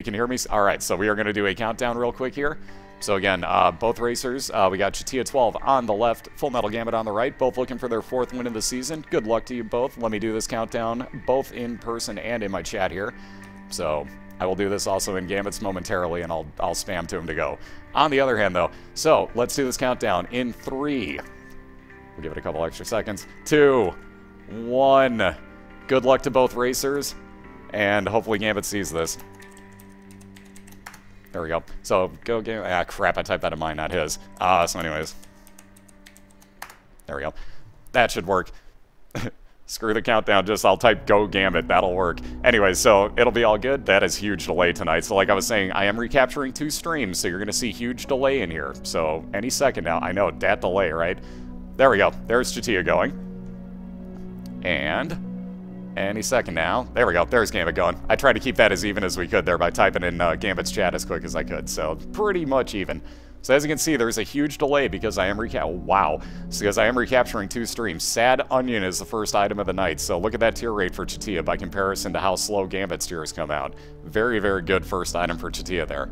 You can hear me? All right, so we are going to do a countdown real quick here. So again, both racers, we got Chatia12 on the left, Fullmetalgambit on the right, both looking for their 4th win of the season. Good luck to you both. Let me do this countdown both in person and in my chat here. So I will do this also in Gambits momentarily, and I'll spam to him to go. On the other hand, though, so let's do this countdown in 3. We'll give it a couple extra seconds. 2, 1. Good luck to both racers, and hopefully Gambit sees this. There we go. So, go Gambit. Ah, crap, I typed that in mine, not his. So anyways. There we go. That should work. Screw the countdown, just I'll type Go Gambit, that'll work. Anyways, so it'll be all good. That is huge delay tonight. So like I was saying, I am recapturing 2 streams, so you're going to see huge delay in here. So any second now, I know, that delay, right? There we go. There's Chatia going. And any second now. There we go. There's Gambit going. I tried to keep that as even as we could there by typing in Gambit's chat as quick as I could. So pretty much even. So as you can see, there's a huge delay because I am because I am recapturing 2 streams. Sad Onion is the first item of the night. So look at that tier rate for Chatia by comparison to how slow Gambit's tiers come out. Very, very good first item for Chatia there.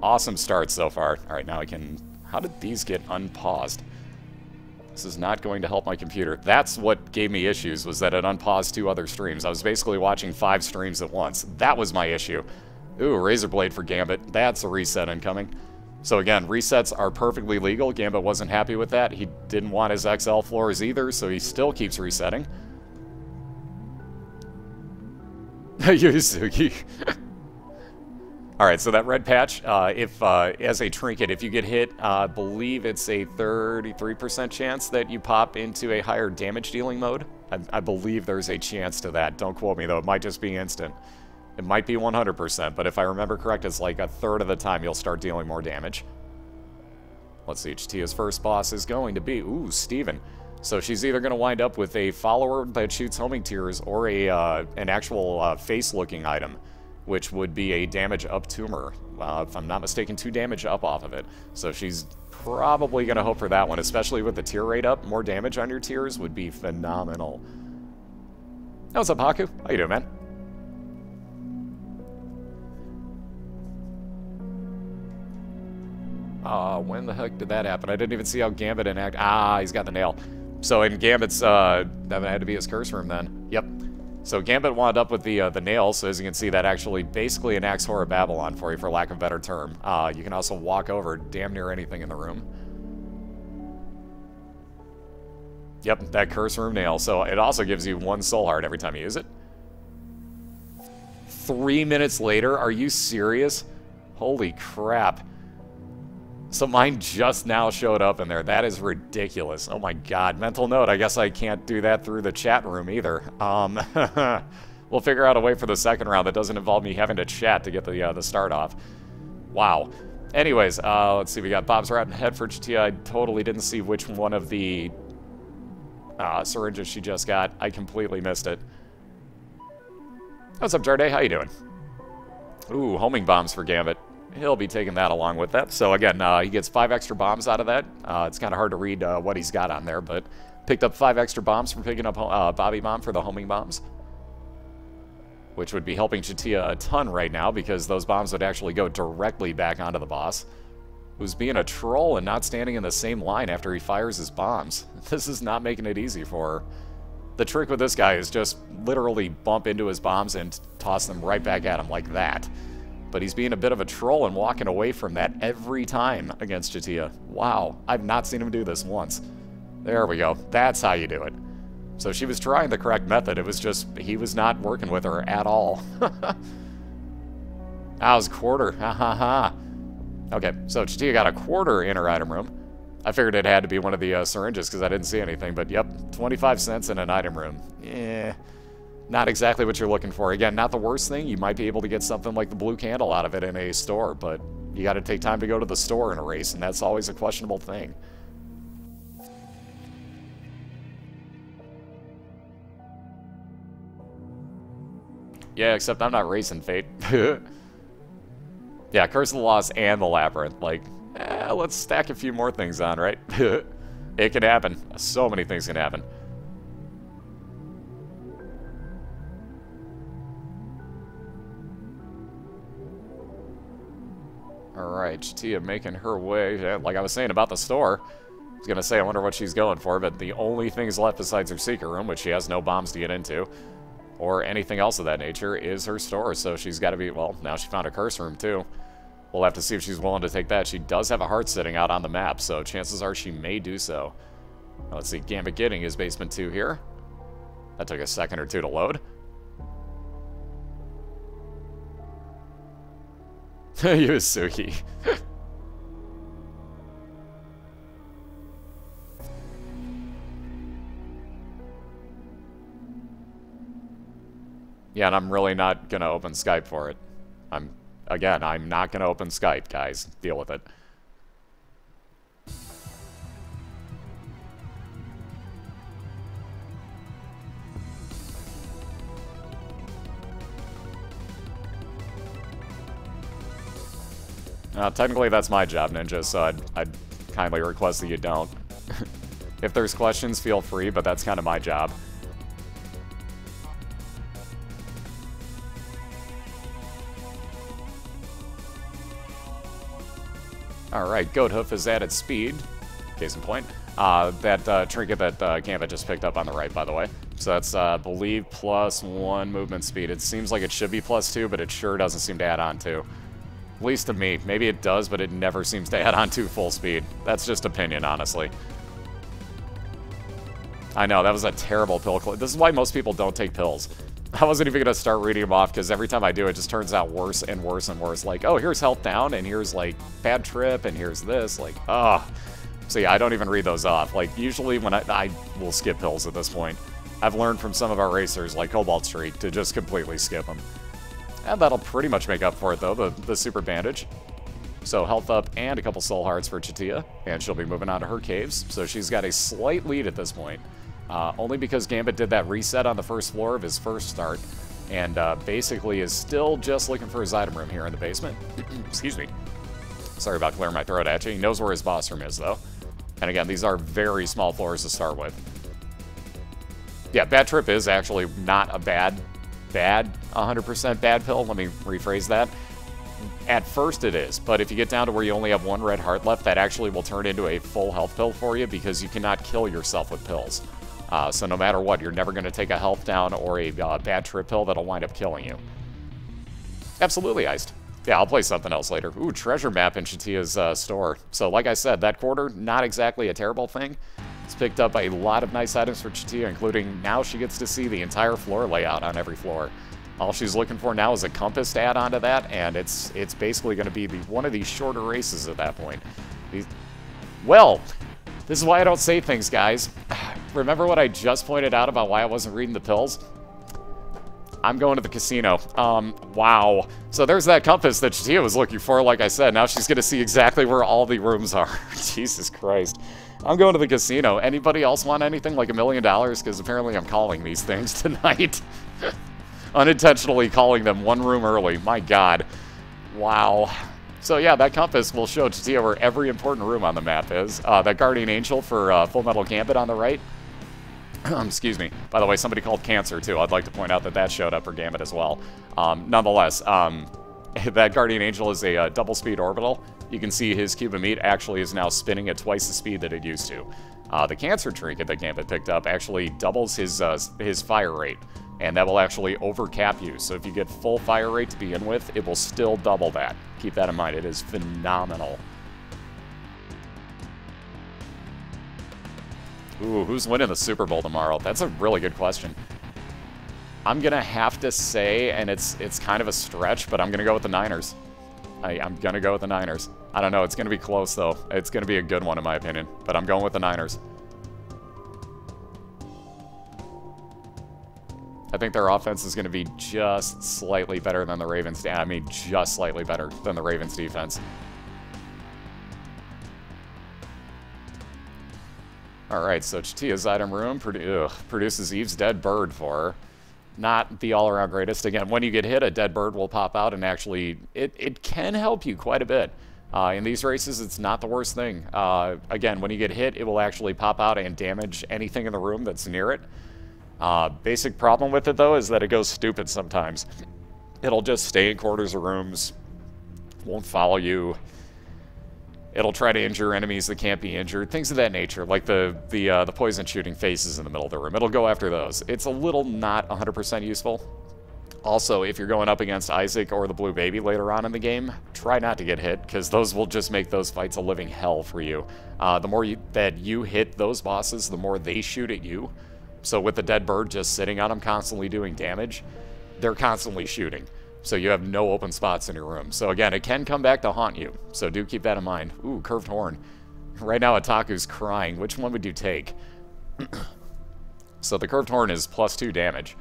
Awesome start so far. All right, now I can... How did these get unpaused? This is not going to help my computer. That's what gave me issues, was that it unpaused 2 other streams. I was basically watching 5 streams at once. That was my issue. Ooh, Razor Blade for Gambit. That's a reset incoming. So again, resets are perfectly legal. Gambit wasn't happy with that. He didn't want his XL floors either, so he still keeps resetting. Yuzuki. Alright, so that red patch, as a trinket, if you get hit, I believe it's a 33% chance that you pop into a higher damage dealing mode. I believe there's a chance to that. Don't quote me though, it might just be instant. It might be 100%, but if I remember correct, it's like a third of the time you'll start dealing more damage. Let's see, Chatia's first boss is going to be, ooh, Steven. So she's either going to wind up with a follower that shoots homing tiers or an actual face-looking item, which would be a damage up tumor. If I'm not mistaken, 2 damage up off of it. So she's probably going to hope for that one, especially with the tier rate up. More damage on your tiers would be phenomenal. Hey, what's up, Haku? How you doing, man? When the heck did that happen? I didn't even see how Gambit enact. Ah, he's got the nail. So in Gambit's, that had to be his curse room then. Yep. So Gambit wound up with the nail, so as you can see, that actually basically enacts Horror Babylon for you, for lack of a better term. You can also walk over damn near anything in the room. Yep, that curse room nail. So it also gives you 1 soul heart every time you use it. 3 minutes later? Are you serious? Holy crap. So mine just now showed up in there. That is ridiculous. Oh my god. Mental note, I guess I can't do that through the chat room either. We'll figure out a way for the second round that doesn't involve me having to chat to get the start off. Wow. Anyways, let's see. We got Bob's Rat Head for Chatia. I totally didn't see which one of the syringes she just got. I completely missed it. What's up, Jarday? How you doing? Ooh, homing bombs for Gambit. He'll be taking that along with that. So again, he gets 5 extra bombs out of that. It's kind of hard to read what he's got on there, but picked up 5 extra bombs from picking up Bobby Bomb for the homing bombs, which would be helping Chatia a ton right now because those bombs would actually go directly back onto the boss, who's being a troll and not standing in the same line after he fires his bombs. This is not making it easy for her. The trick with this guy is just literally bump into his bombs and toss them right back at him like that. But he's being a bit of a troll and walking away from that every time against Chatia. Wow, I've not seen him do this once. There we go. That's how you do it. So she was trying the correct method. It was just, he was not working with her at all. That was a quarter. Ha ha ha. Okay, so Chatia got a quarter in her item room. I figured it had to be one of the syringes because I didn't see anything. But yep, 25 cents in an item room. Yeah. Not exactly what you're looking for. Again, not the worst thing. You might be able to get something like the blue candle out of it in a store, but you got to take time to go to the store in a race, and that's always a questionable thing. Yeah, except I'm not racing Fate. Yeah, Curse of the Lost and the Labyrinth. Like, let's stack a few more things on, right? It can happen. So many things can happen. Alright, Chatia making her way. Like I was saying about the store, I was going to say I wonder what she's going for, but the only things left besides her secret room, which she has no bombs to get into, or anything else of that nature, is her store. So she's got to be, well, now she found a curse room too. We'll have to see if she's willing to take that. She does have a heart sitting out on the map, so chances are she may do so. Let's see, Gambit getting his basement 2 here. That took a second or two to load. Yusuke. Yeah, and I'm really not going to open Skype for it. Again, I'm not going to open Skype, guys. Deal with it. Technically, that's my job, Ninja, so I'd kindly request that you don't. If there's questions, feel free, but that's kind of my job. Alright, Goat Hoof is added speed. Case in point. That trinket that Gambit just picked up on the right, by the way. So that's, I believe, +1 movement speed. It seems like it should be +2, but it sure doesn't seem to add on to. At least to me. Maybe it does, but it never seems to add on to full speed. That's just opinion, honestly. I know, that was a terrible pill. This is why most people don't take pills. I wasn't even going to start reading them off, because every time I do, it just turns out worse and worse and worse. Like, oh, here's health down, and here's, like, bad trip, and here's this. Like, ugh. So yeah, I don't even read those off. Like, usually when I will skip pills at this point. I've learned from some of our racers, like Cobalt Streak, to just completely skip them. And that'll pretty much make up for it, though, the super bandage. So health up and a couple soul hearts for Chatia, and she'll be moving on to her caves. So she's got a slight lead at this point, only because Gambit did that reset on the first floor of his first start, and basically is still just looking for his item room here in the basement. Excuse me. Sorry about clearing my throat at you. He knows where his boss room is, though. And again, these are very small floors to start with. Yeah, Bad Trip is actually not a bad 100% bad pill. Let me rephrase that. At first it is, but if you get down to where you only have 1 red heart left, that actually will turn into a full health pill for you, because you cannot kill yourself with pills. So no matter what, you're never going to take a health down or a bad trip pill that'll wind up killing you. Absolutely iced. Yeah, I'll play something else later. Ooh, treasure map in Chatia's store. So like I said, that quarter, not exactly a terrible thing. It's picked up a lot of nice items for Chatia, including now she gets to see the entire floor layout on every floor. All she's looking for now is a compass to add onto that, and it's basically going to be one of these shorter races at that point. Well, this is why I don't say things, guys. Remember what I just pointed out about why I wasn't reading the pills? I'm going to the casino. Wow. So there's that compass that Chatia was looking for, like I said. Now she's going to see exactly where all the rooms are. Jesus Christ. I'm going to the casino. Anybody else want anything like $1 million? Because apparently I'm calling these things tonight. Unintentionally calling them 1 room early. My God. Wow. So yeah, that compass will show Chatia where every important room on the map is. That Guardian Angel for Fullmetalgambit on the right. Excuse me. By the way, somebody called Cancer, too. I'd like to point out that that showed up for Gambit as well. Nonetheless, that Guardian Angel is a double-speed orbital. You can see his cube of meat actually is now spinning at twice the speed that it used to. The Cancer trinket that Gambit picked up actually doubles his fire rate, and that will actually overcap you. So if you get full fire rate to begin with, it will still double that. Keep that in mind. It is phenomenal. Ooh, who's winning the Super Bowl tomorrow? That's a really good question. I'm going to have to say, and it's kind of a stretch, but I'm going to go with the Niners. I'm going to go with the Niners. I don't know. It's going to be close, though. It's going to be a good one, in my opinion. But I'm going with the Niners. I think their offense is going to be just slightly better than the Ravens. I mean, just slightly better than the Ravens' defense. Alright, so Chatia's item room produces Eve's dead bird for her. Not the all-around greatest. Again, when you get hit, a dead bird will pop out, and actually, it can help you quite a bit. In these races, it's not the worst thing. Again, when you get hit, it will actually pop out and damage anything in the room that's near it. Basic problem with it, though, is that it goes stupid sometimes. It'll just stay in quarters of rooms, won't follow you. It'll try to injure enemies that can't be injured, things of that nature, like the poison shooting faces in the middle of the room. It'll go after those. It's a little not 100% useful. Also, if you're going up against Isaac or the Blue Baby later on in the game, try not to get hit, because those will just make those fights a living hell for you. The more that you hit those bosses, the more they shoot at you. So with the dead bird just sitting on them, constantly doing damage, they're constantly shooting. So you have no open spots in your room. So again, it can come back to haunt you. So do keep that in mind. Ooh, curved horn. Right now, Ataku's crying. Which one would you take? So the curved horn is +2 damage.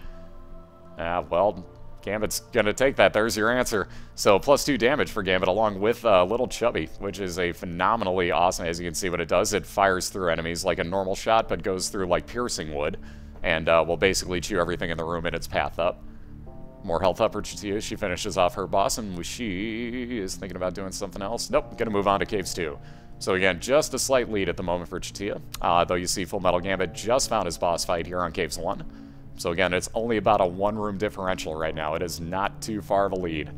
Well, Gambit's gonna take that. There's your answer. So +2 damage for Gambit, along with Little Chubby, which is a phenomenally awesome. As you can see what it does, it fires through enemies like a normal shot, but goes through like piercing wood, and will basically chew everything in the room in its path up. More health up for Chatia. She finishes off her boss, and she is thinking about doing something else. Nope, gonna move on to Caves 2. So again, just a slight lead at the moment for Chatia, though you see Fullmetalgambit just found his boss fight here on Caves 1. So again, it's only about a 1-room differential right now. It is not too far of a lead.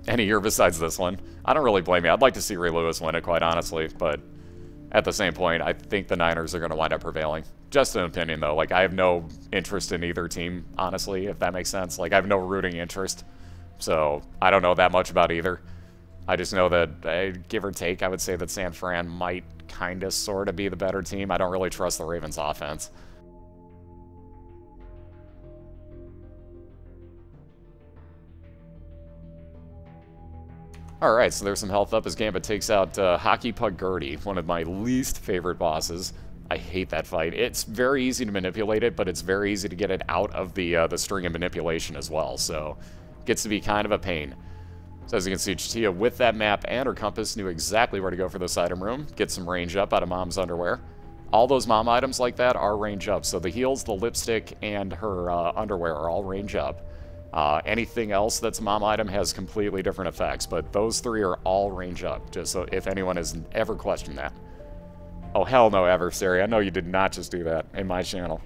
Any year besides this one. I don't really blame you. I'd like to see Ray Lewis win it, quite honestly, but at the same point, I think the Niners are going to wind up prevailing. Just an opinion, though. Like, I have no interest in either team, honestly, if that makes sense. Like, I have no rooting interest, so I don't know that much about either. I just know that, give or take, I would say that San Fran might kind of sort of be the better team. I don't really trust the Ravens' offense. Alright, so there's some health up as Gambit takes out Hockey Puck Gertie, one of my least favorite bosses. I hate that fight. It's very easy to manipulate it, but it's very easy to get it out of the string of manipulation as well, so it gets to be kind of a pain. So as you can see, Chatia with that map and her compass knew exactly where to go for this item room, get some range up out of Mom's underwear. All those Mom items like that are range up, so the heels, the lipstick, and her underwear are all range up. Anything else that's a Mom item has completely different effects, but those three are all range up, just so if anyone has ever questioned that. Oh, hell no, Adversary. I know you did not just do that in my channel.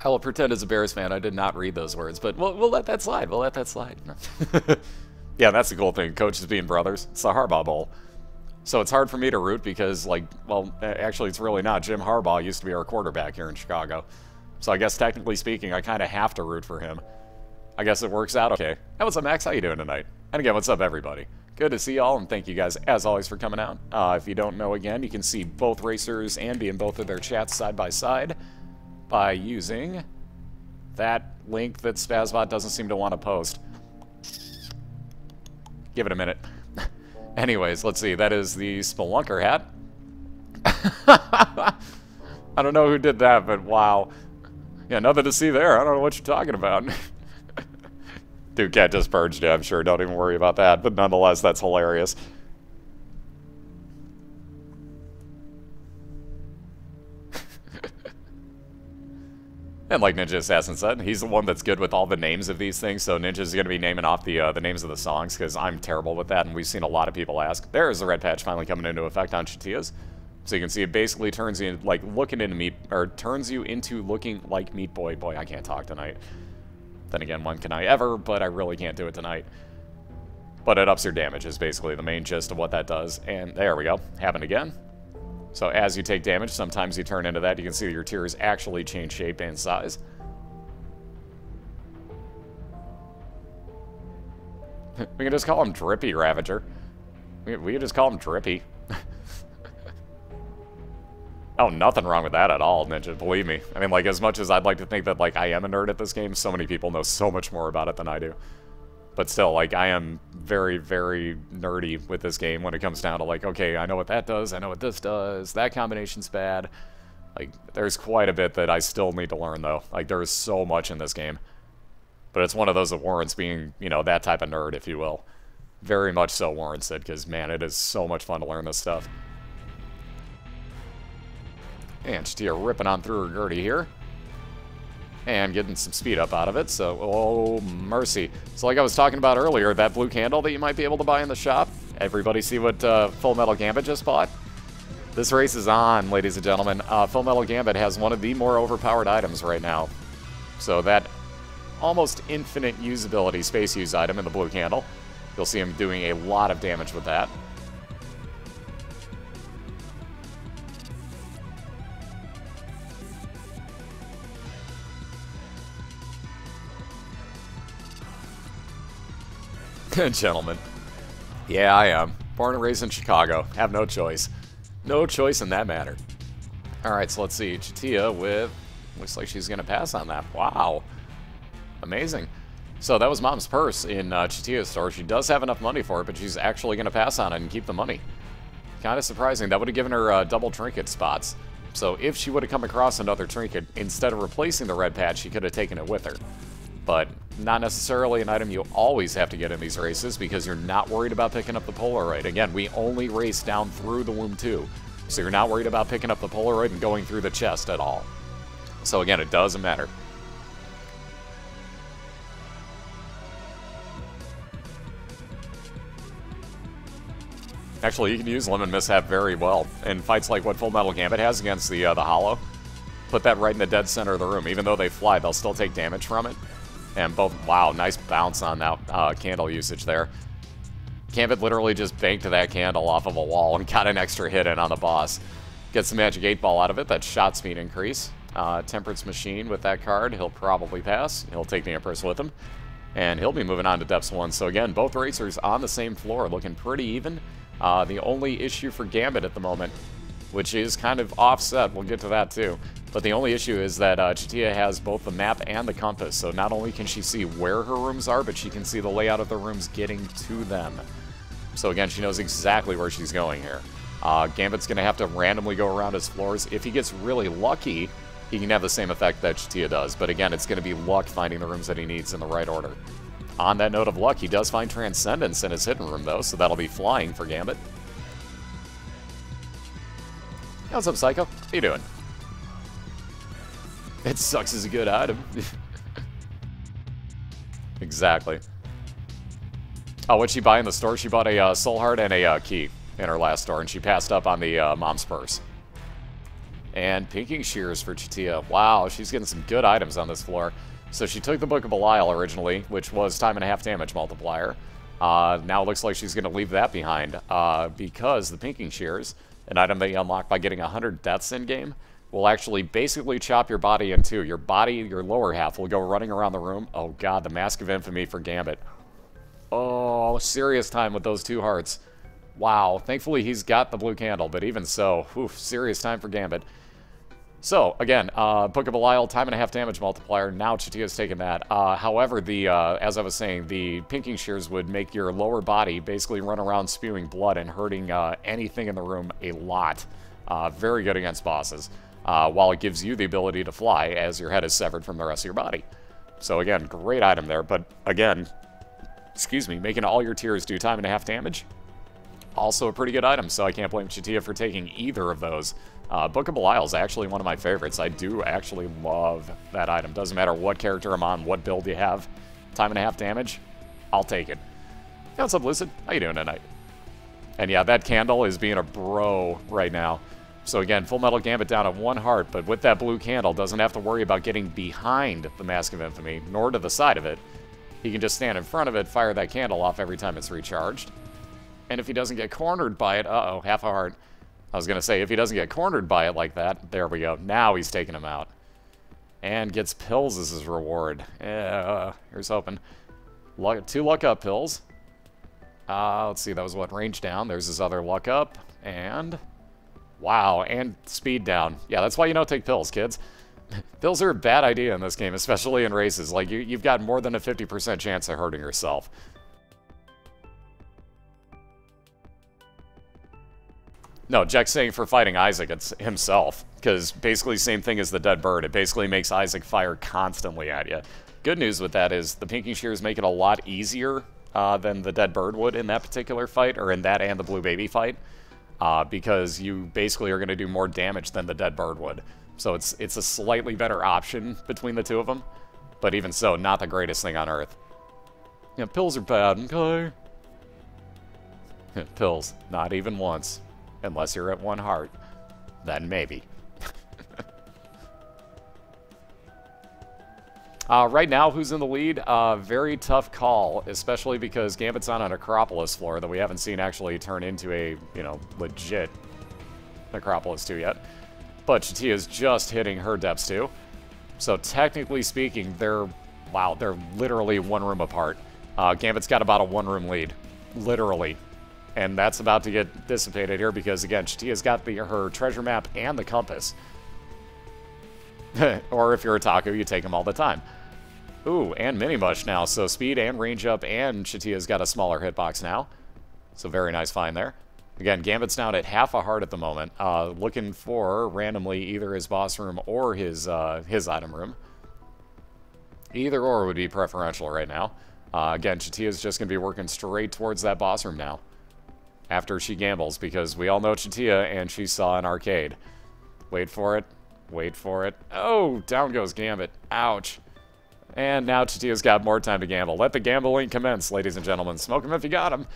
I will pretend as a Bears fan I did not read those words, but we'll let that slide. We'll let that slide. Yeah, that's the cool thing. Coaches being brothers. It's the Harbaugh Bowl. So it's hard for me to root because, like, well, actually it's really not. Jim Harbaugh used to be our quarterback here in Chicago. So I guess technically speaking, I kind of have to root for him. I guess it works out okay. Hey, what's up, Max? How you doing tonight? And again, what's up, everybody? Good to see y'all, and thank you guys, as always, for coming out. If you don't know, again, you can see both racers and be in both of their chats side by side by using that link that Spazbot doesn't seem to want to post. Give it a minute. Anyways, let's see. That is the Spelunker hat. I don't know who did that, but wow. Yeah, nothing to see there. I don't know what you're talking about. Dude, Cat just purged it, I'm sure. Don't even worry about that. But nonetheless, that's hilarious. And like Ninja Assassin said, he's the one that's good with all the names of these things, so Ninja's going to be naming off the names of the songs, because I'm terrible with that, and we've seen a lot of people ask. There's the red patch finally coming into effect on Chatia's. So you can see it basically turns you like looking into Meat, or turns you into looking like Meat Boy. Boy, I can't talk tonight. Then again, when can I ever, but I really can't do it tonight. But it ups your damage is basically the main gist of what that does. And there we go. Happened again. So as you take damage, sometimes you turn into that. You can see that your tears actually change shape and size. We can just call him Drippy Ravager. We can just call him Drippy. Oh, nothing wrong with that at all, Ninja, believe me. I mean, like, as much as I'd like to think that, like, I am a nerd at this game, so many people know so much more about it than I do. But still, like, I am very, very nerdy with this game when it comes down to, like, okay, I know what that does, I know what this does, that combination's bad. Like, there's quite a bit that I still need to learn, though. Like, there is so much in this game. But it's one of those that warrants being, you know, that type of nerd, if you will. Very much so warrants it, because, man, it is so much fun to learn this stuff. And Chatia ripping on through her Gertie here. And getting some speed up out of it, so, oh, mercy. So like I was talking about earlier, that blue candle that you might be able to buy in the shop, everybody see what Fullmetalgambit just bought? This race is on, ladies and gentlemen. Fullmetalgambit has one of the more overpowered items right now. So that almost infinite usability space use item in the blue candle. You'll see him doing a lot of damage with that. Gentlemen. Yeah, I am. Born and raised in Chicago. Have no choice. No choice in that matter. Alright, so let's see. Chatia with... Looks like she's going to pass on that. Wow. Amazing. So that was Mom's purse in Chatia's store. She does have enough money for it, but she's actually going to pass on it and keep the money. Kind of surprising. That would have given her double trinket spots. So if she would have come across another trinket, instead of replacing the red patch, she could have taken it with her. But not necessarily an item you always have to get in these races because you're not worried about picking up the Polaroid. Again, we only race down through the womb 2, so you're not worried about picking up the Polaroid and going through the chest at all. So again, it doesn't matter. Actually, you can use Lemon Mishap very well in fights like what Fullmetalgambit has against the Hollow. Put that right in the dead center of the room. Even though they fly, they'll still take damage from it. And both, wow, nice bounce on that candle usage there. Gambit literally just banked that candle off of a wall and got an extra hit in on the boss. Gets the magic 8-ball out of it, that shot speed increase. Temperance Machine with that card, he'll probably pass. He'll take the Empress with him. And he'll be moving on to Depths 1. So again, both racers on the same floor, looking pretty even. The only issue for Gambit at the moment, which is kind of offset, we'll get to that too. But the only issue is that Chatia has both the map and the compass, so not only can she see where her rooms are, but she can see the layout of the rooms getting to them. So again, she knows exactly where she's going here. Gambit's going to have to randomly go around his floors. If he gets really lucky, he can have the same effect that Chatia does, but again, it's going to be luck finding the rooms that he needs in the right order. On that note of luck, he does find Transcendence in his hidden room, though, so that'll be flying for Gambit. Hey, what's up, Psycho? How you doing? It sucks as a good item. Exactly. Oh, what'd she buy in the store? She bought a soul heart and a key in her last store, and she passed up on the Mom's purse. And Pinking Shears for Chatia. Wow, she's getting some good items on this floor. So she took the Book of Belial originally, which was time and a half damage multiplier. Now it looks like she's going to leave that behind because the Pinking Shears, an item that you unlock by getting 100 deaths in-game, will actually basically chop your body in two. Your body, your lower half, will go running around the room. Oh god, the Mask of Infamy for Gambit. Oh, serious time with those 2 hearts. Wow, thankfully he's got the blue candle, but even so, oof, serious time for Gambit. So, again, Book of Belial, time and a half damage multiplier. Now Chatia's taken that. However, as I was saying, the Pinking Shears would make your lower body basically run around spewing blood and hurting anything in the room a lot. Very good against bosses. While it gives you the ability to fly as your head is severed from the rest of your body. So again, great item there, but again, excuse me, making all your tiers do time and a half damage. Also a pretty good item, so I can't blame Chatia for taking either of those. Book of Belial is actually one of my favorites. I do actually love that item. Doesn't matter what character I'm on, what build you have. Time and a half damage, I'll take it. Hey, what's up, Lucid? How you doing tonight? And yeah, that candle is being a bro right now. So again, Fullmetalgambit down at 1 heart, but with that blue candle, doesn't have to worry about getting behind the Mask of Infamy, nor to the side of it. He can just stand in front of it, fire that candle off every time it's recharged. And if he doesn't get cornered by it, uh-oh, half a heart. I was going to say, if he doesn't get cornered by it like that, there we go. Now he's taking him out. And gets pills as his reward. Here's hoping. 2 luck up pills. Let's see, that was what, range down. There's his other luck up. And... wow, and speed down. Yeah, that's why you don't take pills, kids. Pills are a bad idea in this game, especially in races. Like, you've got more than a 50% chance of hurting yourself. No, Jack's saying for fighting Isaac, it's himself. Because basically same thing as the dead bird. It basically makes Isaac fire constantly at you. Good news with that is the Pinking Shears make it a lot easier than the dead bird would in that particular fight, or in that and the blue baby fight. Because you basically are going to do more damage than the dead bird would. So it's a slightly better option between the 2 of them. But even so, not the greatest thing on earth. Yeah, pills are bad, okay? Pills, not even once. Unless you're at 1 heart. Then maybe. Right now, who's in the lead? Very tough call, especially because Gambit's on an Acropolis floor that we haven't seen actually turn into a, you know, legit Acropolis 2 yet. But Chatia's just hitting her depths 2. So technically speaking, they're literally 1 room apart. Gambit's got about a 1-room lead. Literally. And that's about to get dissipated here because, again, Chatia's got her treasure map and the compass. Or if you're a Taku, you take them all the time. Ooh, and Mini Mush now, so speed and range up, and Chatia's got a smaller hitbox now. So very nice find there. Again, Gambit's down at half a heart at the moment, looking for, randomly, either his boss room or his item room. Either or would be preferential right now. Again, Chatia's just going to be working straight towards that boss room now. After she gambles, because we all know Chatia, and she saw an arcade. Wait for it. Wait for it. Oh, down goes Gambit. Ouch. And now Chatia's got more time to gamble. Let the gambling commence, ladies and gentlemen. Smoke him if you got him.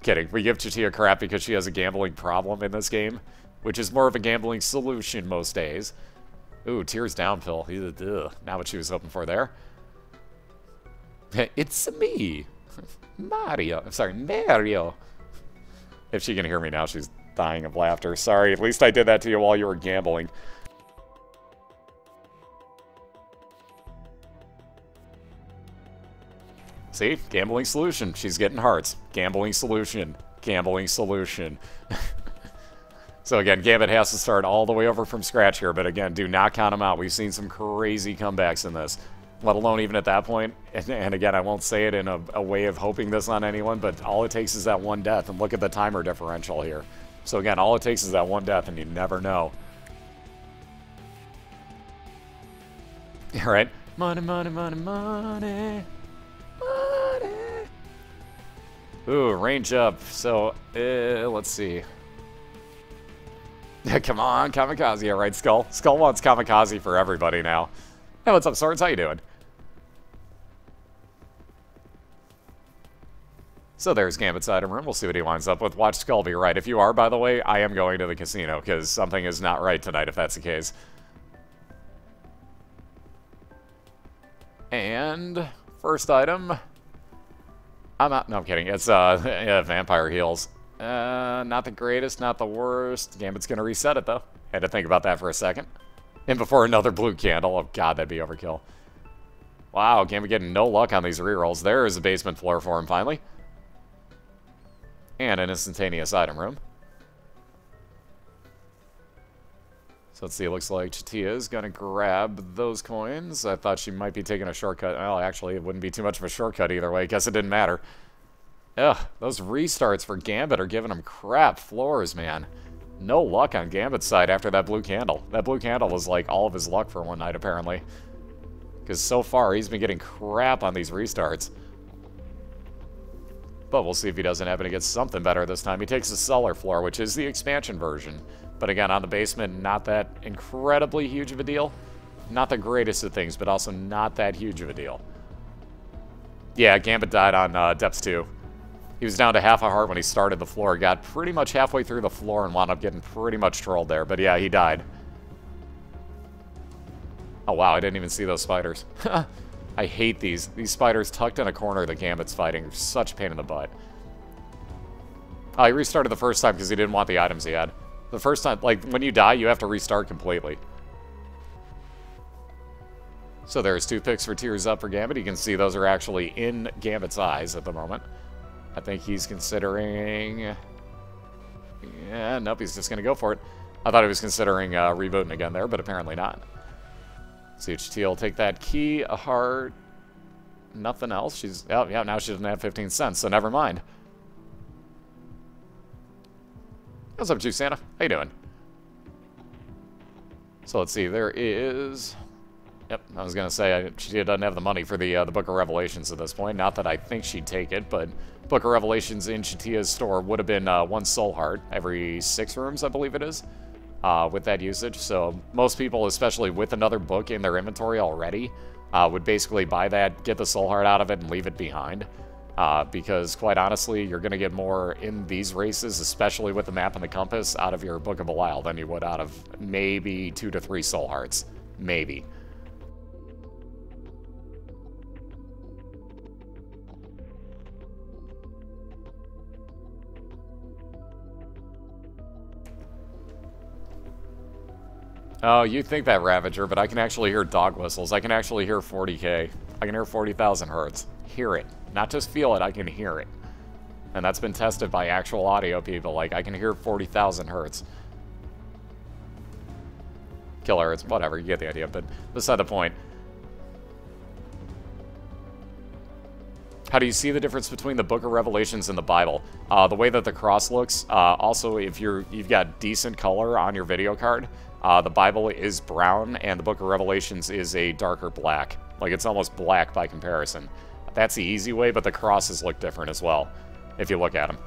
Kidding. We give Chatia crap because she has a gambling problem in this game, which is more of a gambling solution most days. Ooh, tears down pill. Ugh. Not what she was hoping for there. It's me. Mario. I'm sorry, Mario. If she can hear me now, she's dying of laughter. Sorry, at least I did that to you while you were gambling. See? Gambling solution. She's getting hearts. Gambling solution. Gambling solution. So again, Gambit has to start all the way over from scratch here, but again, do not count him out. We've seen some crazy comebacks in this, let alone even at that point. And again, I won't say it in a way of hoping this on anyone, but all it takes is that 1 death, and look at the timer differential here. So again, all it takes is that 1 death, and you never know. All right. Money, money, money, money. Money. Ooh, range up. So, let's see. Come on, Kamikaze. Yeah, right, Skull. Skull wants Kamikaze for everybody now. Hey, what's up, Swords? How you doing? So there's Gambit's item room. We'll see what he winds up with. Watch Skull be right. If you are, by the way, I am going to the casino, because something is not right tonight if that's the case. And first item. No, I'm kidding. It's yeah, Vampire Heals. Not the greatest, not the worst. Gambit's gonna reset it though. Had to think about that for a second. And before another blue candle. Oh god, that'd be overkill. Wow, Gambit getting no luck on these rerolls. There is a basement floor for him finally. And an instantaneous item room. So let's see, it looks like Chatia is going to grab those coins. I thought she might be taking a shortcut. Well, actually, it wouldn't be too much of a shortcut either way. Guess it didn't matter. Ugh, those restarts for Gambit are giving him crap floors, man. No luck on Gambit's side after that blue candle. That blue candle was like all of his luck for one night, apparently. Because so far, he's been getting crap on these restarts. But we'll see if he doesn't happen to get something better this time. He takes the cellar floor, which is the expansion version. But again, on the basement, not that incredibly huge of a deal. Not the greatest of things, but also not that huge of a deal. Yeah, Gambit died on Depths 2. He was down to half a heart when he started the floor. Got pretty much halfway through the floor and wound up getting pretty much trolled there. But yeah, he died. Oh wow, I didn't even see those spiders. I hate these. These spiders tucked in a corner that Gambit's fighting. Such a pain in the butt. Oh, he restarted the first time because he didn't want the items he had. The first time, like, when you die, you have to restart completely. So there's 2 picks for Tears Up for Gambit. You can see those are actually in Gambit's eyes at the moment. I think he's considering... Yeah, nope, he's just going to go for it. I thought he was considering rebooting again there, but apparently not. See, Chatia will take that key, a heart, nothing else. She's... Oh, yeah, now she doesn't have 15 cents, so never mind. What's up, Juice Santa? How you doing? So let's see, there is... Yep, I was going to say, she doesn't have the money for the Book of Revelations at this point. Not that I think she'd take it, but Book of Revelations in Chatia's store would have been 1 soul heart every 6 rooms, I believe it is, with that usage. So most people, especially with another book in their inventory already, would basically buy that, get the soul heart out of it, and leave it behind. Because, quite honestly, you're going to get more in these races, especially with the map and the compass, out of your Book of Belial than you would out of maybe 2 to 3 soul hearts. Maybe. Oh, you think that, Ravager, but I can actually hear dog whistles. I can actually hear 40k. I can hear 40,000 hertz. Hear it. Not just feel it, I can hear it. And that's been tested by actual audio people. Like, I can hear 40,000 hertz. Kilohertz, whatever, you get the idea. But beside the point. How do you see the difference between the Book of Revelations and the Bible? The way that the cross looks, also if you've got decent color on your video card, the Bible is brown and the Book of Revelations is a darker black. Like, it's almost black by comparison. That's the easy way, but the crosses look different as well, if you look at them.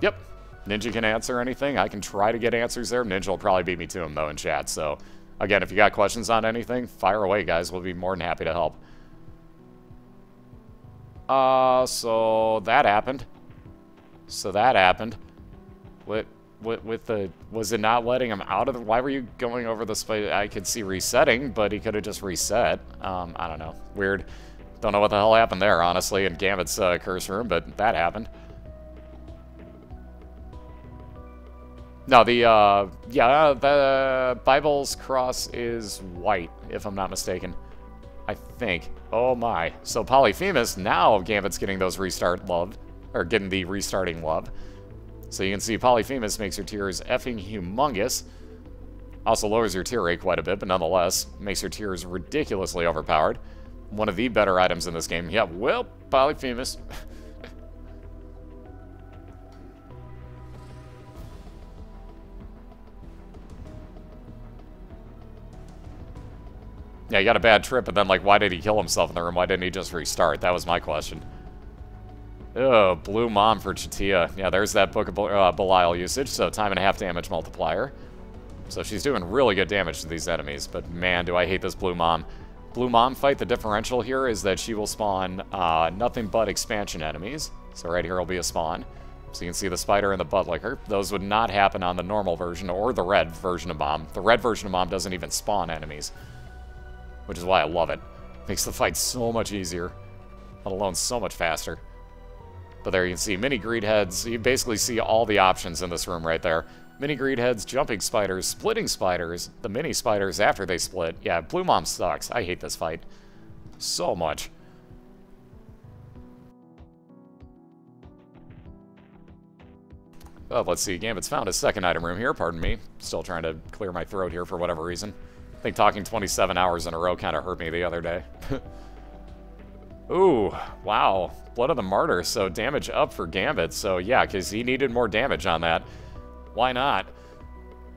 Yep. Ninja can answer anything. I can try to get answers there. Ninja will probably beat me to him, though, in chat. So, again, if you got questions on anything, fire away, guys. We'll be more than happy to help. So that happened. With the... Was it not letting him out of the... Why were you going over the space? I could see resetting, but he could have just reset. I don't know. Weird. Don't know what the hell happened there, honestly, in Gambit's curse room, but that happened. No, the Bible's cross is white, if I'm not mistaken. I think. Oh my. So Polyphemus, now Gambit's getting those restart love, or getting the restarting love. So you can see Polyphemus makes your tears effing humongous. Also lowers your tear rate quite a bit, but nonetheless, makes your tears ridiculously overpowered. One of the better items in this game. Yeah, well, Polyphemus. Yeah, he got a bad trip, but then, like, why did he kill himself in the room? Why didn't he just restart? That was my question. Oh, Blue Mom for Chatia. Yeah, there's that Book of Belial usage, so time and a half damage multiplier. So she's doing really good damage to these enemies, but man, do I hate this Blue Mom. Blue Mom fight, the differential here is that she will spawn nothing but expansion enemies. So right here will be a spawn. So you can see the spider and the buttlicker. Those would not happen on the normal version or the red version of Mom. The red version of Mom doesn't even spawn enemies, which is why I love it. Makes the fight so much easier, let alone so much faster. But there you can see mini greed heads. You basically see all the options in this room right there. Mini greed heads, jumping spiders, splitting spiders, the mini spiders after they split. Yeah, Blue Mom sucks. I hate this fight so much. Well, let's see. Gambit's found his second item room here. Pardon me. Still trying to clear my throat here for whatever reason. I think talking 27 hours in a row kind of hurt me the other day. Ooh, wow. Blood of the Martyr, so damage up for Gambit. So yeah, because he needed more damage on that. Why not?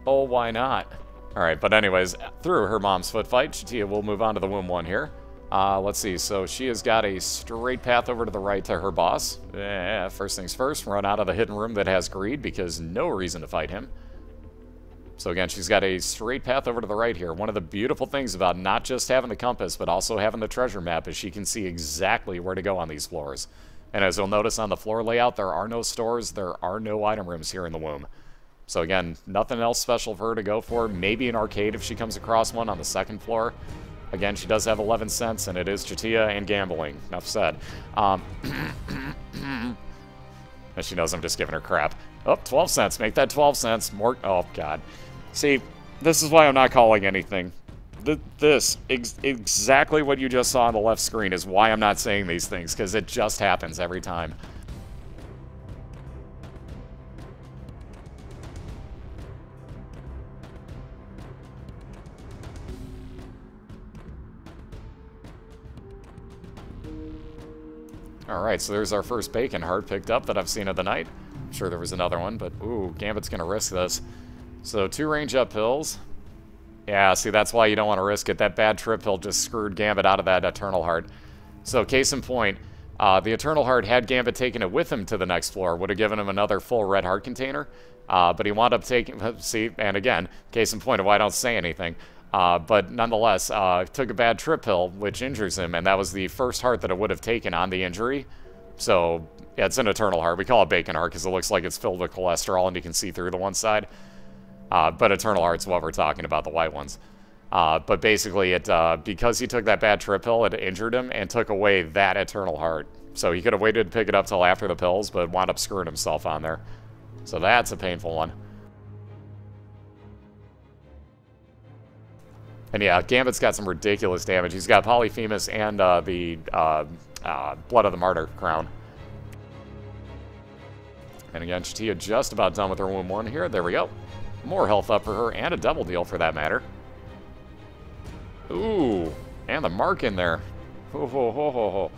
Oh, why not? Alright, but anyways, through her mom's foot fight, Chatia will move on to the womb one here. Let's see, so she has got a straight path over to the right to her boss. First things first, run out of the hidden room that has greed, because no reason to fight him. So again, she's got a straight path over to the right here. One of the beautiful things about not just having the compass, but also having the treasure map is she can see exactly where to go on these floors. And as you'll notice on the floor layout, there are no stores, there are no item rooms here in the womb. So again, nothing else special for her to go for. Maybe an arcade if she comes across one on the second floor. Again, she does have 11 cents, and it is Chatia and gambling. Enough said. And she knows I'm just giving her crap. Oh, 12 cents. Make that 12 cents. More. Oh, God. See, this is why I'm not calling anything. Exactly what you just saw on the left screen is why I'm not saying these things, because it just happens every time. Alright, so there's our first bacon heart picked up that I've seen of the night. I'm sure there was another one, but ooh, Gambit's gonna risk this. So 2 range up hills. Yeah, see, that's why you don't want to risk it. That bad trip hill just screwed Gambit out of that Eternal Heart. So case in point, the Eternal Heart, had Gambit taken it with him to the next floor, would have given him another full red heart container. But he wound up taking, see, and again, case in point of why I don't say anything. But nonetheless, took a bad trip pill, which injures him, and that was the first heart that it would have taken on the injury. So, yeah, it's an eternal heart. We call it bacon heart because it looks like it's filled with cholesterol and you can see through the one side. But eternal heart's what we're talking about, the white ones. But basically, because he took that bad trip pill, it injured him and took away that eternal heart. So he could have waited to pick it up till after the pills, but wound up screwing himself on there. So that's a painful one. And yeah, Gambit's got some ridiculous damage. He's got Polyphemus and the Blood of the Martyr crown. And again, Chatia just about done with her womb 1 here. There we go. More health up for her, and a double deal for that matter. Ooh, and the mark in there. Ho, ho, ho, ho, ho.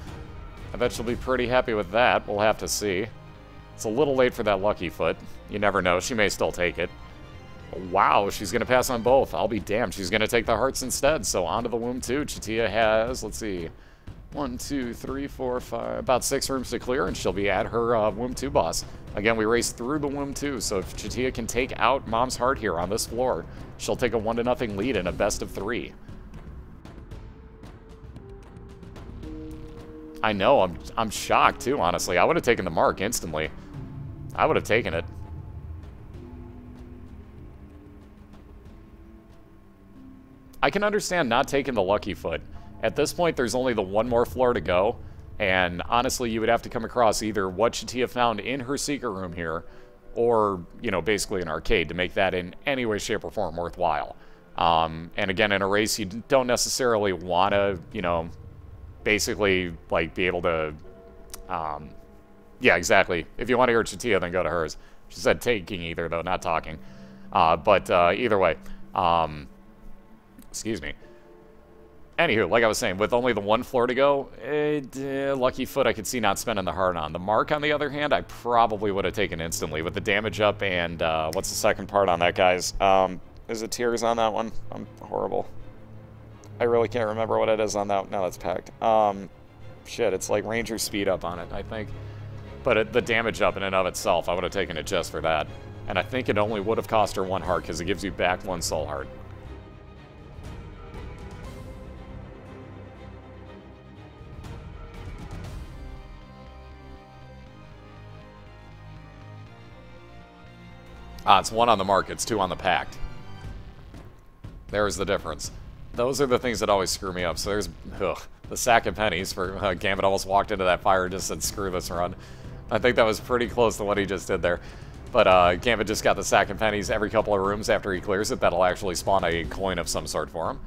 I bet she'll be pretty happy with that. We'll have to see. It's a little late for that lucky foot. You never know. She may still take it. Wow, she's going to pass on both. I'll be damned. She's going to take the hearts instead. So on to the womb 2. Chatia has, let's see, 1, 2, 3, 4, 5, about 6 rooms to clear, and she'll be at her womb 2 boss. Again, we race through the womb 2, so if Chatia can take out Mom's heart here on this floor, she'll take a 1-0 lead in a best of 3. I know, I'm shocked too, honestly. I would have taken the mark instantly. I would have taken it. I can understand not taking the lucky foot. At this point, there's only the 1 more floor to go, and honestly, you would have to come across either what Chatia found in her secret room here, or, you know, basically an arcade to make that in any way, shape, or form worthwhile. And again, in a race, you don't necessarily want to, you know, basically, like, be able to, yeah, exactly. If you want to hear Chatia, then go to hers. She said taking either, though, not talking. But either way, excuse me. Anywho, like I was saying, with only the 1 floor to go, lucky foot I could see not spending the heart on. The mark, on the other hand, I probably would have taken instantly with the damage up and, what's the second part on that, guys? Is it tears on that one? I'm horrible. I really can't remember what it is on that. No, that's packed. Shit, it's like Ranger speed up on it, I think. But the damage up in and of itself, I would have taken it just for that. And I think it only would have cost her 1 heart because it gives you back 1 soul heart. It's 1 on the mark, it's 2 on the pact. There's the difference. Those are the things that always screw me up. So there's the sack of pennies for Gambit almost walked into that fire and just said, screw this run. I think that was pretty close to what he just did there. But Gambit just got the sack of pennies every couple of rooms after he clears it. That'll actually spawn a coin of some sort for him.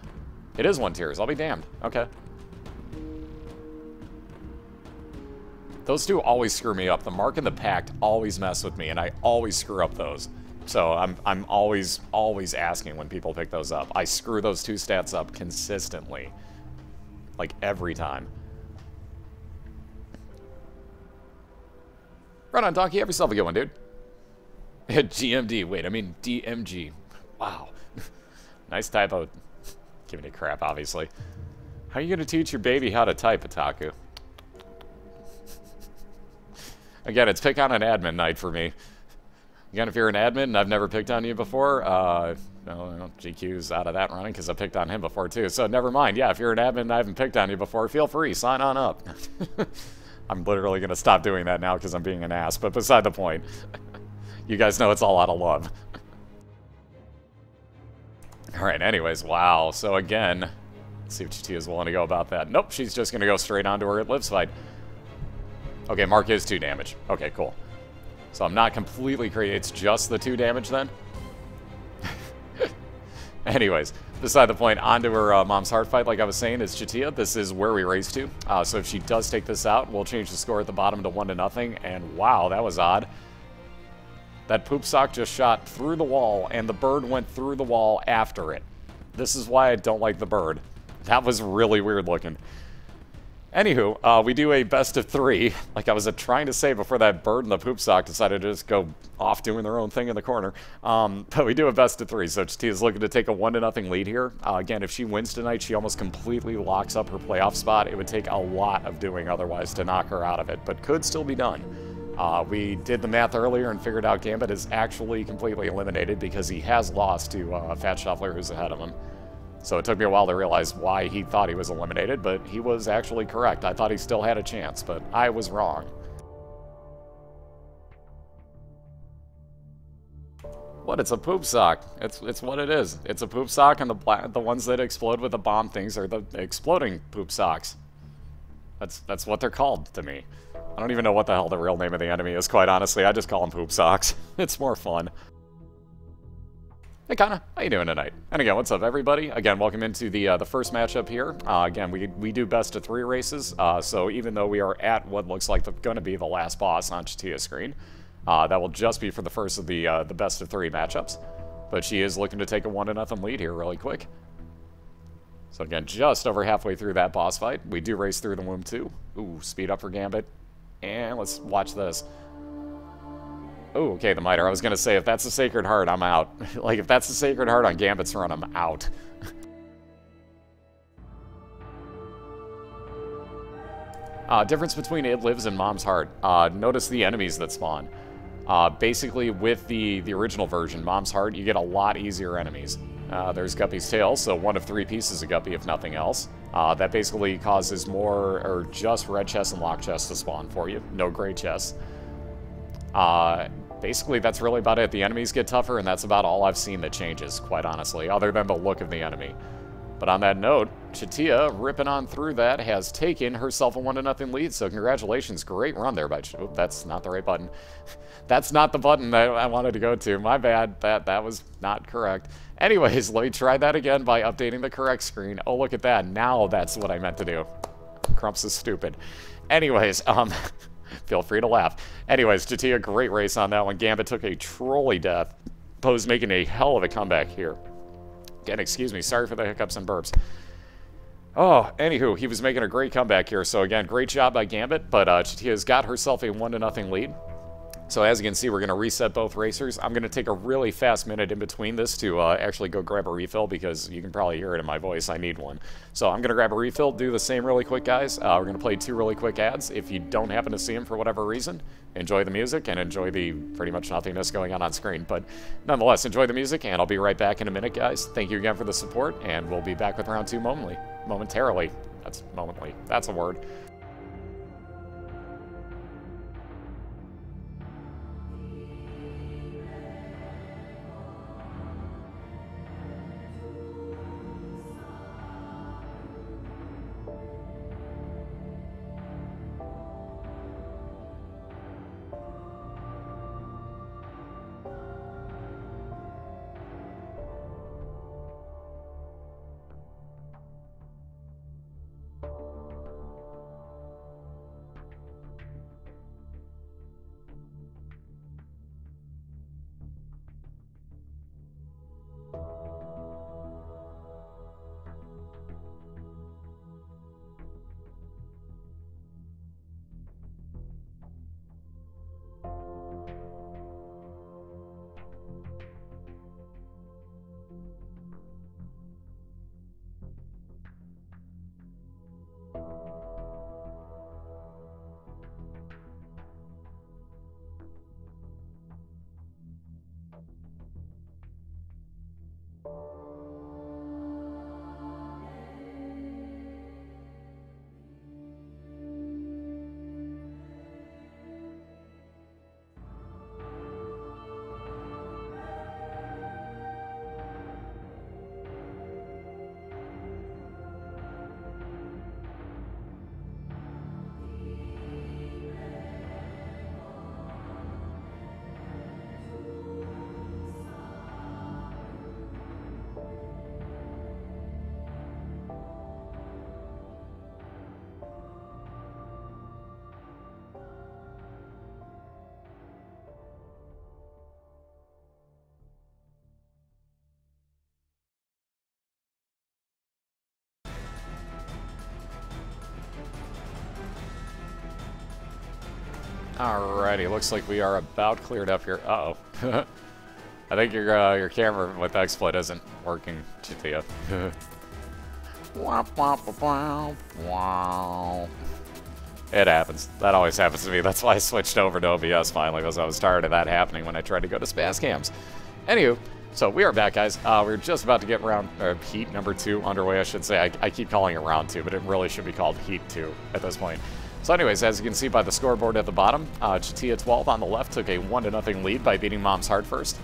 It is 1 tears, I'll be damned. Okay. Those 2 always screw me up. The mark and the pact always mess with me, and I always screw up those. So I'm always asking when people pick those up. I screw those 2 stats up consistently. Like, every time. Right on, Donkey. Have yourself a good one, dude. GMD. Wait, I mean DMG. Wow. Nice typo. Giving it crap, obviously. How are you going to teach your baby how to type, Otaku? Again, it's pick on an admin night for me. Again, if you're an admin and I've never picked on you before, no, GQ's out of that running because I picked on him before too. So never mind. Yeah, if you're an admin and I haven't picked on you before, feel free. Sign on up. I'm literally going to stop doing that now because I'm being an ass. But beside the point, you guys know it's all out of love. All right, anyways, wow. So again, let's see if Chatia is willing to go about that. Nope, she's just going to go straight on to her lives fight. Okay, mark is 2 damage. Okay, cool. So I'm not completely crazy. It's just the 2 damage then? Anyways, beside the point, onto her mom's heart fight, like I was saying, is Chatia. This is where we race to. So if she does take this out, we'll change the score at the bottom to 1-0. And wow, that was odd. That poop sock just shot through the wall, and the bird went through the wall after it. This is why I don't like the bird. That was really weird looking. Anywho, we do a best of 3, like I was trying to say before that bird and the poop sock decided to just go off doing their own thing in the corner. But we do a best of 3, so Chatia's looking to take a 1-0 lead here. Again, if she wins tonight, she almost completely locks up her playoff spot. It would take a lot of doing otherwise to knock her out of it, but could still be done. We did the math earlier and figured out Gambit is actually completely eliminated because he has lost to Fat Shuffler, who's ahead of him. So it took me a while to realize why he thought he was eliminated, but he was actually correct. I thought he still had a chance, but I was wrong. What? It's a poop sock. It's what it is. It's a poop sock, and the ones that explode with the bomb things are the exploding poop socks. That's what they're called to me. I don't even know what the hell the real name of the enemy is, quite honestly. I just call them poop socks. It's more fun. Hey, Connor. How you doing tonight? And again, what's up, everybody? Again, welcome into the first matchup here. Again, we do best of 3 races, so even though we are at what looks like going to be the last boss on Chatia's screen, that will just be for the first of the best of 3 matchups. But she is looking to take a 1-0 lead here really quick. So again, just over halfway through that boss fight. We do race through the womb too. Ooh, speed up for Gambit. And let's watch this. Oh, okay, the Miter. I was going to say, if that's a Sacred Heart, I'm out. Like, if that's a Sacred Heart on Gambit's run, I'm out. Difference between It Lives and Mom's Heart. Notice the enemies that spawn. Basically, with the original version, Mom's Heart, you get a lot easier enemies. There's Guppy's Tail, so 1 of 3 pieces of Guppy, if nothing else. That basically causes more, or just red chests and lock chests to spawn for you. No gray chests. Basically, that's really about it. The enemies get tougher, and that's about all I've seen that changes, quite honestly, other than the look of the enemy. But on that note, Chatia, ripping on through that, has taken herself a 1-0 lead, so congratulations. Great run there by Chatia. Oh, that's not the right button. That's not the button that I wanted to go to. My bad. That was not correct. Anyways, let me try that again by updating the correct screen. Oh, look at that. Now that's what I meant to do. Crumps is stupid. Anyways, feel free to laugh. Anyways, Chatia, great race on that one. Gambit took a trolley death. Poe's making a hell of a comeback here. Again, excuse me, sorry for the hiccups and burps. Oh, anywho, he was making a great comeback here. So again, great job by Gambit, but Chatia's got herself a 1-0 lead. So as you can see, we're going to reset both racers. I'm going to take a really fast minute in between this to actually go grab a refill, because you can probably hear it in my voice. I need one. So I'm going to grab a refill, do the same really quick, guys. We're going to play 2 really quick ads. If you don't happen to see them for whatever reason, enjoy the music and enjoy the pretty much nothingness going on screen. But nonetheless, enjoy the music, and I'll be right back in a minute, guys. Thank you again for the support, and we'll be back with round 2 momentarily. That's momently. That's a word. Alrighty, looks like we are about cleared up here. Uh-oh. I think your camera with XSplit isn't working, Chatia. It happens. That always happens to me. That's why I switched over to OBS finally, because I was tired of that happening when I tried to go to spaz cams. Anywho, So we are back, guys. We're just about to get heat number 2 underway, I should say. I keep calling it round 2, but it really should be called heat 2 at this point. So anyways, as you can see by the scoreboard at the bottom, Chatia12 on the left took a 1-0 lead by beating Mom's Heart first.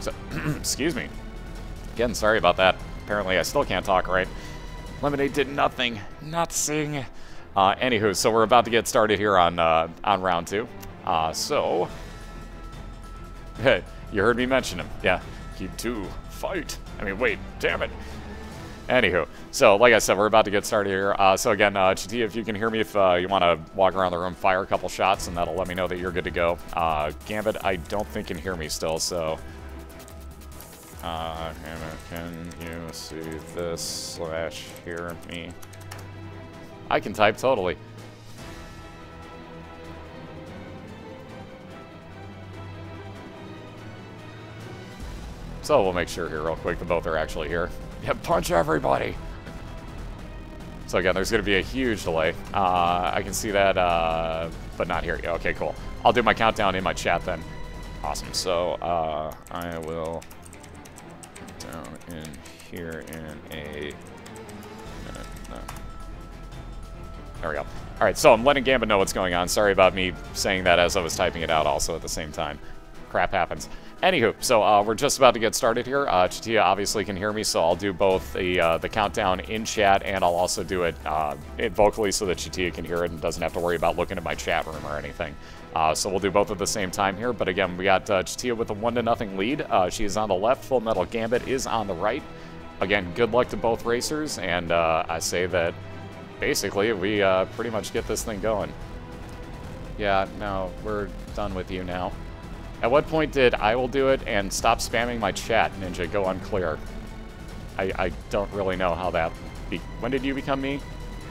So, excuse me. Again, sorry about that. Apparently I still can't talk right. Lemonade did nothing. Nothing. Anywho, so we're about to get started here on round 2. So... You heard me mention him. Yeah. Heat 2. Fight. I mean, wait. Damn it. Anywho. So, like I said, we're about to get started here. So, again, Chatia, if you can hear me, if you want to walk around the room, fire a couple shots, and that'll let me know that you're good to go. Gambit, I don't think can hear me still, so... Gambit, can you see this / hear me? I can type, totally. So we'll make sure here real quick that both are actually here. Yeah, punch everybody! So again, there's going to be a huge delay. I can see that, but not here. Okay, cool. I'll do my countdown in my chat then. Awesome. So I will down in here in a minute. No. There we go. All right, so I'm letting Gambit know what's going on. Sorry about me saying that as I was typing it out also at the same time. Crap happens. Anywho, so we're just about to get started here. Chatia obviously can hear me, so I'll do both the countdown in chat, and I'll also do it vocally so that Chatia can hear it and doesn't have to worry about looking at my chat room or anything. So we'll do both at the same time here, but again, we got Chatia with a 1-0 lead. She is on the left, Fullmetalgambit is on the right. Again, good luck to both racers, and I say that basically we pretty much get this thing going. Yeah, no, we're done with you now. At what point did I will do it and stop spamming my chat, Ninja, go unclear? I don't really know how that... When did you become me?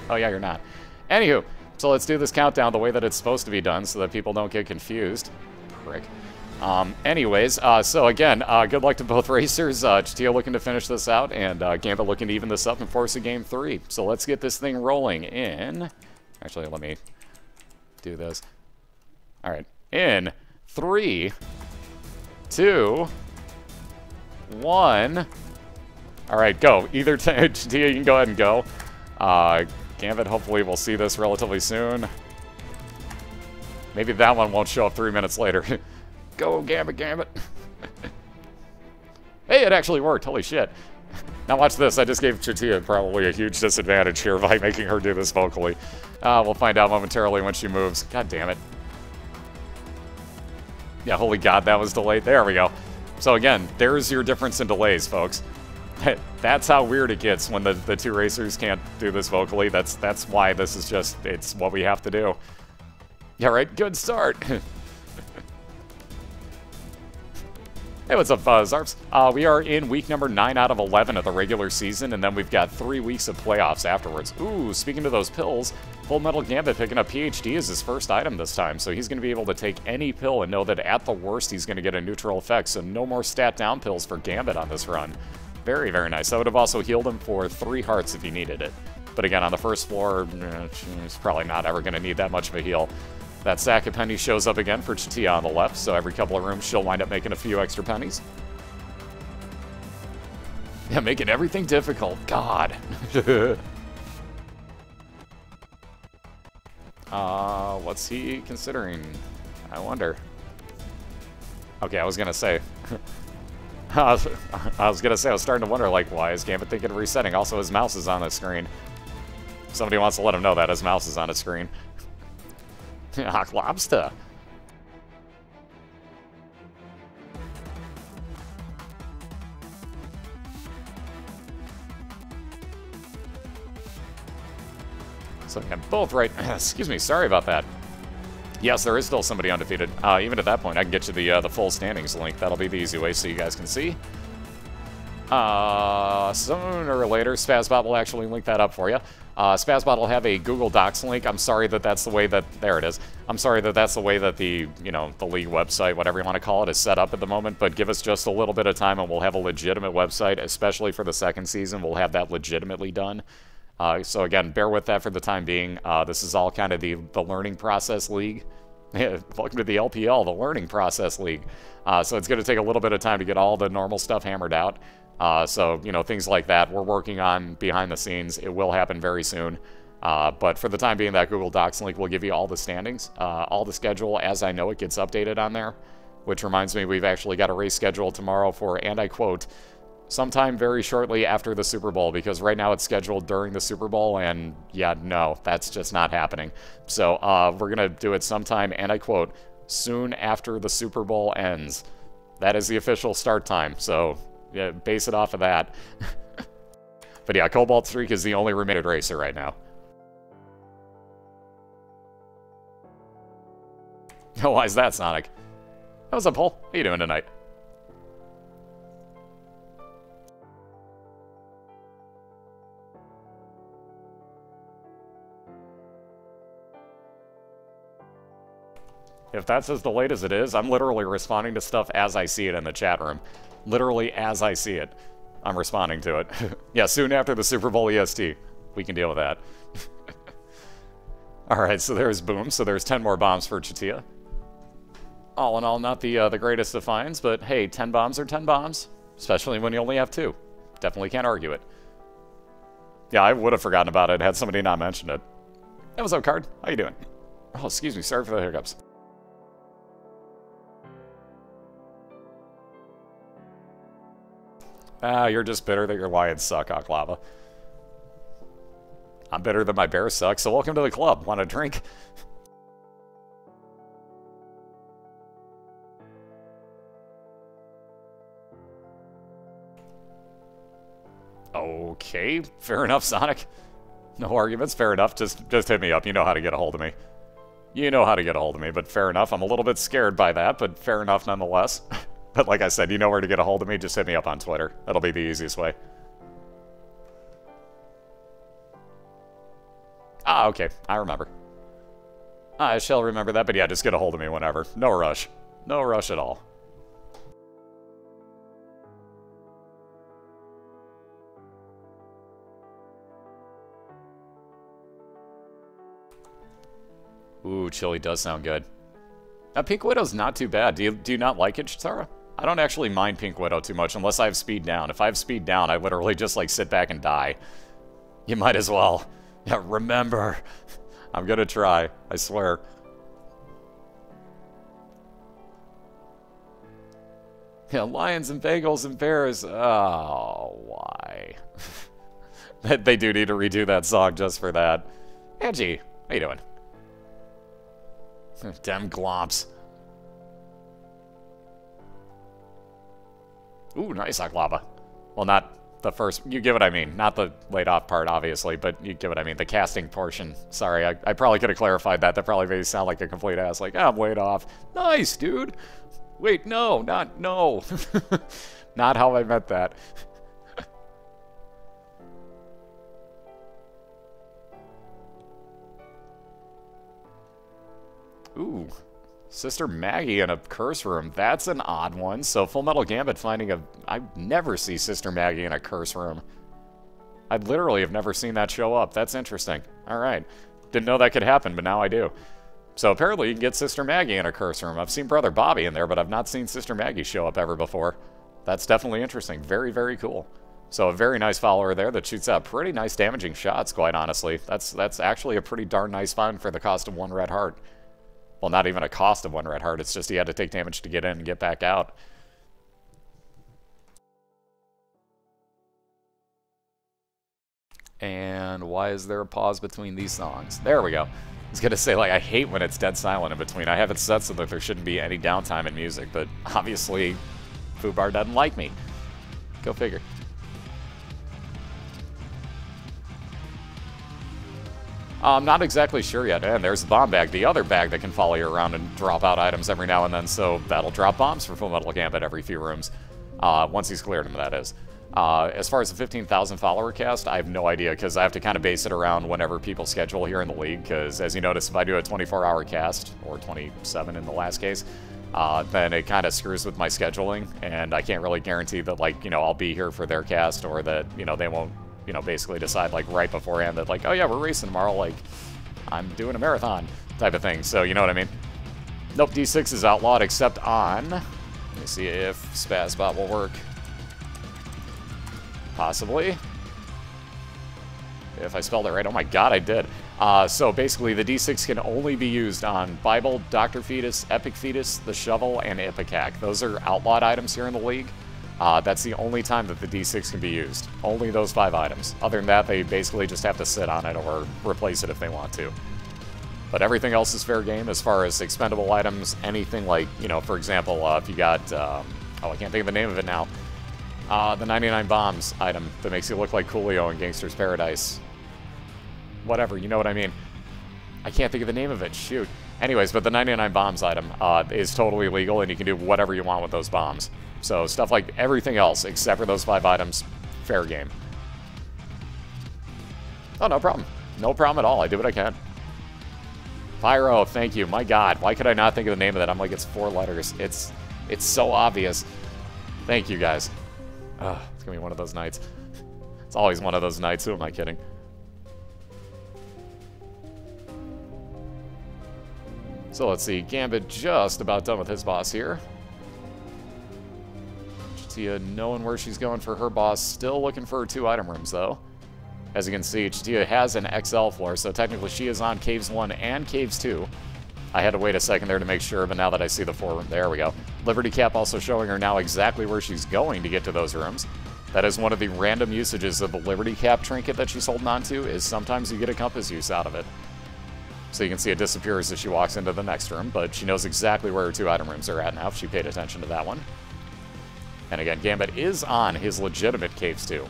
Oh yeah, you're not. Anywho, so let's do this countdown the way that it's supposed to be done so that people don't get confused. Prick. Anyways, so again, good luck to both racers. Chatia looking to finish this out, and Gambit looking to even this up and force a game 3. So let's get this thing rolling in... Actually, let me do this. Alright, in... 3, 2, 1. All right, go. Either Chatia, you can go ahead and go. Gambit, hopefully we'll see this relatively soon. Maybe that one won't show up 3 minutes later. Go, Gambit, Gambit. Hey, it actually worked. Holy shit. Now watch this. I just gave Chatia probably a huge disadvantage here by making her do this vocally. We'll find out momentarily when she moves. God damn it. Yeah, holy god, that was delayed. There we go. So again, there's your difference in delays, folks. That's how weird it gets when the two racers can't do this vocally. That's why this is just, it's what we have to do. Yeah, right? Good start. Hey, what's up, Zarps? We are in week number 9 out of 11 of the regular season, and then we've got 3 weeks of playoffs afterwards. Ooh, speaking of those pills, Fullmetalgambit picking up PhD as his first item this time, so he's going to be able to take any pill and know that at the worst he's going to get a neutral effect, so no more stat down pills for Gambit on this run. Very, very nice. That would have also healed him for 3 hearts if he needed it. But again, on the first floor, he's probably not ever going to need that much of a heal. That sack of pennies shows up again for Chatia on the left, so every couple of rooms she'll wind up making a few extra pennies. Yeah, making everything difficult. God. What's he considering? I wonder. Okay, I was gonna say. I was starting to wonder, like, why is Gambit thinking of resetting? Also, his mouse is on the screen. Somebody wants to let him know that his mouse is on his screen. Hawk lobster. So again, both right. Excuse me, sorry about that. Yes, there is still somebody undefeated. Even at that point, I can get you the full standings link. That'll be the easy way so you guys can see. Sooner or later, Spazbot will actually link that up for you. Spazbot will have a Google Docs link. I'm sorry that that's the way that... There it is. I'm sorry that that's the way that the, you know, the league website, whatever you want to call it, is set up at the moment, but give us just a little bit of time and we'll have a legitimate website, especially for the second season. We'll have that legitimately done. So again, bear with that for the time being. This is all kind of the learning process league. Welcome to the LPL, the Learning Process League. So it's going to take a little bit of time to get all the normal stuff hammered out. So, you know, things like that we're working on behind the scenes. It will happen very soon. But for the time being, that Google Docs link will give you all the standings, all the schedule as I know it gets updated on there. Which reminds me, we've actually got a race scheduled tomorrow for, and I quote, sometime very shortly after the Super Bowl, because right now it's scheduled during the Super Bowl, and yeah, no, that's just not happening. So we're going to do it sometime, and I quote, soon after the Super Bowl ends. That is the official start time, so yeah, base it off of that. But yeah, Cobalt Streak is the only remaining racer right now. Why is that, Sonic? What's up, Paul? How you doing tonight? If that's as delayed as it is, I'm literally responding to stuff as I see it in the chat room. Literally as I see it, I'm responding to it. Yeah, soon after the Super Bowl EST. We can deal with that. Alright, so there's Boom. So there's 10 more bombs for Chatia. All in all, not the greatest of finds, but hey, 10 bombs are 10 bombs. Especially when you only have 2. Definitely can't argue it. Yeah, I would have forgotten about it had somebody not mentioned it. Hey, what's up, Card? How you doing? Oh, excuse me. Sorry for the hiccups. You're just bitter that your Lions suck, Oklava. I'm bitter that my Bears suck, so welcome to the club. Want a drink? Okay, fair enough, Sonic. No arguments, fair enough. Just hit me up. You know how to get a hold of me. You know how to get a hold of me, but fair enough. I'm a little bit scared by that, but fair enough nonetheless. But like I said, you know where to get a hold of me. Just hit me up on Twitter. That'll be the easiest way. Ah, okay. I remember. I shall remember that, but yeah, just get a hold of me whenever. No rush. No rush at all. Ooh, chili does sound good. Pink Widow's not too bad. Do you not like it, Chitara? I don't actually mind Pink Widow too much unless I have speed down. If I have speed down, I literally just like sit back and die. You might as well. Yeah, remember. I'm gonna try. I swear. Yeah, Lions and Bengals and Bears. Oh, why? They do need to redo that song just for that. Angie, how you doing? Dem glomps. Ooh, nice Oklava. Well, not the first. You get what I mean. Not the laid off part, obviously, but you get what I mean. The casting portion. Sorry, I probably could have clarified that. That probably made me sound like a complete ass. Like, I'm laid off. Nice, dude. Wait, no. Not how I meant that. Ooh, Sister Maggie in a curse room. That's an odd one. So Fullmetal Gambit finding a... I never see Sister Maggie in a curse room. I literally have never seen that show up. That's interesting. Alright. Didn't know that could happen, but now I do. So apparently you can get Sister Maggie in a curse room. I've seen Brother Bobby in there, but I've not seen Sister Maggie show up ever before. That's definitely interesting. Very, very cool. So a very nice follower there that shoots out pretty nice damaging shots, quite honestly. That's actually a pretty darn nice find for the cost of 1 red heart. Well, not even a cost of 1 red heart. It's just he had to take damage to get in and get back out. And why is there a pause between these songs? There we go. I was going to say, like, I hate when it's dead silent in between. I have it set so that there shouldn't be any downtime in music, but obviously, Fubar doesn't like me. Go figure. I'm not exactly sure yet. And there's the bomb bag, the other bag that can follow you around and drop out items every now and then, so that'll drop bombs for Fullmetal Gambit every few rooms. Once he's cleared them, that is. As far as the 15,000 follower cast, I have no idea, because I have to kind of base it around whenever people schedule here in the league, because as you notice, if I do a 24-hour cast, or 27 in the last case, then it kind of screws with my scheduling, and I can't really guarantee that, like, you know, I'll be here for their cast, or that, you know, they won't, you know, basically decide, like, right beforehand that, like, oh yeah, we're racing tomorrow, like, I'm doing a marathon type of thing, so you know what I mean? Nope, D6 is outlawed except on... Let me see if Spazbot will work. Possibly. If I spelled it right. Oh my god, I did. So basically, the D6 can only be used on Bible, Dr. Fetus, Epic Fetus, the Shovel, and Ipecac. Those are outlawed items here in the league. That's the only time that the D6 can be used. Only those 5 items. Other than that, they basically just have to sit on it or replace it if they want to. But everything else is fair game as far as expendable items. Anything like, you know, for example, if you got... oh, I can't think of the name of it now. The 99 Bombs item that makes you look like Coolio in Gangster's Paradise. Whatever, you know what I mean. I can't think of the name of it, shoot. Anyways, but the 99 Bombs item is totally legal, and you can do whatever you want with those bombs. So stuff like everything else, except for those 5 items, fair game. Oh, no problem. No problem at all. I do what I can. Pyro, thank you. My god, why could I not think of the name of that? I'm like, it's 4 letters. It's so obvious. Thank you, guys. It's gonna be one of those nights. It's always one of those nights. Who am I kidding? So let's see. Gambit just about done with his boss here. Chatia knowing where she's going for her boss. Still looking for her 2 item rooms, though. As you can see, Chatia has an XL floor, so technically she is on Caves 1 and Caves 2. I had to wait a second there to make sure, but now that I see the 4 room, there we go. Liberty Cap also showing her now exactly where she's going to get to those rooms. That is one of the random usages of the Liberty Cap trinket that she's holding on to, is sometimes you get a compass use out of it. So you can see it disappears as she walks into the next room, but she knows exactly where her 2 item rooms are at now if she paid attention to that one. And again, Gambit is on his legitimate Caves 2.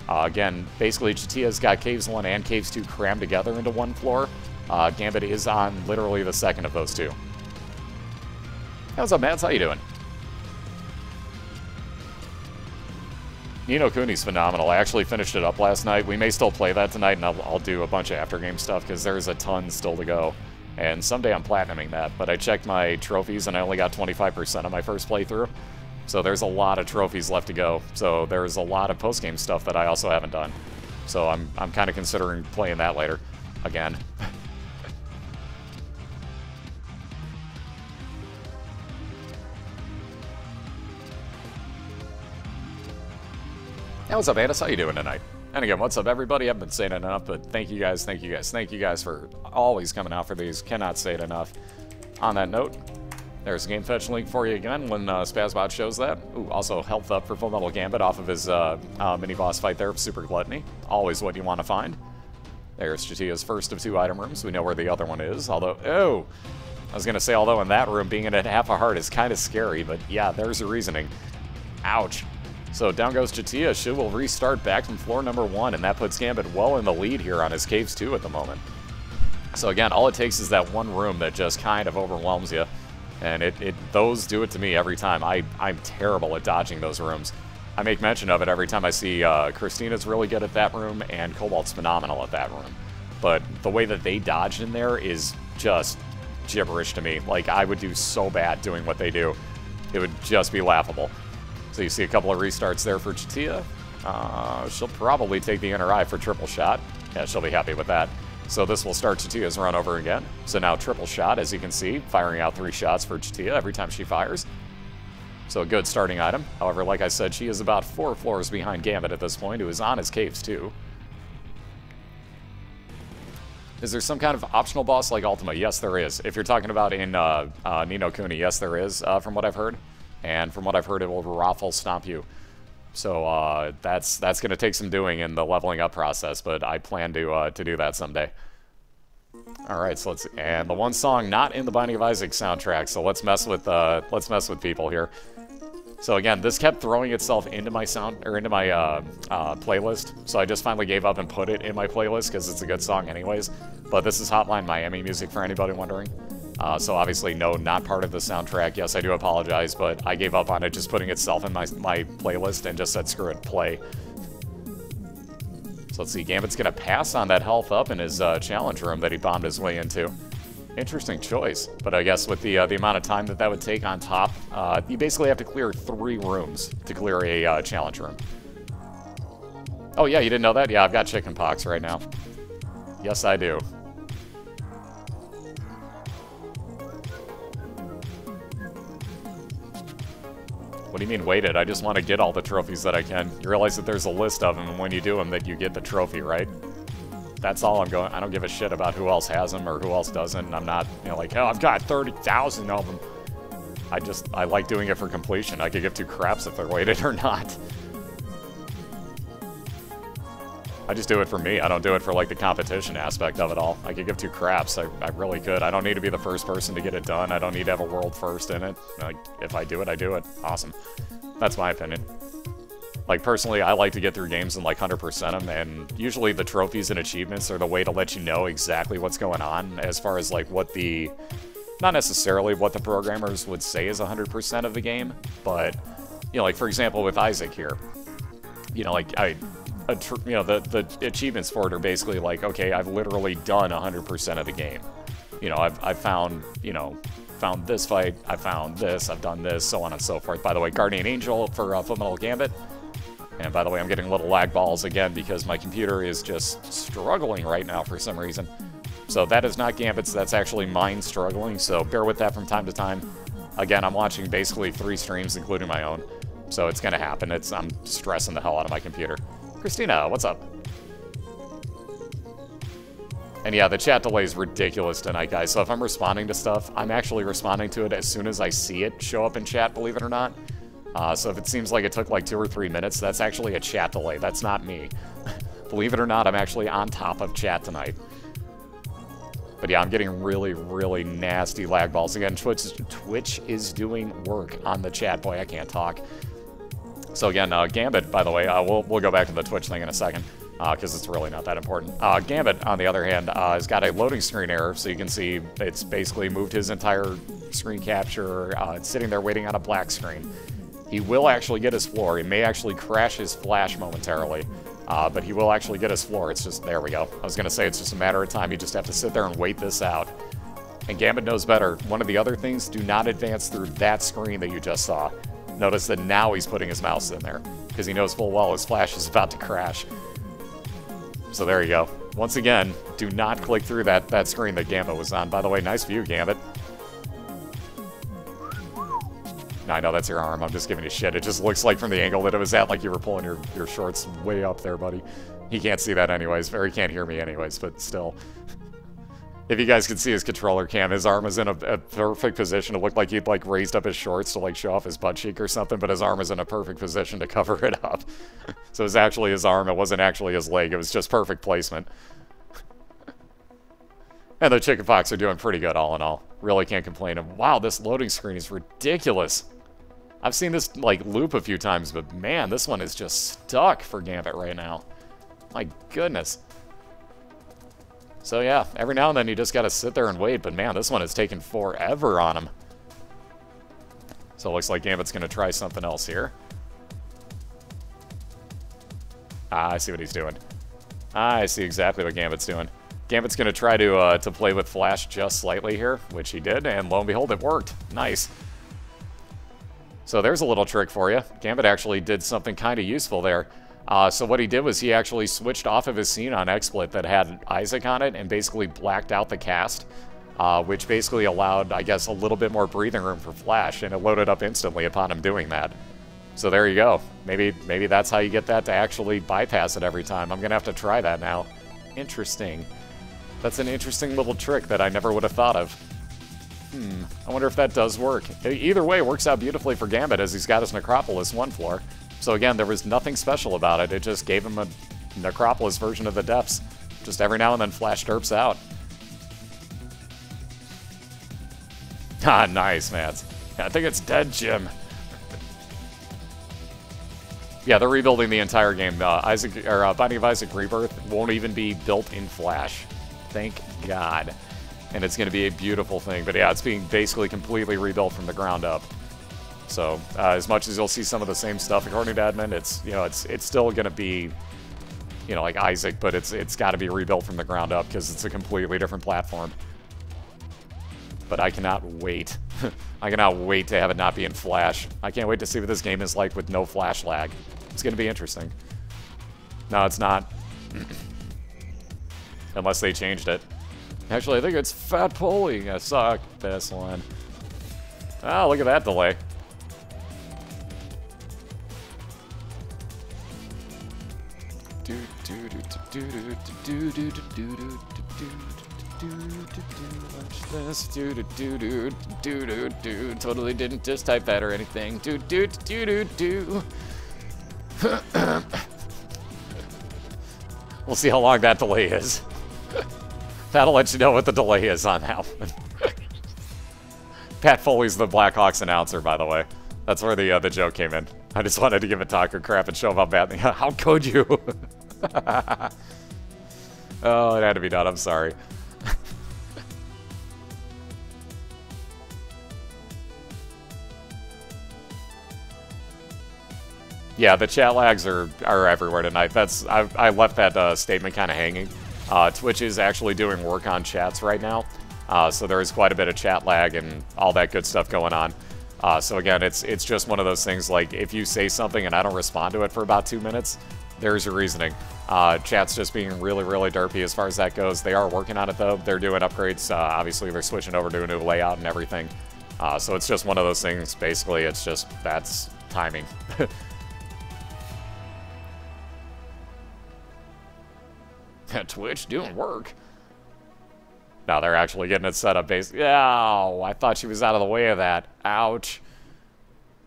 Again, basically Chatia's got Caves 1 and Caves 2 crammed together into one floor. Gambit is on literally the second of those 2. Hey, what's up, Mads? How you doing? Ni no Kuni's phenomenal. I actually finished it up last night. We may still play that tonight, and I'll do a bunch of after-game stuff, because there's a ton still to go. And someday I'm platinuming that, but I checked my trophies, and I only got 25% of my first playthrough. So there's a lot of trophies left to go. So there's a lot of post-game stuff that I also haven't done. So I'm kind of considering playing that later. Again. Hey, what's up, Andis? How you doing tonight? And again, what's up, everybody? I've been saying it enough, but thank you guys, thank you guys, thank you guys for always coming out for these. Cannot say it enough. On that note, there's a game fetch link for you again when Spazbot shows that. Ooh, also health up for Fullmetalgambit off of his mini-boss fight there, Super Gluttony. Always what you want to find. There's Chatia's first of 2 item rooms. We know where the other one is, although... Oh! I was going to say, although in that room, being in at half a heart is kind of scary, but yeah, there's your reasoning. Ouch. So down goes Chatia. She will restart back from floor number 1, and that puts Gambit well in the lead here on his Caves 2 at the moment. So again, all it takes is that one room that just kind of overwhelms you. And those do it to me every time. I'm terrible at dodging those rooms. I make mention of it every time I see Christina's really good at that room, and Cobalt's phenomenal at that room. But the way that they dodged in there is just gibberish to me. Like, I would do so bad doing what they do. It would just be laughable. So you see a couple of restarts there for Chatia. She'll probably take the inner eye for triple shot. Yeah, she'll be happy with that. So this will start Chatia's run over again. So now triple shot, as you can see, firing out 3 shots for Chatia every time she fires. So a good starting item. However, like I said, she is about 4 floors behind Gambit at this point, who is on his Caves too. Is there some kind of optional boss like Ultima? Yes, there is. If you're talking about in Ni no Kuni, yes, there is, from what I've heard. And from what I've heard, it will raffle stomp you. So that's going to take some doing in the leveling up process, but I plan to do that someday. All right, so let's see. And the one song not in the Binding of Isaac soundtrack, so let's mess with people here. So again, this kept throwing itself into my playlist, so I just finally gave up and put it in my playlist because it's a good song anyways. But this is Hotline Miami music for anybody wondering. So obviously, no, not part of the soundtrack. Yes, I do apologize, but I gave up on it just putting itself in my playlist and just said, screw it, play. So let's see, Gambit's going to pass on that health up in his challenge room that he bombed his way into. Interesting choice, but I guess with the amount of time that would take on top, you basically have to clear 3 rooms to clear a challenge room. Oh yeah, you didn't know that? Yeah, I've got chicken pox right now. Yes, I do. What do you mean waited? I just want to get all the trophies that I can. You realize that there's a list of them, and when you do them, that you get the trophy, right? That's all I'm going. I don't give a shit about who else has them or who else doesn't. I'm not, you know, like, oh, I've got 30,000 of them. I like doing it for completion. I could give two craps if they're weighted or not. I just do it for me. I don't do it for, like, the competition aspect of it all. I could give two craps. I really could. I don't need to be the first person to get it done. I don't need to have a world first in it. Like, if I do it, I do it. Awesome. That's my opinion. Like, personally, I like to get through games and, like, 100% them, and usually the trophies and achievements are the way to let you know exactly what's going on as far as, like, what the... Not necessarily what the programmers would say is 100% of the game, but, you know, like, for example, with Isaac here, you know, like, you know, the achievements for it are basically like, okay, I've literally done 100% of the game. You know, I've found, you know, found this fight, I found this, I've done this, so on and so forth. By the way, Guardian Angel for Fullmetalgambit. And by the way, I'm getting little lag balls again because my computer is just struggling right now for some reason. So that is not Gambit's, that's actually mine struggling, so bear with that from time to time. Again, I'm watching basically 3 streams, including my own. So it's gonna happen. I'm stressing the hell out of my computer. Christina, what's up? And yeah, the chat delay is ridiculous tonight, guys. So if I'm responding to stuff, I'm actually responding to it as soon as I see it show up in chat, believe it or not. So if it seems like it took like 2 or 3 minutes, that's actually a chat delay. That's not me. Believe it or not, I'm actually on top of chat tonight. But yeah, I'm getting really, really nasty lag balls. Again, Twitch is doing work on the chat. Boy, I can't talk. So again, Gambit, by the way, we'll go back to the Twitch thing in a second, because it's really not that important. Gambit, on the other hand, has got a loading screen error, so you can see it's basically moved his entire screen capture. It's sitting there waiting on a black screen. He will actually get his floor. He may actually crash his flash momentarily, but he will actually get his floor. It's just, there we go. I was going to say it's just a matter of time. You just have to sit there and wait this out. And Gambit knows better. One of the other things, do not advance through that screen that you just saw. Notice that now he's putting his mouse in there, because he knows full well his flash is about to crash. So there you go. Once again, do not click through that screen that Gambit was on. By the way, nice view, Gambit. No, I know that's your arm. I'm just giving you shit. It just looks like from the angle that it was at, like you were pulling your shorts way up there, buddy. He can't see that anyways, or he can't hear me anyways, but still. If you guys could see his controller cam, his arm is in a perfect position. It looked like he'd like raised up his shorts to like show off his butt cheek or something, but his arm is in a perfect position to cover it up. So it was actually his arm, it wasn't actually his leg, it was just perfect placement. And the chickenpox are doing pretty good all in all. Really can't complain. And wow, this loading screen is ridiculous. I've seen this like loop a few times, but man, this one is just stuck for Gambit right now. My goodness. So yeah, every now and then you just gotta sit there and wait, but man, this one is taking forever on him. So it looks like Gambit's gonna try something else here. I see what he's doing. I see exactly what Gambit's doing. Gambit's gonna try to play with Flash just slightly here, which he did, and lo and behold, it worked. Nice. So there's a little trick for you. Gambit actually did something kind of useful there. So what he did was he actually switched off of his scene on XSplit that had Isaac on it and basically blacked out the cast, which basically allowed, I guess, a little bit more breathing room for Flash, and it loaded up instantly upon him doing that. So there you go. Maybe that's how you get that to actually bypass it every time. I'm going to have to try that now. Interesting. That's an interesting little trick that I never would have thought of. I wonder if that does work. Either way, it works out beautifully for Gambit as he's got his Necropolis 1 floor. So again, there was nothing special about it. It just gave him a Necropolis version of the depths. Just every now and then Flash derps out. Ah, nice, man. I think it's dead, Jim. Yeah, they're rebuilding the entire game. Binding of Isaac Rebirth won't even be built in Flash. Thank God. And it's going to be a beautiful thing. But yeah, it's being basically completely rebuilt from the ground up. So as much as you'll see some of the same stuff, according to admin, it's still going to be, like Isaac, but it's got to be rebuilt from the ground up because it's a completely different platform. But I cannot wait. I cannot wait to have it not be in Flash. I can't wait to see what this game is like with no Flash lag. It's going to be interesting. No, it's not. Unless they changed it. Actually, I think it's Fat Polly. I suck this one. Oh, look at that delay. Totally didn't just type that or anything. We'll see how long that delay is. That'll let you know what the delay is on that one. Pat Foley's the Blackhawks announcer, by the way. That's where the joke came in. I just wanted to give a talker crap and show him how badly. How could you? Oh, it had to be done. I'm sorry. Yeah, the chat lags are everywhere tonight. I left that statement kind of hanging. Twitch is actually doing work on chats right now, so there is quite a bit of chat lag and all that good stuff going on. So again, it's just one of those things, like, if you say something and I don't respond to it for about 2 minutes, there's your reasoning. Chat's just being really, really derpy as far as that goes. They are working on it, though. They're doing upgrades. Obviously, they're switching over to a new layout and everything. So it's just one of those things. Basically, it's just, that's timing. Twitch doing work. No, they're actually getting it set up basically. Ow, I thought she was out of the way of that. Ouch.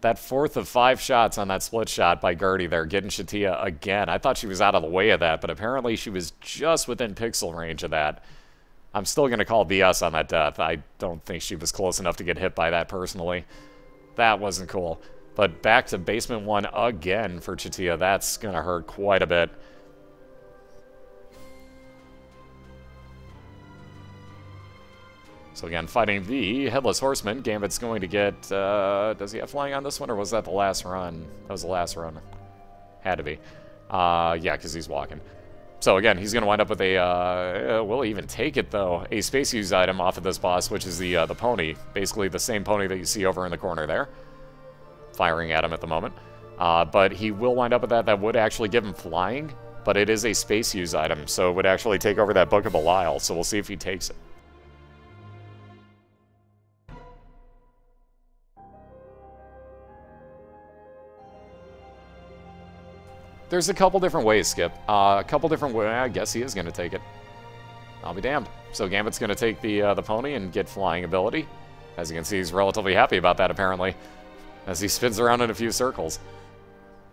That 4th of 5 shots on that split shot by Gertie there, getting Chatia again. I thought she was out of the way of that, but apparently she was just within pixel range of that. I'm still going to call BS on that death. I don't think she was close enough to get hit by that personally. That wasn't cool. But back to basement 1 again for Chatia. That's going to hurt quite a bit. So again, fighting the Headless Horseman. Gambit's going to get, does he have flying on this one, or was that the last run? That was the last run. Had to be. Yeah, because he's walking. So again, he's going to wind up with a, will he even take it, though? A space use item off of this boss, which is the pony. Basically the same pony that you see over in the corner there. Firing at him at the moment. But he will wind up with that. That would actually give him flying, but it is a space use item, so it would actually take over that Book of Belial, so we'll see if he takes it. There's a couple different ways, Skip. A couple different ways. I guess he is going to take it. I'll be damned. So Gambit's going to take the pony and get flying ability. As you can see, he's relatively happy about that, apparently, as he spins around in a few circles.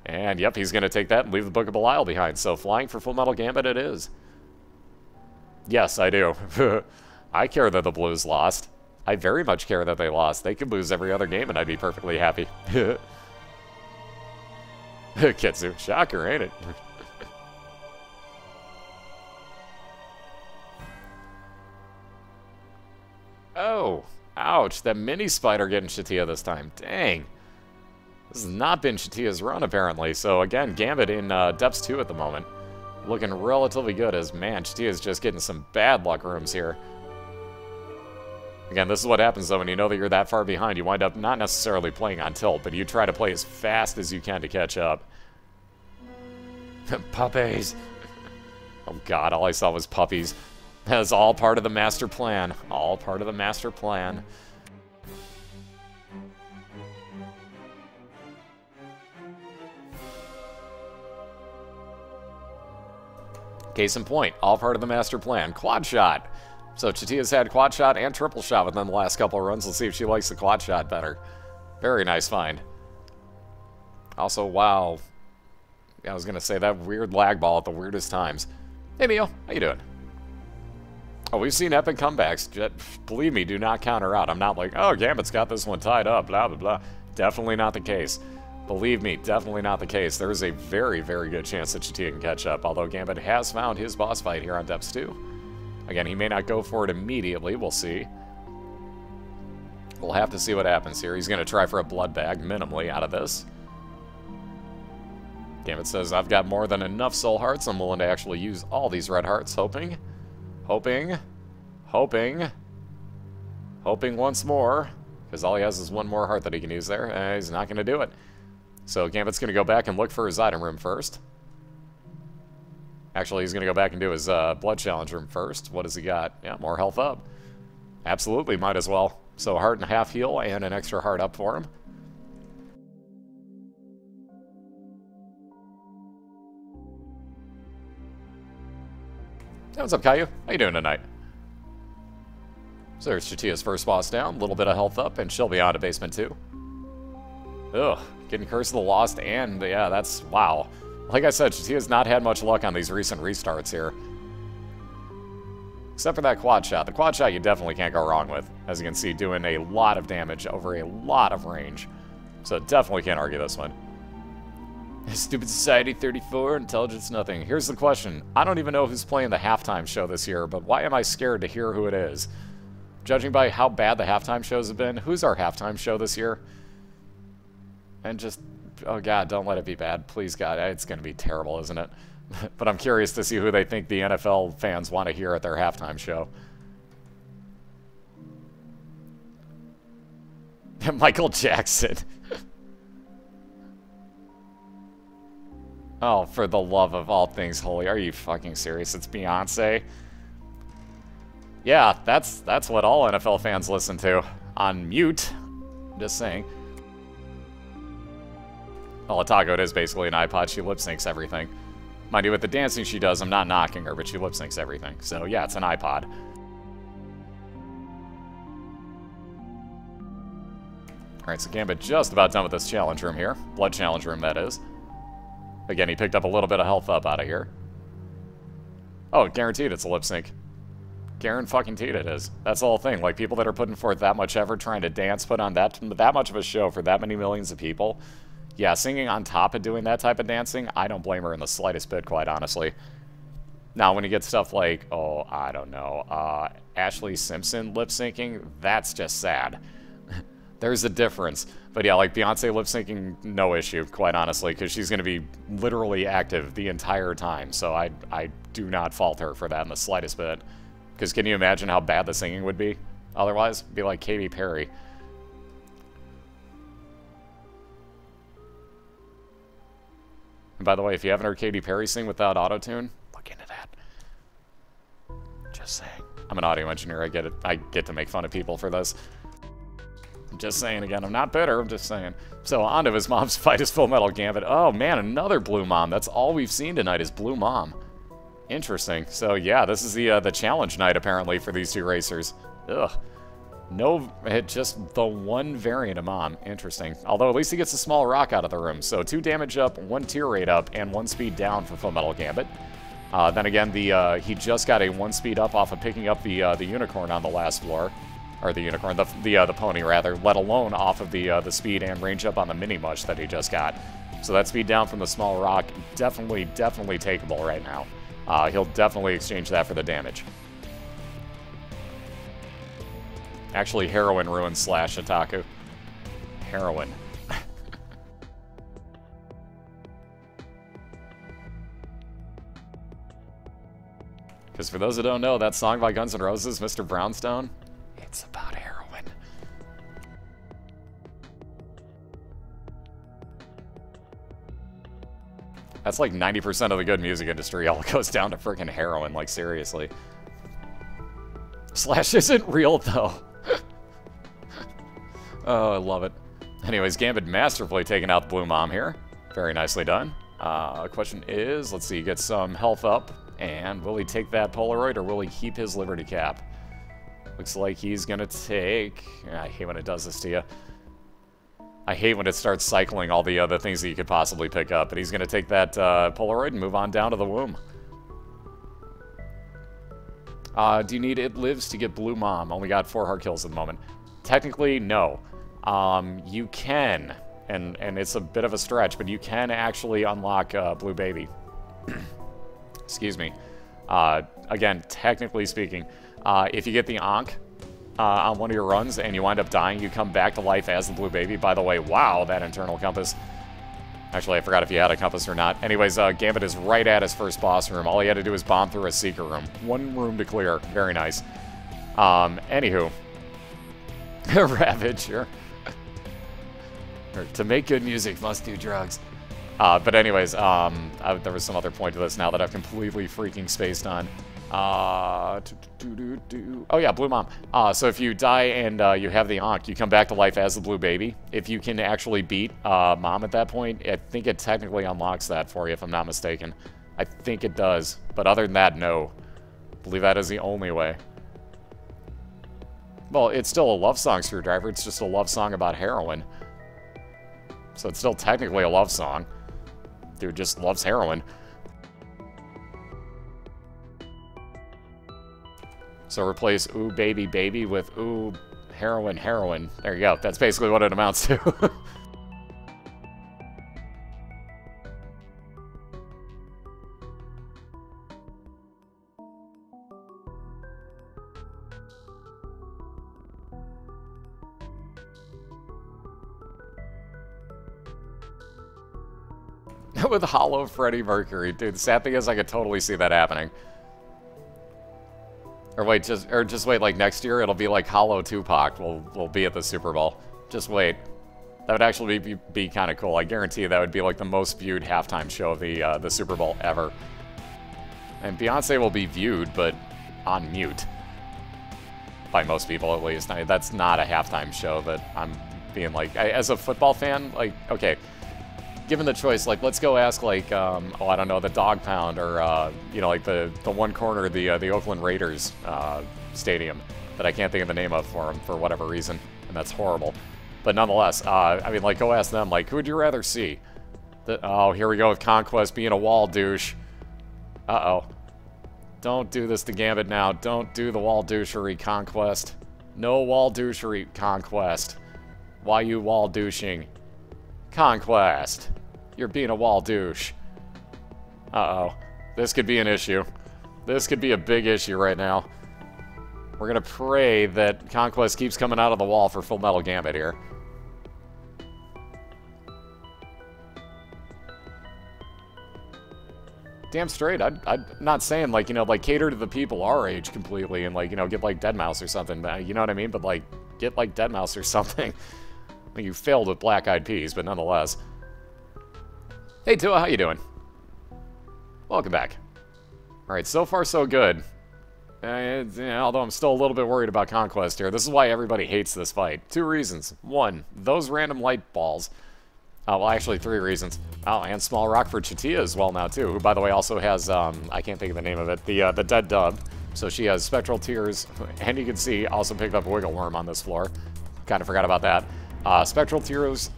And, yep, he's going to take that and leave the Book of Belial behind. So flying for Fullmetalgambit it is. Yes, I do. I care that the Blues lost. I very much care that they lost. They could lose every other game and I'd be perfectly happy. Kitsu. Shocker, ain't it? Oh, ouch. That mini spider getting Chatia this time. Dang. This has not been Chatia's run, apparently. So, again, Gambit in Depths 2 at the moment. Looking relatively good as, man, Chatia's just getting some bad luck rooms here. Again, this is what happens, though, when you know that you're that far behind. You wind up not necessarily playing on tilt, but you try to play as fast as you can to catch up. Puppies. Oh, God, all I saw was puppies. That's all part of the master plan. All part of the master plan. Case in point, all part of the master plan. Quad shot. So Chatia's had quad shot and triple shot within the last couple of runs. Let's see if she likes the quad shot better. Very nice find. Also, wow. I was going to say that weird lag ball at the weirdest times. Hey, Mio. How you doing? Oh, we've seen epic comebacks. Believe me, do not counter out. I'm not like, oh, Gambit's got this one tied up, blah, blah, blah. Definitely not the case. Believe me, definitely not the case. There is a very, very good chance that Chatia can catch up, although Gambit has found his boss fight here on Depths 2. Again, he may not go for it immediately. We'll see. We'll have to see what happens here. He's going to try for a blood bag, minimally, out of this. Gambit says, I've got more than enough soul hearts. I'm willing to actually use all these red hearts, hoping once more, because all he has is one more heart that he can use there. He's not going to do it. So Gambit's going to go back and look for his item room first. Actually, he's going to go back and do his blood challenge room first. What has he got? Yeah, more health up. Absolutely, might as well. So a heart and a half heal and an extra heart up for him. Hey, what's up, Caillou? How you doing tonight? So there's Chatia's first boss down, a little bit of health up, and she'll be on to basement 2. Ugh, getting Curse of the Lost, and yeah, that's, wow. Like I said, Chatia's not had much luck on these recent restarts here. Except for that quad shot. The quad shot you definitely can't go wrong with. As you can see, doing a lot of damage over a lot of range. So definitely can't argue this one. Stupid Society 34, intelligence nothing. Here's the question. I don't even know who's playing the halftime show this year, but why am I scared to hear who it is? Judging by how bad the halftime shows have been, who's our halftime show this year? And just, oh god, don't let it be bad. Please god, it's going to be terrible, isn't it? But I'm curious to see who they think the NFL fans want to hear at their halftime show. Michael Jackson. Oh, for the love of all things holy. Are you fucking serious? It's Beyonce? Yeah, that's what all NFL fans listen to. On mute. Just saying. Well, a taco, it is basically an iPod. She lip syncs everything. Mind you, with the dancing she does, I'm not knocking her, but she lip syncs everything. So yeah, it's an iPod. Alright, so Gambit just about done with this challenge room here. Blood challenge room, that is. Again, he picked up a little bit of health up out of here. Oh, guaranteed it's a lip sync. Guaranteed it is. That's the whole thing. Like, people that are putting forth that much effort trying to dance, put on that much of a show for that many millions of people. Yeah, singing on top of doing that type of dancing, I don't blame her in the slightest bit, quite honestly. Now, when you get stuff like, oh, I don't know, Ashley Simpson lip syncing, that's just sad. There's a difference. But yeah, like Beyonce lip syncing, no issue, quite honestly, because she's going to be literally active the entire time. So I do not fault her for that in the slightest bit. Because can you imagine how bad the singing would be? Otherwise, it'd be like Katy Perry. And by the way, if you haven't heard Katy Perry sing without autotune, look into that. Just saying. I'm an audio engineer. I get it. I get to make fun of people for this. I'm just saying again. I'm not bitter. I'm just saying. So on to his mom's fight as Fullmetalgambit. Oh man, another blue mom. That's all we've seen tonight is blue mom. Interesting. So yeah, this is the challenge night apparently for these two racers. Ugh. No, just the one variant of mom. Interesting. Although at least he gets a small rock out of the room. So 2 damage up, 1 tier rate up, and 1 speed down for Fullmetalgambit. Then again, he just got a 1 speed up off of picking up the unicorn on the last floor. Or the unicorn, the pony rather, let alone off of the speed and range up on the mini mush that he just got. So that speed down from the small rock, definitely takeable right now. He'll definitely exchange that for the damage. Actually, heroin ruins slash Otaku. Heroin. Because for those that don't know, that song by Guns N' Roses, Mr. Brownstone, it's about heroin. That's like 90% of the good music industry all goes down to freaking heroin, like seriously. Slash isn't real though. Oh, I love it. Anyways, Gambit masterfully taking out the blue mom here. Very nicely done. Question is, let's see, get some health up. And will he take that Polaroid or will he keep his Liberty Cap? Looks like he's gonna take... I hate when it does this to you. I hate when it starts cycling all the other things that you could possibly pick up. But he's gonna take that Polaroid and move on down to the womb. Do you need It Lives to get Blue Mom? Only got 4 hard kills at the moment. Technically, no. You can, and it's a bit of a stretch, but you can actually unlock Blue Baby. Excuse me. Again, technically speaking, if you get the Ankh on one of your runs and you wind up dying, you come back to life as the Blue Baby. By the way, wow, that internal compass. Actually, I forgot if he had a compass or not. Anyways, Gambit is right at his first boss room. All he had to do is bomb through a secret room. 1 room to clear. Very nice. Anywho. Ravage, sure. To make good music, must do drugs. But anyways, there was some other point to this now that I've completely freaking spaced on. Oh yeah, Blue Mom. So if you die and you have the Ankh, you come back to life as the Blue Baby. If you can actually beat Mom at that point, I think it technically unlocks that for you, if I'm not mistaken. I think it does. But other than that, no. I believe that is the only way. Well, it's still a love song, Screwdriver. It's just a love song about heroin. So it's still technically a love song. Dude just loves heroin. So replace ooh baby baby with ooh heroin heroin. There you go. That's basically what it amounts to. With hollow Freddie Mercury. Dude, the sad thing is I could totally see that happening. Or wait, just wait, like next year it'll be like hollow Tupac will be at the Super Bowl. Just wait. That would actually be kind of cool. I guarantee you that would be like the most viewed halftime show of the Super Bowl ever. And Beyonce will be viewed, but on mute. By most people, at least. I mean, that's not a halftime show, but I'm being like... as a football fan, like, okay... Given the choice, like, let's go ask, like, oh, I don't know, the Dog Pound, or, you know, like, the one corner of the Oakland Raiders stadium that I can't think of the name of for them for whatever reason, and that's horrible. But nonetheless, I mean, like, go ask them, like, who would you rather see? Oh, here we go with Conquest being a wall douche. Uh-oh. Don't do this to Gambit now. Don't do the wall douchery, Conquest. No wall douchery, Conquest. Why you wall douching? Conquest. You're being a wall douche. Uh-oh. This could be an issue. This could be a big issue right now. We're gonna pray that Conquest keeps coming out of the wall for Fullmetalgambit here. Damn straight. I'm not saying, like, you know, like, cater to the people our age completely and, like, you know, get, like, Deadmau5 or something. You know what I mean? But, like, get, like, Deadmau5 or something. Well, you failed with Black Eyed Peas, but nonetheless. Hey, Tua, how you doing? Welcome back. Alright, so far so good. Although I'm still a little bit worried about Conquest here. This is why everybody hates this fight. 2 reasons. 1, those random light balls. Well, actually 3 reasons. Oh, and Small Rock for Chatia as well now, too. Who, by the way, also has, I can't think of the name of it, the Dead Dove. So she has Spectral Tears, and you can see, also picked up Wiggle Worm on this floor. Kind of forgot about that. Spectral Tears,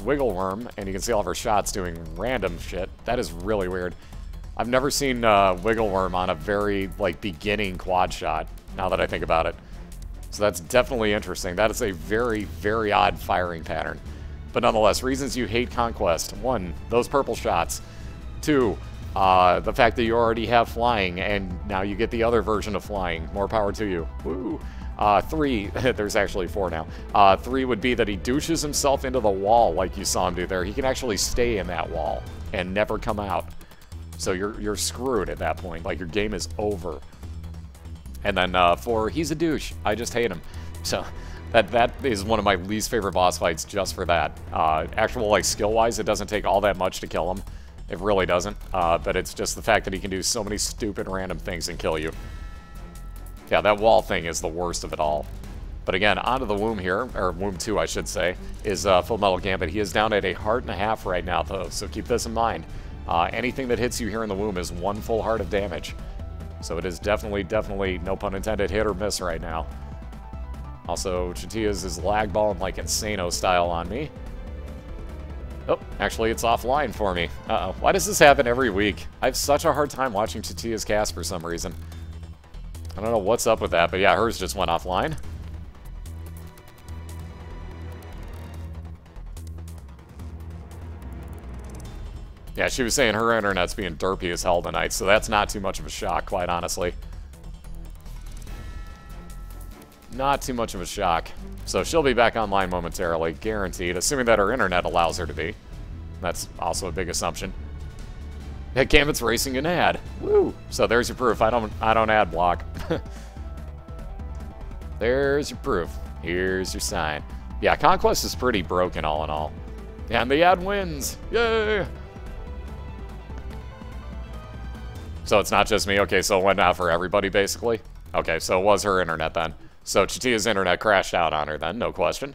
Wiggle Worm, and you can see all of her shots doing random shit. That is really weird. I've never seen Wiggle Worm on a very, like, beginning quad shot, now that I think about it. So that's definitely interesting. That is a very, very odd firing pattern. But nonetheless, reasons you hate Conquest. 1, those purple shots. 2, the fact that you already have flying, and now you get the other version of flying. More power to you. Woo! 3, there's actually 4 now. 3 would be that he douches himself into the wall like you saw him do there. He can actually stay in that wall and never come out. So you're screwed at that point. Like, your game is over. And then 4, he's a douche. I just hate him. So that is one of my least favorite boss fights just for that. Actual, like, skill-wise, it doesn't take all that much to kill him. It really doesn't. But it's just the fact that he can do so many stupid random things and kill you. Yeah, that wall thing is the worst of it all. But again, onto the womb here, or womb 2, I should say, is Fullmetalgambit. He is down at a 1.5 right now, though, so keep this in mind. Anything that hits you here in the womb is 1 full heart of damage. So it is definitely, no pun intended, hit or miss right now. Also, Chatia's is lag balling like Insano style on me. Oh, actually, it's offline for me. Uh-oh. Why does this happen every week? I have such a hard time watching Chatia's cast for some reason. I don't know what's up with that, but yeah, hers just went offline. Yeah, she was saying her internet's being derpy as hell tonight, so that's not too much of a shock, quite honestly. Not too much of a shock. So she'll be back online momentarily, guaranteed, assuming that her internet allows her to be. That's also a big assumption. Yeah, Gambit's racing an ad. Woo! So there's your proof. I don't ad block. There's your proof. Here's your sign. Yeah, Conquest is pretty broken all in all. And the ad wins! Yay! So it's not just me. Okay, so it went out for everybody, basically. Okay, so it was her internet then. So Chatia's internet crashed out on her then, no question.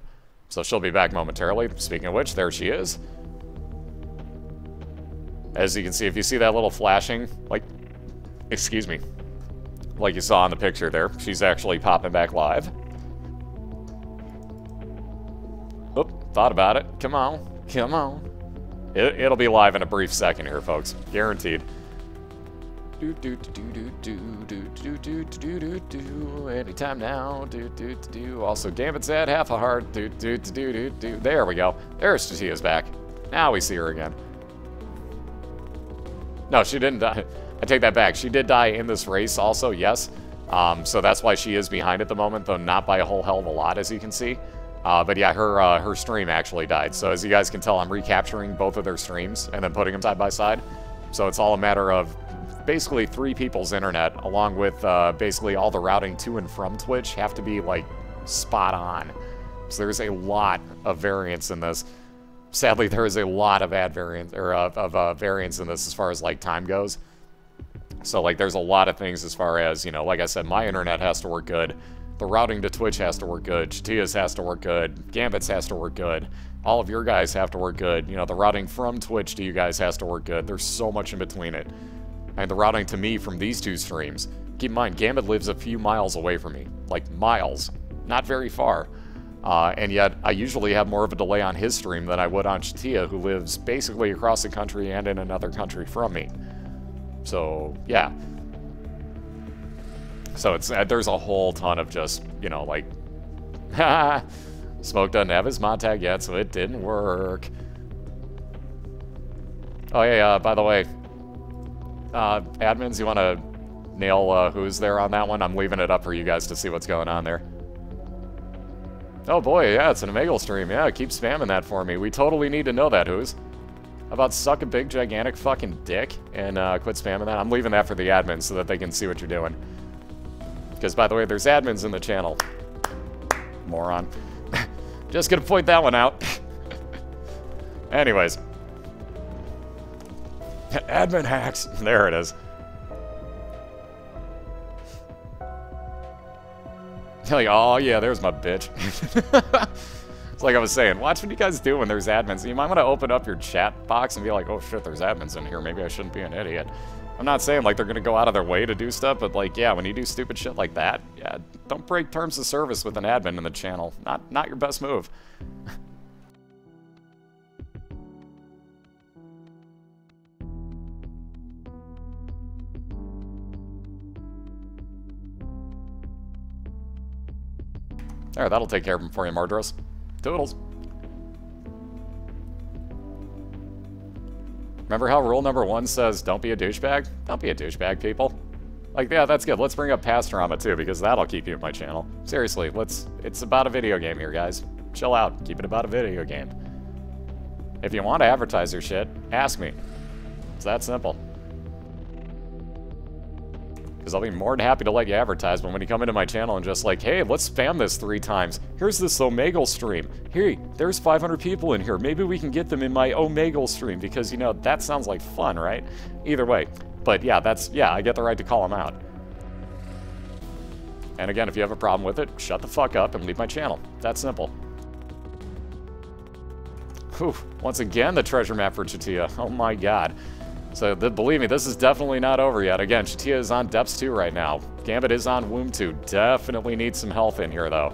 So she'll be back momentarily. Speaking of which, there she is. As you can see, if you see that little flashing, like, excuse me, like you saw in the picture there. She's actually popping back live. Oop, thought about it. Come on. Come on. It'll be live in a brief second here, folks. Guaranteed. Anytime now. Also, Gambit's at half a heart. There we go. There's Chatia's back. Now we see her again. No, she didn't die. I take that back. She did die in this race also, yes. So that's why she is behind at the moment, though not by a whole hell of a lot, as you can see. But yeah, her stream actually died. So as you guys can tell, I'm recapturing both of their streams and then putting them side by side. So it's all a matter of basically 3 people's internet, along with basically all the routing to and from Twitch, have to be like spot on. So there's a lot of variance in this. Sadly, there is a lot of variance in this as far as like time goes. So like there's a lot of things as far as, you know, like I said, my internet has to work good. The routing to Twitch has to work good. Chatia's has to work good. Gambit's has to work good. All of your guys have to work good. You know, the routing from Twitch to you guys has to work good. There's so much in between it. And the routing to me from these 2 streams. Keep in mind, Gambit lives a few miles away from me. Like, miles. Not very far. And yet, I usually have more of a delay on his stream than I would on Chatia, who lives basically across the country and in another country from me. So, yeah. So, there's a whole ton of just, you know, like... Smoke doesn't have his mod tag yet, so it didn't work. Oh, yeah, by the way... admins, you want to nail who's there on that one? I'm leaving it up for you guys to see what's going on there. Oh boy, yeah, it's an Omegle stream. Yeah, keep spamming that for me. We totally need to know that, who's. How about suck a big, gigantic fucking dick and quit spamming that? I'm leaving that for the admins so that they can see what you're doing. Because, by the way, there's admins in the channel. Moron. Just gonna point that one out. Anyways. Admin hacks. There it is. Like, oh yeah, there's my bitch. It's like I was saying, watch what you guys do when there's admins. You might want to open up your chat box and be like, oh shit, there's admins in here. Maybe I shouldn't be an idiot. I'm not saying like they're gonna go out of their way to do stuff, but like, yeah, when you do stupid shit like that, yeah, don't break terms of service with an admin in the channel. Not your best move. There, that'll take care of him for you, Mardros. Toodles. Remember how rule number 1 says, don't be a douchebag? Don't be a douchebag, people. Like, yeah, that's good. Let's bring up past drama, too, because that'll keep you in my channel. Seriously, it's about a video game here, guys. Chill out. Keep it about a video game. If you want to advertise your shit, ask me. It's that simple. Because I'll be more than happy to let you advertise, but when you come into my channel and just like, hey, let's spam this 3 times. Here's this Omegle stream. Hey, there's 500 people in here. Maybe we can get them in my Omegle stream because, you know, that sounds like fun, right? Either way. But yeah, I get the right to call them out. And again, if you have a problem with it, shut the fuck up and leave my channel. That simple. Whew. Once again, the treasure map for Chatia. Oh my god. So, believe me, this is definitely not over yet. Again, Chatia is on Depths 2 right now. Gambit is on Womb 2. Definitely needs some health in here, though.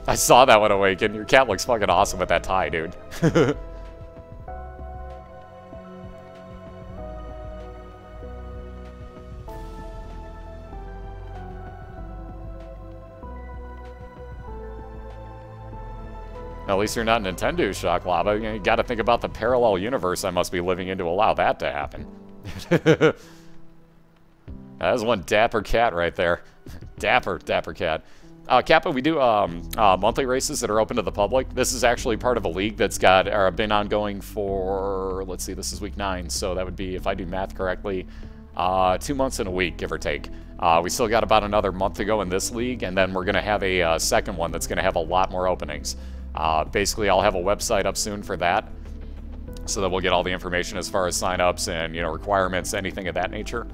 I saw that one awaken. Your cat looks fucking awesome with that tie, dude. At least you're not Nintendo, Shock Lava. You gotta think about the parallel universe I must be living in to allow that to happen. That was one dapper cat right there. Dapper cat. Kappa, we do monthly races that are open to the public. This is actually part of a league that's been ongoing for, let's see, this is week 9, so that would be, if I do math correctly, 2 months and a week, give or take. We still got about another month to go in this league, and then we're going to have a second one that's going to have a lot more openings. Basically, I'll have a website up soon for that, so that we'll get all the information as far as signups and, you know, requirements, anything of that nature.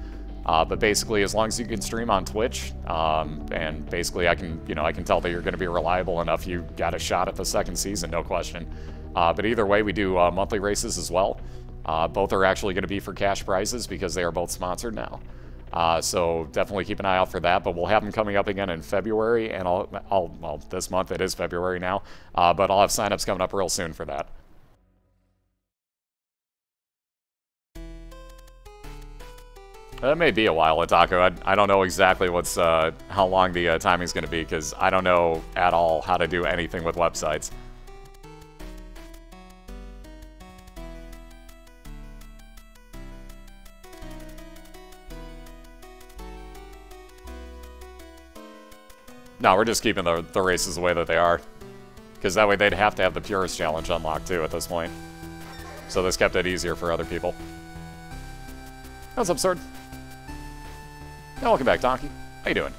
But basically, as long as you can stream on Twitch, and basically I can tell that you're going to be reliable enough, you got a shot at the second season, no question. But either way, we do monthly races as well. Both are actually going to be for cash prizes because they are both sponsored now. So definitely keep an eye out for that, but we'll have them coming up again in February, and well, this month, it is February now, but I'll have signups coming up real soon for that. That may be a while, Otaku. I don't know exactly how long the timing's going to be, because I don't know at all how to do anything with websites. No, we're just keeping the races the way that they are. Because that way they'd have to have the Purist Challenge unlocked too at this point. So this kept it easier for other people. What's up, Sword? Yeah, welcome back, Donkey. How you doing?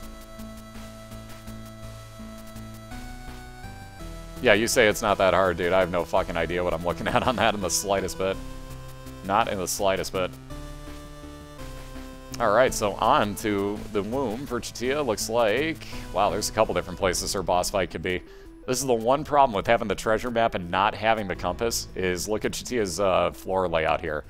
Yeah, you say it's not that hard, dude. I have no fucking idea what I'm looking at on that in the slightest bit. Not in the slightest bit. Alright, so on to the womb for Chatia. Looks like... Wow, there's a couple different places her boss fight could be. This is the one problem with having the treasure map and not having the compass, is look at Chatia's floor layout here.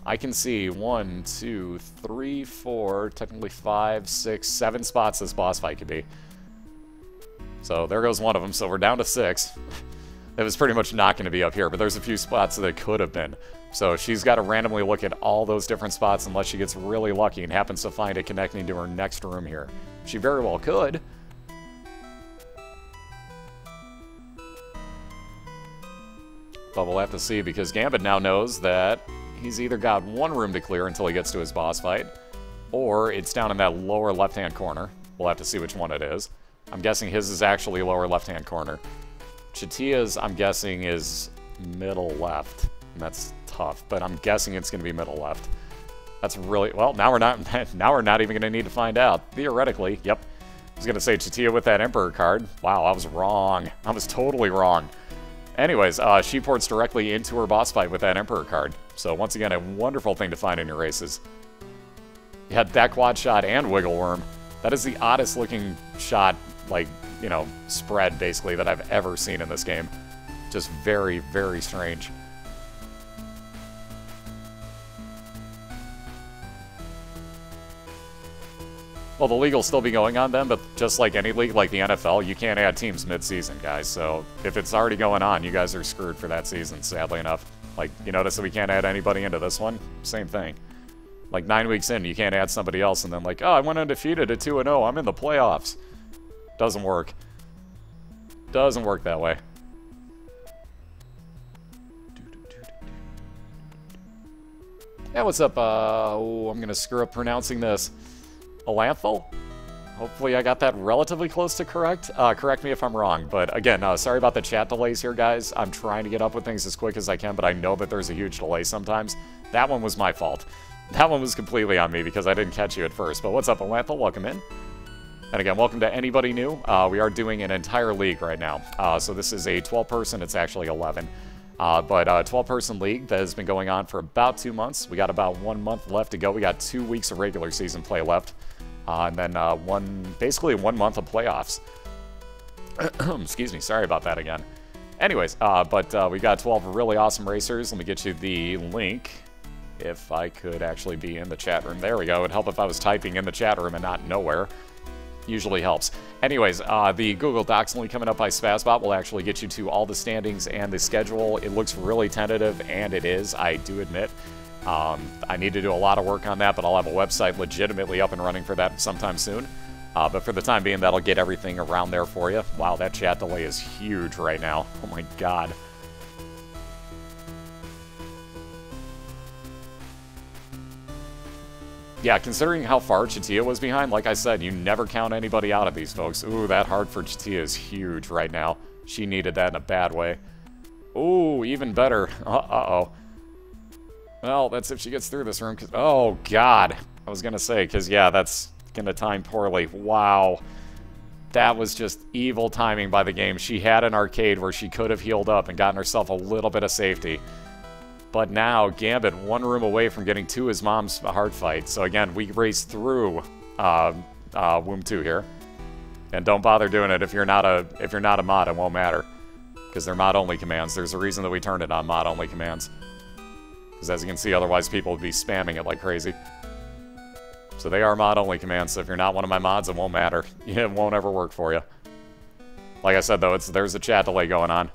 I can see 1, 2, 3, 4, technically 5, 6, 7 spots this boss fight could be. So there goes one of them, so we're down to 6. It was pretty much not going to be up here, but there's a few spots that it could have been. So she's got to randomly look at all those different spots unless she gets really lucky and happens to find it connecting to her next room here. She very well could. But we'll have to see, because Gambit now knows that he's either got one room to clear until he gets to his boss fight, or it's down in that lower left-hand corner. We'll have to see which one it is. I'm guessing his is actually lower left-hand corner. Chatia's, I'm guessing, is middle left. And that's tough, but I'm guessing it's going to be middle left. That's really... Well, now we're not even going to need to find out. Theoretically, yep. I was going to say Chatia with that Emperor card. Wow, I was wrong. I was totally wrong. Anyways, she ports directly into her boss fight with that Emperor card. So once again, a wonderful thing to find in your races. You had that quad shot and Wiggle Worm. That is the oddest looking shot, like, you know, spread, basically, that I've ever seen in this game. Just very, very strange. Well, the league will still be going on then, but just like any league, like the NFL, you can't add teams mid-season, guys. So if it's already going on, you guys are screwed for that season, sadly enough. Like, you notice that we can't add anybody into this one? Same thing. Like, 9 weeks in, you can't add somebody else and then like, oh, I went undefeated at 2-0, I'm in the playoffs. Doesn't work. Doesn't work that way. Yeah, what's up? Oh, I'm gonna screw up pronouncing this. Alanthal? Hopefully I got that relatively close to correct. Correct me if I'm wrong, but again, sorry about the chat delays here, guys. I'm trying to get up with things as quick as I can, but I know that there's a huge delay sometimes. That one was my fault. That one was completely on me because I didn't catch you at first. But what's up, Alanthal? Welcome in. And again, welcome to anybody new. We are doing an entire league right now. So this is a 12-person, it's actually 11. But a 12-person league that has been going on for about 2 months. We got about 1 month left to go. We got 2 weeks of regular season play left. And then basically 1 month of playoffs. Excuse me, sorry about that again. Anyways, but we got 12 really awesome racers. Let me get you the link. If I could actually be in the chat room. There we go. It'd help if I was typing in the chat room and not nowhere. Usually helps. Anyways, the Google Docs link coming up by Spazbot will actually get you to all the standings and the schedule. It looks really tentative, and it is, I do admit. I need to do a lot of work on that, but I'll have a website legitimately up and running for that sometime soon. But for the time being, that'll get everything around there for you. Wow, that chat delay is huge right now. Oh my god. Yeah, considering how far Chatia was behind, like I said, you never count anybody out of these folks. Ooh, that hard for Chatia is huge right now. She needed that in a bad way. Ooh, even better. Uh-oh. Well, that's if she gets through this room. Oh, God. I was going to say, because, yeah, that's going to time poorly. Wow. That was just evil timing by the game. She had an arcade where she could have healed up and gotten herself a little bit of safety. But now, Gambit, 1 room away from getting to his mom's hard fight. So again, we race through Womb 2 here. And don't bother doing it if you're not a mod, it won't matter. Because they're mod-only commands. There's a reason that we turned it on mod-only commands. Because as you can see, otherwise people would be spamming it like crazy. So they are mod-only commands, so if you're not one of my mods, it won't matter. It won't ever work for you. Like I said, though, there's a chat delay going on.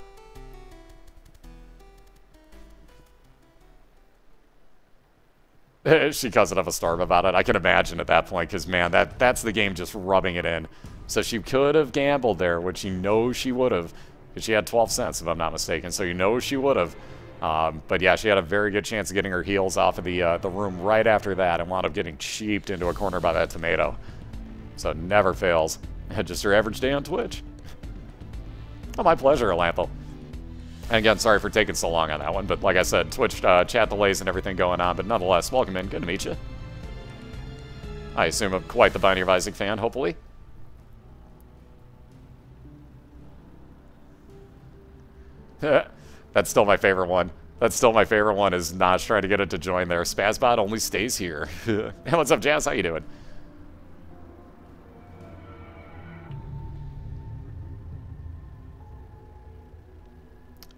She cussing up a storm about it. I can imagine at that point, because, man, that's the game just rubbing it in. So she could have gambled there, which you know she would have, because she had 12 cents, if I'm not mistaken, so you know she would have. But yeah, she had a very good chance of getting her heels off of the room right after that and wound up getting cheaped into a corner by that tomato. So it never fails. Just her average day on Twitch. Oh, my pleasure, Alanthal. And again, sorry for taking so long on that one, but like I said, Twitch chat delays and everything going on, but nonetheless, welcome in. Good to meet you. I assume I'm quite the Binding of Isaac fan, hopefully. That's still my favorite one. That's still my favorite one, is Notch trying to get it to join there. Spazbot only stays here. Hey, what's up, Jazz? How you doing?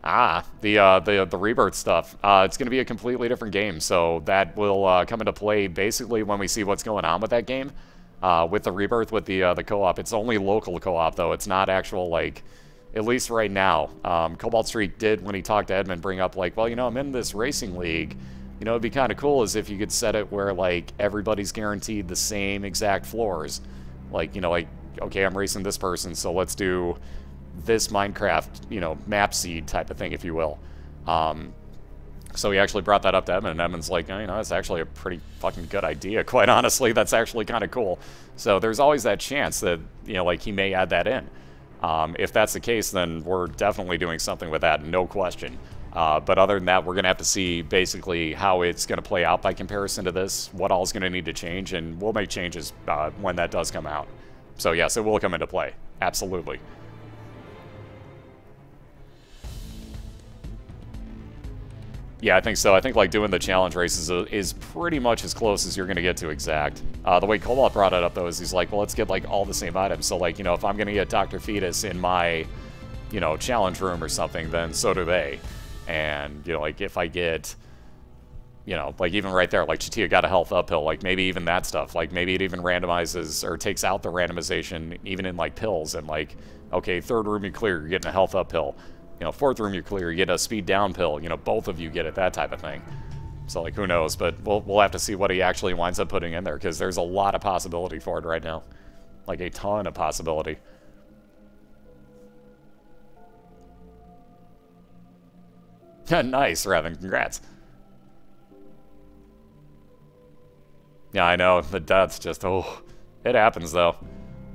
Ah, the Rebirth stuff. It's going to be a completely different game, so that will come into play basically when we see what's going on with that game. With the Rebirth, with the co-op. It's only local co-op, though. It's not actual, like... At least right now. Cobalt Streak did, when he talked to Edmund, bring up, like, well, you know, I'm in this racing league. You know, it'd be kind of cool as if you could set it where, like, everybody's guaranteed the same exact floors. Like, you know, like, okay, I'm racing this person, so let's do this Minecraft, you know, map seed type of thing, if you will. So he actually brought that up to Edmund, and Edmund's like, oh, you know, that's actually a pretty fucking good idea, quite honestly. That's actually kind of cool. So there's always that chance that, you know, like, he may add that in. If that's the case, then we're definitely doing something with that, no question. But other than that, we're going to have to see basically how it's going to play out by comparison to this, what all is going to need to change, and we'll make changes when that does come out. So yes, it will come into play. Absolutely. Yeah, I think so. I think like doing the challenge races is pretty much as close as you're going to get to exact. The way Cobalt brought it up, though, is he's like, well, let's get like all the same items. So like, you know, if I'm going to get Dr. Fetus in my, you know, challenge room or something, then so do they. And, you know, like if I get, you know, like even right there, like Chatia got a health uphill, like maybe even that stuff, like maybe it even randomizes or takes out the randomization even in like pills and like, okay, third room you clear, you're getting a health uphill. You know, fourth room you clear, you get a speed down pill. You know, both of you get it, that type of thing. So, like, who knows? But we'll have to see what he actually winds up putting in there, because there's a lot of possibility for it right now. Like, a ton of possibility. Nice, Revan. Congrats. Yeah, I know. The death's just, oh. It happens, though.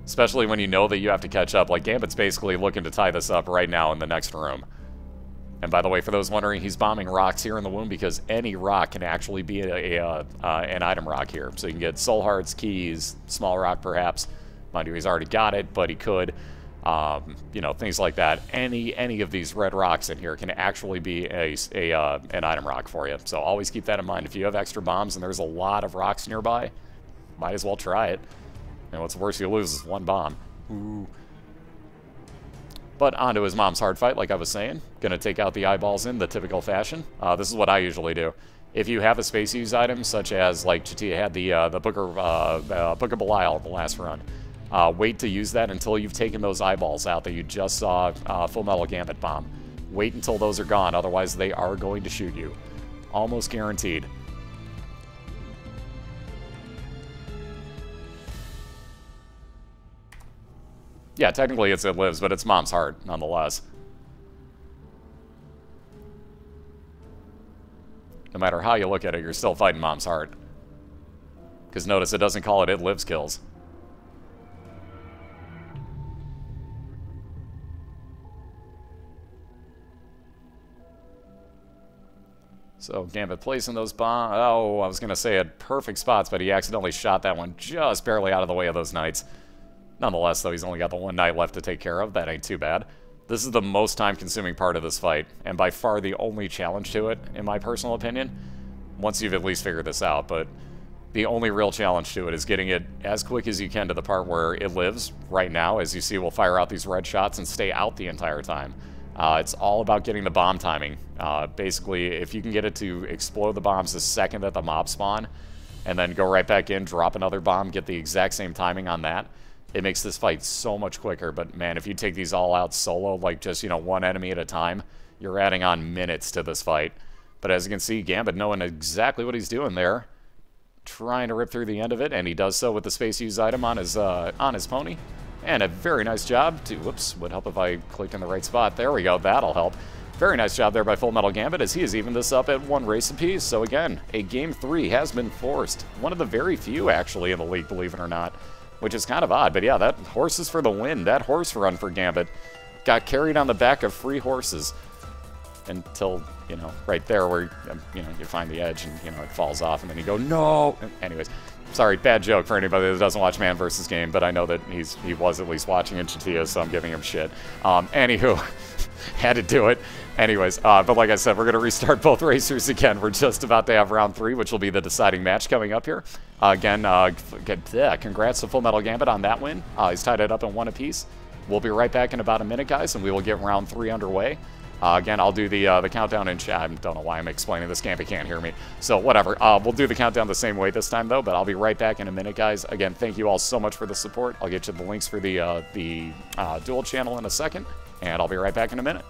Especially when you know that you have to catch up. Like, Gambit's basically looking to tie this up right now in the next room. And by the way, for those wondering, he's bombing rocks here in the womb because any rock can actually be an item rock here. So you can get soul hearts, keys, small rock perhaps. Mind you, he's already got it, but he could. You know, things like that. Any of these red rocks in here can actually be an item rock for you. So always keep that in mind. If you have extra bombs and there's a lot of rocks nearby, might as well try it. And what's worse you lose is one bomb. Ooh. But on to his mom's hard fight, like I was saying. Gonna take out the eyeballs in the typical fashion. This is what I usually do. If you have a space use item, such as like Chatia had the Book of Belial the last run, wait to use that until you've taken those eyeballs out that you just saw Fullmetalgambit bomb. Wait until those are gone, otherwise they are going to shoot you. Almost guaranteed. Yeah, technically it lives, but it's mom's heart, nonetheless. No matter how you look at it, you're still fighting mom's heart. Because notice, it doesn't call it lives kills. So, Gambit placing those bombs. Oh, I was going to say at perfect spots, but he accidentally shot that one just barely out of the way of those knights. Nonetheless, though, he's only got the one knight left to take care of. That ain't too bad. This is the most time-consuming part of this fight, and by far the only challenge to it, in my personal opinion, once you've at least figured this out. But the only real challenge to it is getting it as quick as you can to the part where it lives right now. As you see, we'll fire out these red shots and stay out the entire time. It's all about getting the bomb timing. Basically, if you can get it to explode the bombs the second that the mob spawn, and then go right back in, drop another bomb, get the exact same timing on that, it makes this fight so much quicker. But man, if you take these all out solo, like just, you know, one enemy at a time, you're adding on minutes to this fight. But as you can see, Gambit knowing exactly what he's doing there, trying to rip through the end of it, and he does so with the space use item on his pony. And a very nice job to, whoops, would help if I clicked in the right spot. There we go, that'll help. Very nice job there by Fullmetalgambit, as he has evened this up at 1 race apiece. So again, a Game 3 has been forced. One of the very few, actually, in the league, believe it or not, which is kind of odd. But yeah, that horse is for the win. That horse run for Gambit got carried on the back of 3 horses until, you know, right there where, you know, you find the edge and, you know, it falls off, and then you go, no! Anyways, sorry, bad joke for anybody that doesn't watch Man vs. Game, but I know that he was at least watching in Chatia, so I'm giving him shit. Anywho, had to do it. Anyways, but like I said, we're going to restart both racers again. We're just about to have round 3, which will be the deciding match coming up here. Again, congrats to Fullmetalgambit on that win. He's tied it up in 1 apiece. We'll be right back in about a minute, guys, and we will get round 3 underway. Again, I'll do the countdown in chat. I don't know why I'm explaining this. Gambit can't hear me. So, whatever. We'll do the countdown the same way this time, though, but I'll be right back in a minute, guys. Again, thank you all so much for the support. I'll get you the links for the dual channel in a second, and I'll be right back in a minute.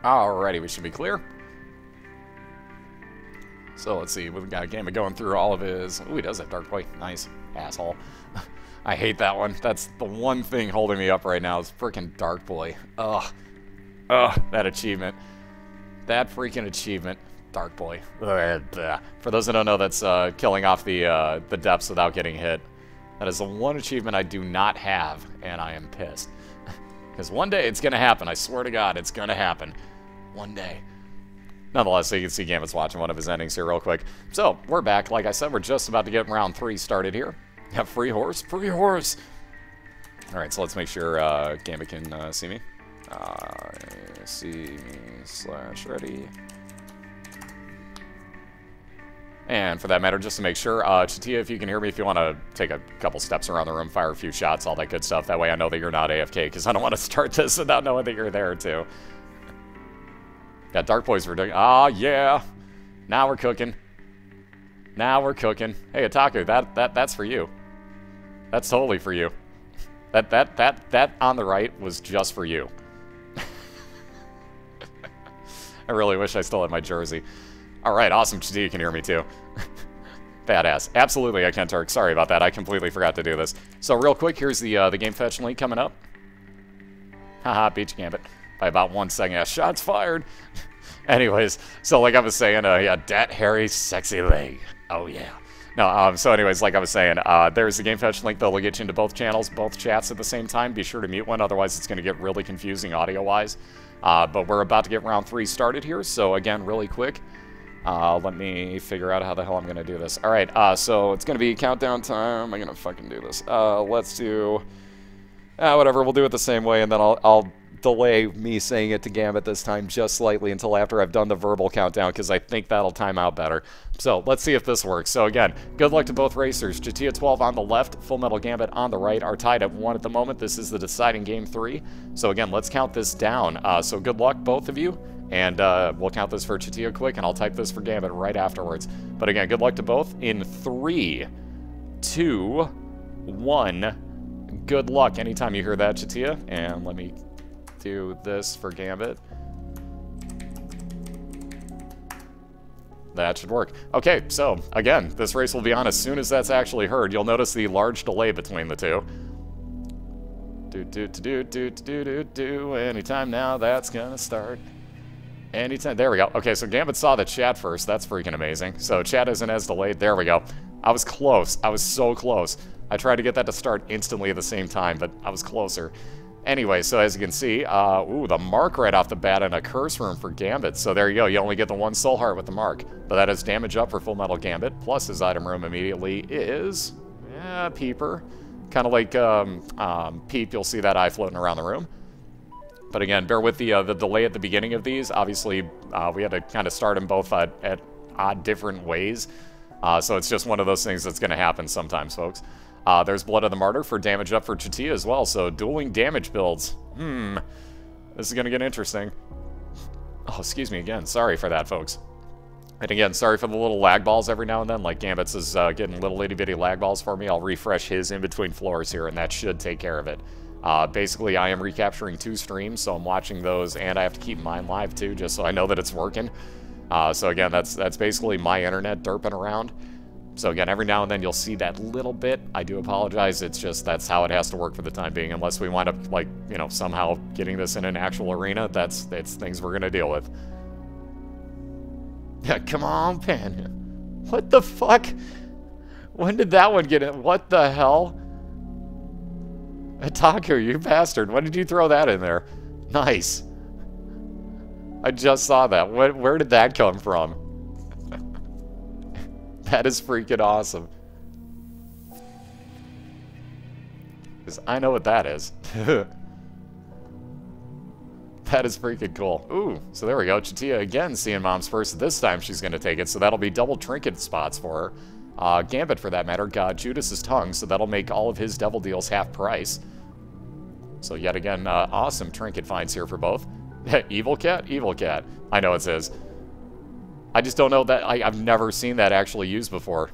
Alrighty, we should be clear. So let's see, we've got Gambit going through all of his... Ooh, he does have Dark Boy. Nice. Asshole. I hate that one. That's the one thing holding me up right now is freaking Dark Boy. Ugh. Ugh, that achievement. That freaking achievement. Dark Boy. For those that don't know, that's killing off the depths without getting hit. That is the one achievement I do not have, and I am pissed. Because one day it's going to happen. I swear to God, it's going to happen. One day. Nonetheless, so you can see Gambit's watching one of his endings here real quick. So, we're back. Like I said, we're just about to get round 3 started here. Yeah, free horse. Free horse! Alright, so let's make sure Gambit can see me. See me / ready. And for that matter, just to make sure, Chatia, if you can hear me, if you want to take a couple steps around the room, fire a few shots, all that good stuff. That way I know that you're not AFK, because I don't want to start this without knowing that you're there, too. Got Dark Boys for doing... Ah, yeah! Now we're cooking. Now we're cooking. Hey, Otaku, that's for you. That's totally for you. That on the right was just for you. I really wish I still had my jersey. Alright, awesome. Chatia can hear me too. Badass. Absolutely, I can, Turk. Sorry about that. I completely forgot to do this. So real quick, here's the game fetch link coming up. Haha, beat you, Gambit. By about 1 second. Yeah, shots fired. Anyways, so like I was saying, yeah, dat hairy sexy leg. Oh yeah. No, so anyways, like I was saying, there's the Game Fetch link that'll get you into both channels, both chats at the same time. Be sure to mute one, otherwise it's going to get really confusing audio-wise. But we're about to get round 3 started here, so again, really quick. Let me figure out how the hell I'm going to do this. Alright, so it's going to be countdown time. I'm going to fucking do this. Let's do... whatever, we'll do it the same way, and then I'll delay me saying it to Gambit this time just slightly until after I've done the verbal countdown, because I think that'll time out better. So, let's see if this works. So again, good luck to both racers. Chatia12 on the left, Fullmetalgambit on the right are tied at 1 at the moment. This is the deciding game 3. So again, let's count this down. So good luck, both of you. And we'll count this for Chatia quick, and I'll type this for Gambit right afterwards. But again, good luck to both. In 3, 2, 1. Good luck anytime you hear that, Chatia. And let me do this for Gambit. That should work. Okay, so, again, this race will be on as soon as that's actually heard. You'll notice the large delay between the two. Anytime now, that's gonna start. Anytime, there we go. Okay, so Gambit saw the chat first. That's freaking amazing. So chat isn't as delayed. There we go. I was close. I was so close. I tried to get that to start instantly at the same time, but I was closer. Anyway, so as you can see, ooh, the mark right off the bat and a curse room for Gambit. So there you go. You only get the 1 soul heart with the mark. But that is damage up for Fullmetalgambit. Plus his item room immediately is, yeah, Peeper. Kind of like Peep, you'll see that eye floating around the room. But again, bear with the delay at the beginning of these. Obviously, we had to kind of start them both at odd different ways. So it's just one of those things that's going to happen sometimes, folks. There's Blood of the Martyr for damage up for Chatia as well. So dueling damage builds. This is going to get interesting. Oh, excuse me again. Sorry for that, folks. And again, sorry for the little lag balls every now and then. Like Gambit's is getting little itty-bitty lag balls for me. I'll refresh his in between floors here, and that should take care of it. Basically, I am recapturing 2 streams, so I'm watching those, and I have to keep mine live too, just so I know that it's working. So again, that's basically my internet derping around. So again, every now and then you'll see that little bit. I do apologize. It's just that's how it has to work for the time being, unless we wind up, like, you know, somehow getting this in an actual arena. It's things we're gonna deal with. Yeah, come on, Pan. What the fuck? When did that one get in? What the hell? Ataku, you bastard. When did you throw that in there? Nice. I just saw that. Where did that come from? That is freaking awesome. Because I know what that is. That is freaking cool. Ooh, so there we go. Chatia again seeing Mom's first. This time she's going to take it, so that'll be double trinket spots for her. Gambit, for that matter, got Judas's tongue, so that'll make all of his devil deals half price. So yet again, awesome trinket finds here for both. Evil Cat? Evil Cat. I know it's his. I just don't know that. I've never seen that actually used before.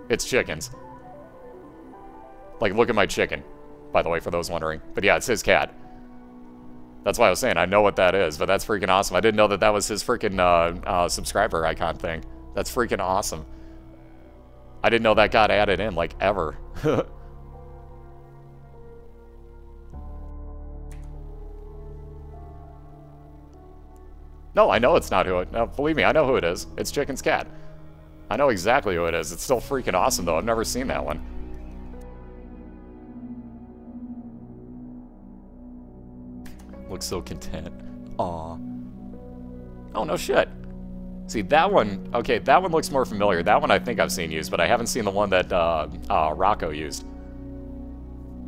It's chickens. Like, look at my chicken, by the way, for those wondering. But yeah, it's his cat. That's why I was saying I know what that is, but that's freaking awesome. I didn't know that that was his freaking subscriber icon thing. That's freaking awesome. I didn't know that got added in, like, ever. No, I know it's not who it... No, believe me, I know who it is. It's Chicken's cat. I know exactly who it is. It's still freaking awesome, though. I've never seen that one. Looks so content. Aw. Oh, no shit. See, that one... Okay, that one looks more familiar. That one I think I've seen used, but I haven't seen the one that Rocco used.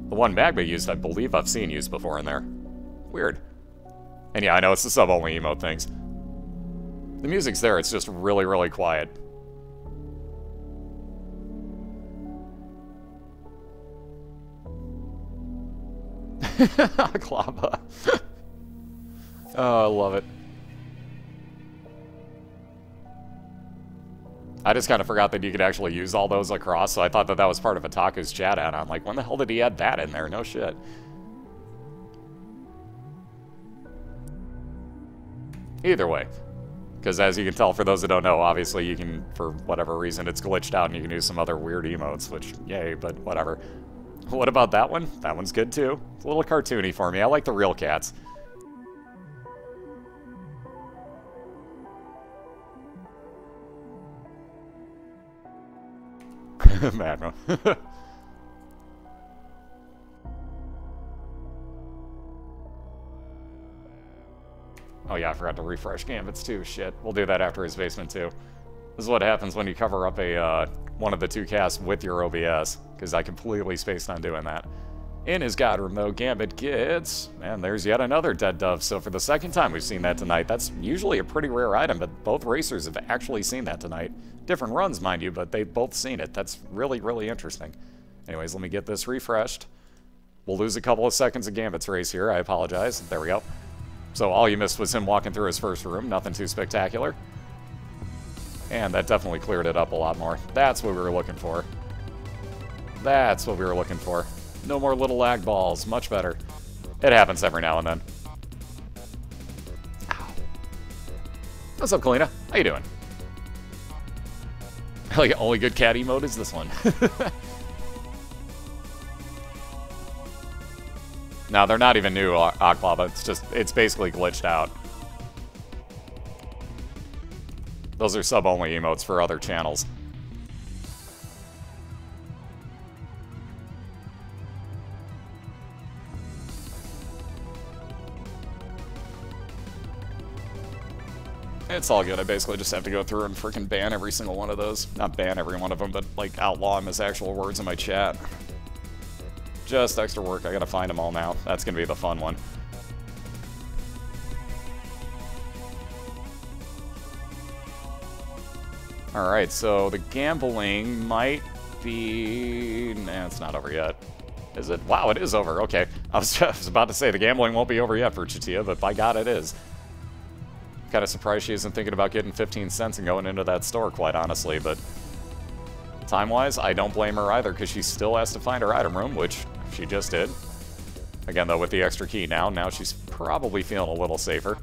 The one Magma used, I believe I've seen used before in there. Weird. And yeah, I know it's the sub-only emote things. The music's there, it's just really, really quiet. Klava. Oh, I love it. I just kind of forgot that you could actually use all those across, so I thought that that was part of Ataku's chat add-on. Like, when the hell did he add that in there? No shit. Either way. Because as you can tell, for those that don't know, obviously you can, for whatever reason, it's glitched out and you can use some other weird emotes, which, yay, but whatever. What about that one? That one's good too. It's a little cartoony for me. I like the real cats. Magnum. Oh yeah, I forgot to refresh Gambits too. Shit. We'll do that after his basement too. This is what happens when you cover up a one of the two casts with your OBS, because I completely spaced on doing that. In his god room, though, Gambit gets... And there's yet another dead dove, so for the second time we've seen that tonight. That's usually a pretty rare item, but both racers have actually seen that tonight. Different runs, mind you, but they've both seen it. That's really, really interesting. Anyways, let me get this refreshed. We'll lose a couple of seconds of Gambit's race here. I apologize. There we go. So all you missed was him walking through his first room. Nothing too spectacular. And that definitely cleared it up a lot more. That's what we were looking for. That's what we were looking for. No more little lag balls. Much better. It happens every now and then. Ow. What's up, Kalina? How you doing? Like, only good cat emote is this one. No, they're not even new, Oklava. It's basically glitched out. Those are sub-only emotes for other channels. It's all good. I basically just have to go through and freaking ban every single one of those. Not ban every one of them, but like outlaw them as actual words in my chat. Just extra work. I gotta find them all now. That's gonna be the fun one. Alright, so the gambling might be... Nah, it's not over yet. Is it? Wow, it is over. Okay. I was about to say the gambling won't be over yet for Chatia, but by God it is. Kind of surprised she isn't thinking about getting 15 cents and going into that store, quite honestly, but time-wise, I don't blame her either, because she still has to find her item room, which she just did. Again, though, with the extra key now she's probably feeling a little safer.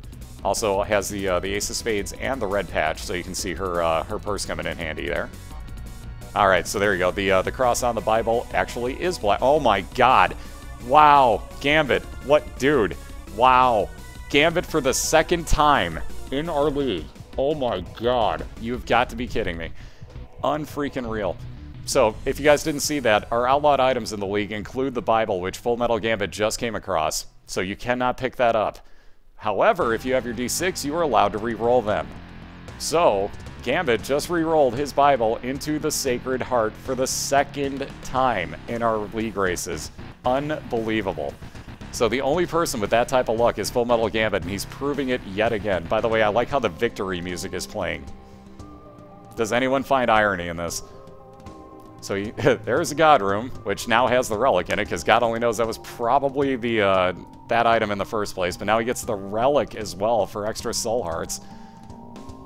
Also has the Ace of Spades and the red patch, so you can see her her purse coming in handy there. Alright, so there you go. The cross on the Bible actually is black. Oh my God. Wow. Gambit. What? Dude. Wow. Gambit for the second time in our league. Oh my God. You've got to be kidding me. Unfreaking real. So, if you guys didn't see that, our outlawed items in the league include the Bible, which Fullmetalgambit just came across, so you cannot pick that up. However, if you have your D6, you are allowed to re-roll them. So, Gambit just re-rolled his Bible into the Sacred Heart for the second time in our league races. Unbelievable. So the only person with that type of luck is Fullmetalgambit, and he's proving it yet again. By the way, I like how the victory music is playing. Does anyone find irony in this? So there's a God Room, which now has the relic in it, because God only knows that was probably the that item in the first place, but now he gets the relic as well for extra soul hearts.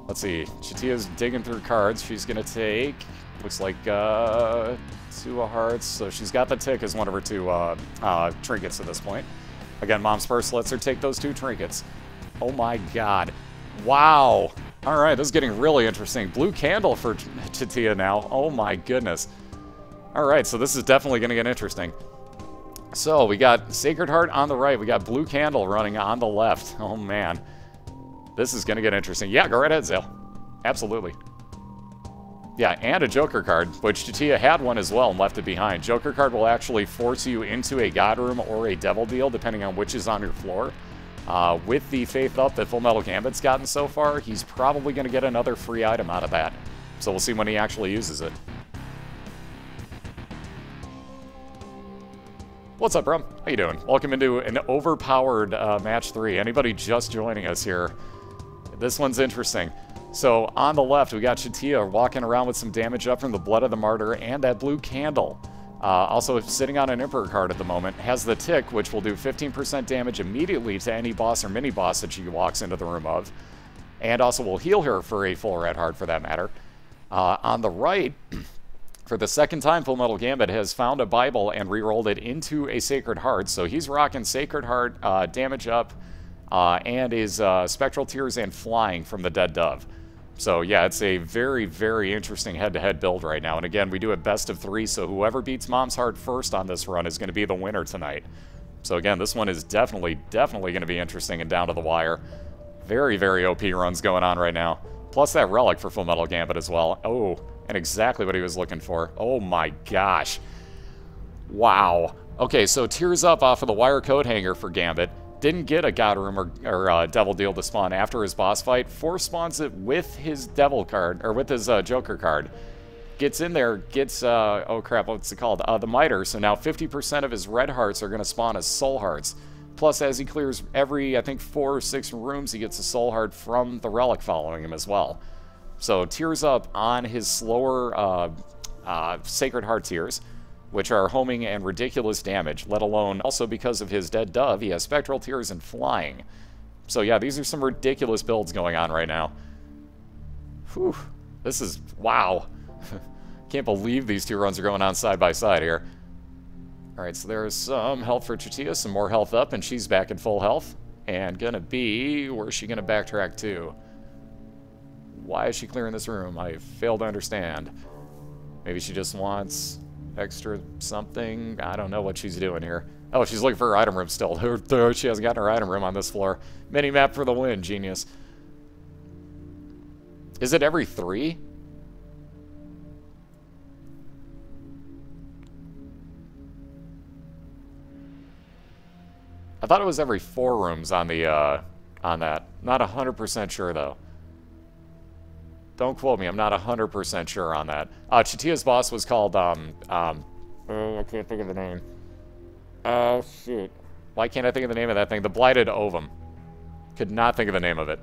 Let's see, Chatia's digging through cards. She's going to take, looks like 2 of hearts, so she's got the tick as one of her 2 trinkets at this point. Again, Mom's Purse lets her take those 2 trinkets. Oh my God. Wow. All right, this is getting really interesting. Blue candle for Chatia now. Oh my goodness. All right, so this is definitely going to get interesting. So we got Sacred Heart on the right. We got Blue Candle running on the left. Oh man. This is going to get interesting. Yeah, go right ahead, Zale. Absolutely. Yeah, and a Joker card, which Chatia had one as well and left it behind. Joker card will actually force you into a God Room or a Devil Deal, depending on which is on your floor. With the Faith Up that Fullmetalgambit's gotten so far, he's probably going to get another free item out of that. So we'll see when he actually uses it. What's up, bro? How you doing? Welcome into an overpowered match 3. Anybody just joining us here? This one's interesting. So on the left, we got Chatia walking around with some damage up from the Blood of the Martyr and that blue candle. Also sitting on an Emperor card at the moment. Has the Tick, which will do 15% damage immediately to any boss or mini-boss that she walks into the room of. And also will heal her for a full red heart, for that matter. On the right, for the second time, Fullmetalgambit has found a Bible and re-rolled it into a Sacred Heart. So he's rocking Sacred Heart, damage up, and his Spectral Tears and Flying from the Dead Dove. So yeah, it's a very, very interesting head-to-head build right now. And again, we do a best of 3, so whoever beats Mom's Heart first on this run is going to be the winner tonight. So again, this one is definitely going to be interesting and down to the wire. Very, very OP runs going on right now. Plus that relic for Full Metal Gambit as well. Oh, and exactly what he was looking for. Oh my gosh. Wow. Okay, so Tears Up off of the Wire Coat Hanger for Gambit. Didn't get a God Room or Devil Deal to spawn after his boss fight. Force spawns it with his Devil card, or with his Joker card. Gets in there, gets, oh crap, what's it called? The Miter, so now 50% of his red hearts are going to spawn as soul hearts. Plus, as he clears every, I think, 4 or 6 rooms, he gets a soul heart from the relic following him as well. So, Tears Up on his slower Sacred Heart Tears, which are homing and ridiculous damage, let alone also because of his Dead Dove, he has Spectral Tears and Flying. So yeah, these are some ridiculous builds going on right now. Whew, this is, wow. Can't believe these two runs are going on side by side here. Alright, so there's some health for Chatia, some more health up, and she's back in full health. And gonna be, where's she gonna backtrack to? Why is she clearing this room? I fail to understand. Maybe she just wants extra something. I don't know what she's doing here. Oh, she's looking for her item room still. She hasn't gotten her item room on this floor. Mini-map for the win, genius. Is it every 3? I thought it was every 4 rooms on the, on that. Not 100% sure, though. Don't quote me, I'm not 100% sure on that. Chatia's boss was called, oh, I can't think of the name. Oh, shoot. Why can't I think of the name of that thing? The Blighted Ovum. Could not think of the name of it.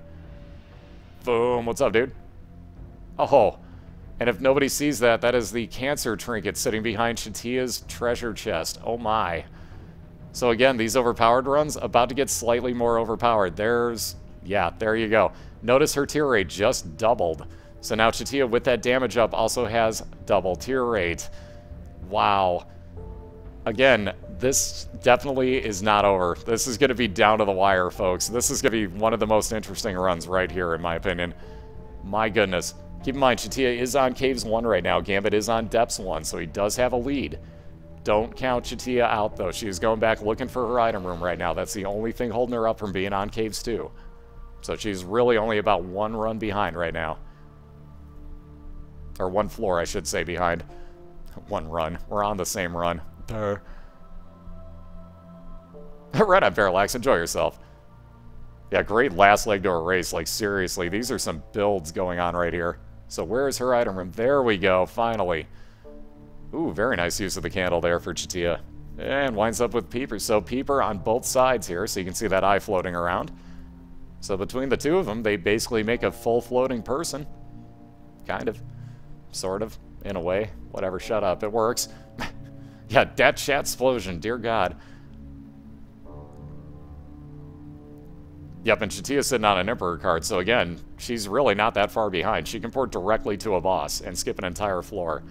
Boom, what's up, dude? Oh, and if nobody sees that, that is the cancer trinket sitting behind Chatia's treasure chest. Oh my. So again, these overpowered runs, about to get slightly more overpowered. There's, yeah, there you go. Notice her tear rate just doubled. So now Chatia, with that damage up, also has double tear rate. Wow. Again, this definitely is not over. This is going to be down to the wire, folks. This is going to be one of the most interesting runs right here, in my opinion. My goodness. Keep in mind, Chatia is on Caves 1 right now. Gambit is on Depths 1, so he does have a lead. Don't count Chatia out, though. She is going back looking for her item room right now. That's the only thing holding her up from being on Caves 2. So she's really only about 1 run behind right now. Or 1 floor, I should say, behind. 1 run. We're on the same run. Right on, Parallax. Enjoy yourself. Yeah, great last leg to a race. Like, seriously, these are some builds going on right here. So where's her item room? There we go, finally. Ooh, very nice use of the candle there for Chatia. And winds up with Peeper. So Peeper on both sides here, so you can see that eye floating around. So between the two of them, they basically make a full floating person. Kind of. Sort of. In a way. Whatever, shut up. It works. Yeah, that chat explosion. Dear God. Yep, and Chatia's sitting on an Emperor card, so again, she's really not that far behind. She can port directly to a boss and skip an entire floor.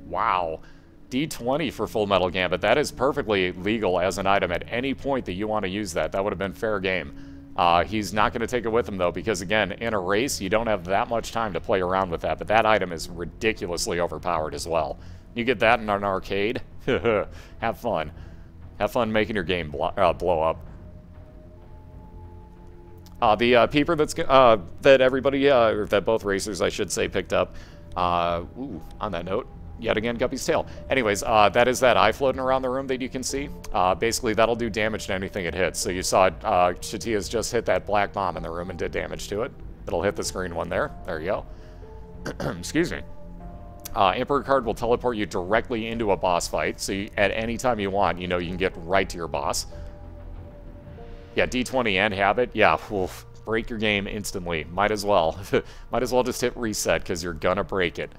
Wow. D20 for Full Metal Gambit. That is perfectly legal as an item at any point that you want to use that. That would have been fair game. He's not going to take it with him, though, because, again, in a race, you don't have that much time to play around with that, but that item is ridiculously overpowered as well. You get that in an arcade, have fun. Have fun making your game blow up. The Peeper that's that everybody, or that both racers, I should say, picked up. Ooh, on that note, yet again, Guppy's tail. Anyways, that is that eye floating around the room that you can see. Basically, that'll do damage to anything it hits. So you saw Chatia's just hit that black bomb in the room and did damage to it. It'll hit this green one there. There you go. Excuse me. Emperor card will teleport you directly into a boss fight. So you, at any time you want, you know you can get right to your boss. Yeah, D20 and Habit. Yeah, oof, break your game instantly. Might as well. Might as well just hit reset, because you're gonna break it.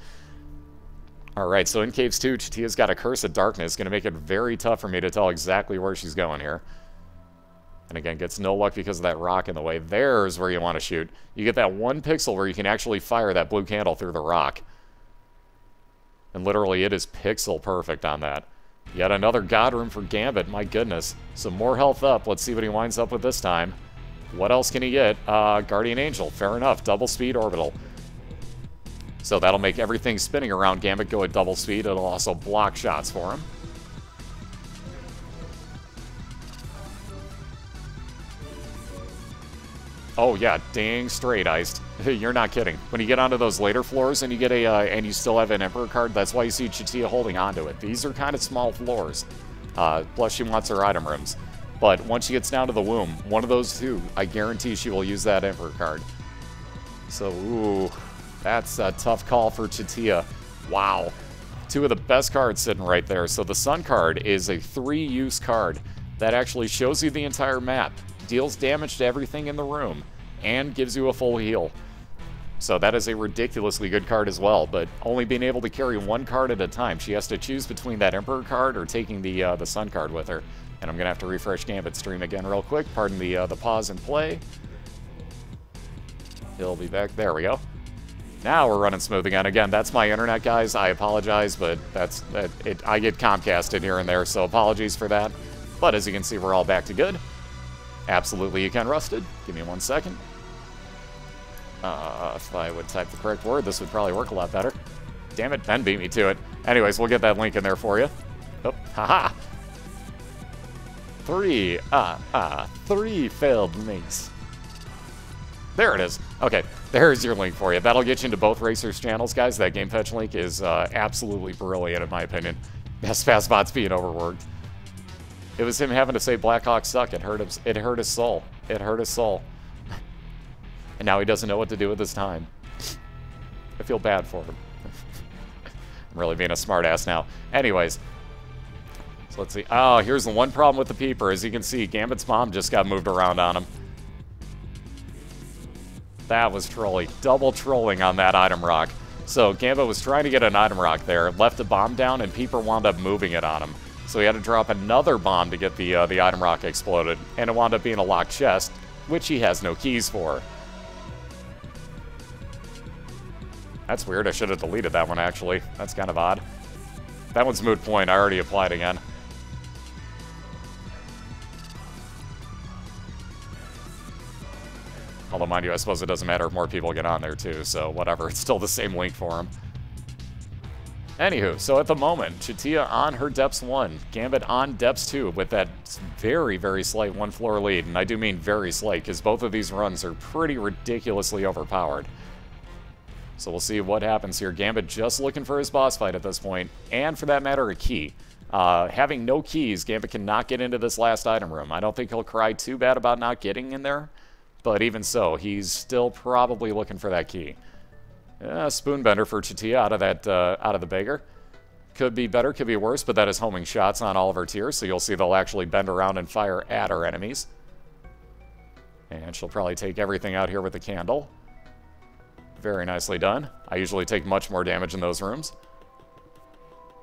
Alright, so in Caves 2, Chatia's got a Curse of Darkness. Gonna make it very tough for me to tell exactly where she's going here. And again, gets no luck because of that rock in the way. There's where you want to shoot. You get that 1 pixel where you can actually fire that blue candle through the rock. And literally, it is pixel perfect on that. Yet another God Room for Gambit, my goodness. Some more health up. Let's see what he winds up with this time. What else can he get? Guardian Angel, fair enough. Double speed orbital. So that'll make everything spinning around Gambit go at double speed. It'll also block shots for him. Oh yeah, dang straight iced. You're not kidding. When you get onto those later floors and you get a and you still have an Emperor card, that's why you see Chatia holding onto it. These are kind of small floors. Plus, she wants her item rooms. But once she gets down to the womb, one of those two, I guarantee she will use that Emperor card. So, ooh, that's a tough call for Chatia. Wow. Two of the best cards sitting right there. So the Sun card is a 3-use card that actually shows you the entire map, deals damage to everything in the room, and gives you a full heal. So that is a ridiculously good card as well, but only being able to carry one card at a time. She has to choose between that Emperor card or taking the Sun card with her. And I'm going to have to refresh Gambit stream again real quick. Pardon the pause and play. He'll be back. There we go. Now we're running smooth again. Again, that's my internet, guys. I apologize, but I get Comcasted here and there, so apologies for that. But as you can see, we're all back to good. Absolutely, you can rusted. Give me 1 second. If I would type the correct word, this would probably work a lot better. Damn it, Ben beat me to it. Anyways, we'll get that link in there for you. Oh, haha. 3 failed links. There it is. Okay, there's your link for you. That'll get you into both racers' channels, guys. That game fetch link is absolutely brilliant, in my opinion. Yes, Fastbot's being overworked. It was him having to say Blackhawks suck. It hurt him. It hurt his soul. It hurt his soul. And now he doesn't know what to do with his time. I feel bad for him. I'm really being a smartass now. Anyways. So let's see. Oh, here's the one problem with the Peeper. As you can see, Gambit's mom just got moved around on him. That was trolling. Double trolling on that item rock. So Gambit was trying to get an item rock there, left a bomb down, and Peeper wound up moving it on him. So he had to drop another bomb to get the item rock exploded. And it wound up being a locked chest, which he has no keys for. That's weird. I should have deleted that one, actually. That's kind of odd. That one's moot point. I already applied again. Although, mind you, I suppose it doesn't matter if more people get on there, too. So, whatever. It's still the same link for them. Anywho, so at the moment, Chatia on her Depths 1. Gambit on Depths 2 with that very, very slight one-floor lead. And I do mean very slight, because both of these runs are pretty ridiculously overpowered. So we'll see what happens here. Gambit just looking for his boss fight at this point, and for that matter, a key. Having no keys, Gambit cannot get into this last item room. I don't think he'll cry too bad about not getting in there, but even so, he's still probably looking for that key. Spoonbender for Chatia out of the beggar. Could be better, could be worse, but that is homing shots on all of her tiers, so you'll see they'll actually bend around and fire at our enemies. And she'll probably take everything out here with the candle. Very nicely done. I usually take much more damage in those rooms.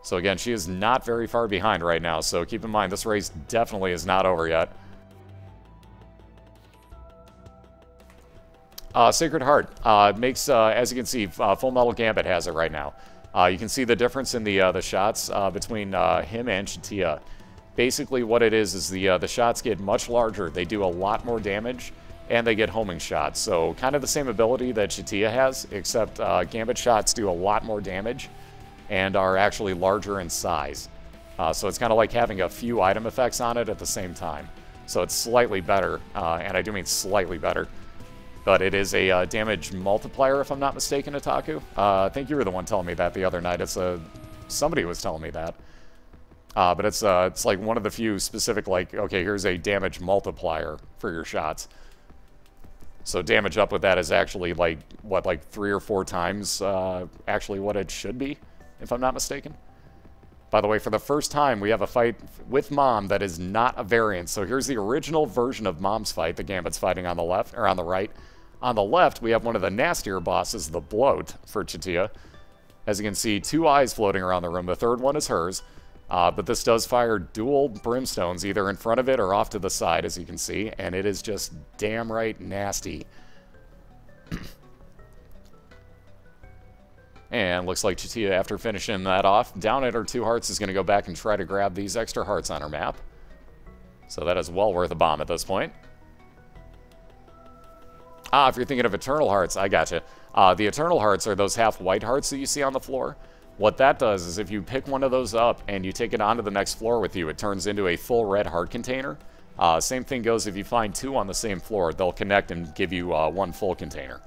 So again, she is not very far behind right now, so keep in mind this race definitely is not over yet. Sacred Heart makes, as you can see, Fullmetalgambit has it right now. You can see the difference in the shots between him and Chatia. Basically what it is the shots get much larger. They do a lot more damage. And they get homing shots, so kind of the same ability that Chatia has, except Gambit shots do a lot more damage and are actually larger in size. So it's kind of like having a few item effects on it at the same time. So it's slightly better, and I do mean slightly better. But it is a damage multiplier, if I'm not mistaken, Otaku. I think you were the one telling me that the other night. Somebody was telling me that. But it's like one of the few specific, like, okay, here's a damage multiplier for your shots. So damage up with that is actually like, what, like 3 or 4 times actually what it should be, if I'm not mistaken. By the way, for the first time, we have a fight with Mom that is not a variant. So here's the original version of Mom's fight, the Gambit's fighting on the left, or on the right. On the left, we have one of the nastier bosses, the Bloat, for Chatia. As you can see, 2 eyes floating around the room. The third one is hers. But this does fire dual brimstones, either in front of it or off to the side, as you can see, and it is just damn right nasty. And looks like Chatia, after finishing that off, down at her 2 hearts, is going to go back and try to grab these extra hearts on her map. So that is well worth a bomb at this point. If you're thinking of Eternal Hearts, I gotcha. The Eternal Hearts are those half-white hearts that you see on the floor. What that does is if you pick one of those up and you take it onto the next floor with you, it turns into a full red heart container. Same thing goes if you find 2 on the same floor. They'll connect and give you 1 full container.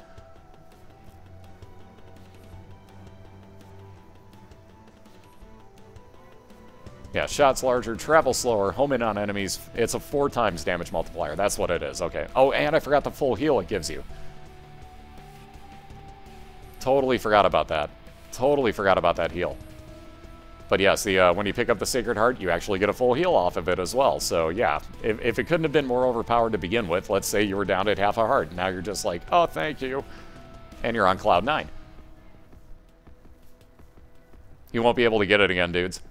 Yeah, shots larger, travel slower, home in on enemies. It's a 4 times damage multiplier. That's what it is. Okay. Oh, and I forgot the full heal it gives you. Totally forgot about that. Totally forgot about that heal. But yes, when you pick up the Sacred Heart, you actually get a full heal off of it as well. So yeah, if it couldn't have been more overpowered to begin with, let's say you were down at half a heart. Now you're just like, oh, thank you. And you're on cloud 9. You won't be able to get it again, dudes.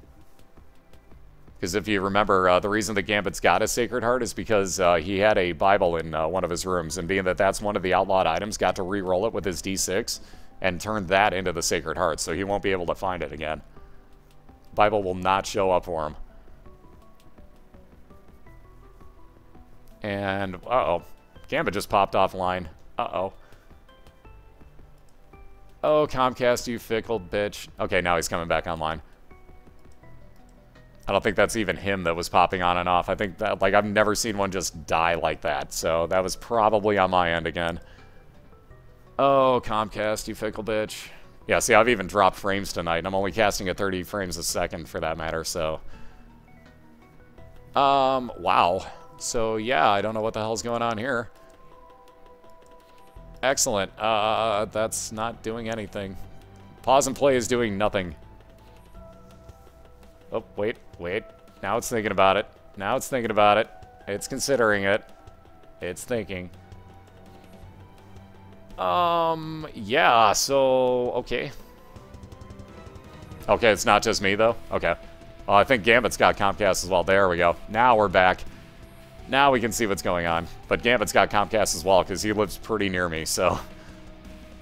Because if you remember, the reason that Gambit's got a Sacred Heart is because he had a Bible in one of his rooms. And being that that's one of the outlawed items, got to re-roll it with his D6 and turned that into the Sacred Heart. So he won't be able to find it again. Bible will not show up for him. And, uh-oh. Gambit just popped offline. Uh-oh. Oh, Comcast, you fickle bitch. Okay, now he's coming back online. I don't think that's even him that was popping on and off. I think that, like, I've never seen one just die like that. So that was probably on my end again. Oh, Comcast, you fickle bitch. Yeah, see, I've even dropped frames tonight, and I'm only casting at 30 frames a second for that matter, so... wow. So, yeah, I don't know what the hell's going on here. Excellent. That's not doing anything. Pause and play is doing nothing. Oh, wait. Now it's thinking about it. Now it's thinking about it. It's considering it. It's thinking. Yeah, so, okay. Okay, it's not just me, though? Okay. Well, I think Gambit's got Comcast as well. There we go. Now we're back. Now we can see what's going on. But Gambit's got Comcast as well, because he lives pretty near me, so...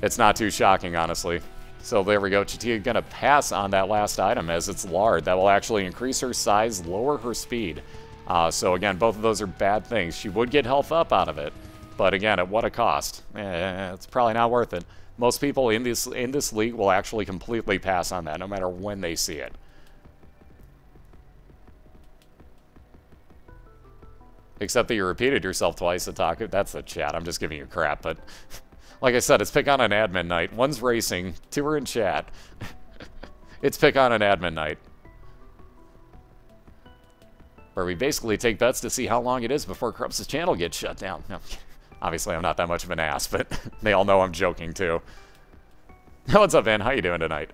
It's not too shocking, honestly. So there we go. Chatia gonna pass on that last item, as it's lard. That will actually increase her size, lower her speed. So again, both of those are bad things. She would get health up out of it. But again, at what a cost? It's probably not worth it. Most people in this league will actually completely pass on that, no matter when they see it. Except that you repeated yourself twice, Ataku. That's the chat. I'm just giving you crap, but... Like I said, it's pick on an admin night. One's racing, 2 are in chat. It's pick on an admin night. Where we basically take bets to see how long it is before Krupps' channel gets shut down. No. Obviously, I'm not that much of an ass, but they all know I'm joking, too. What's up, Van? How you doing tonight?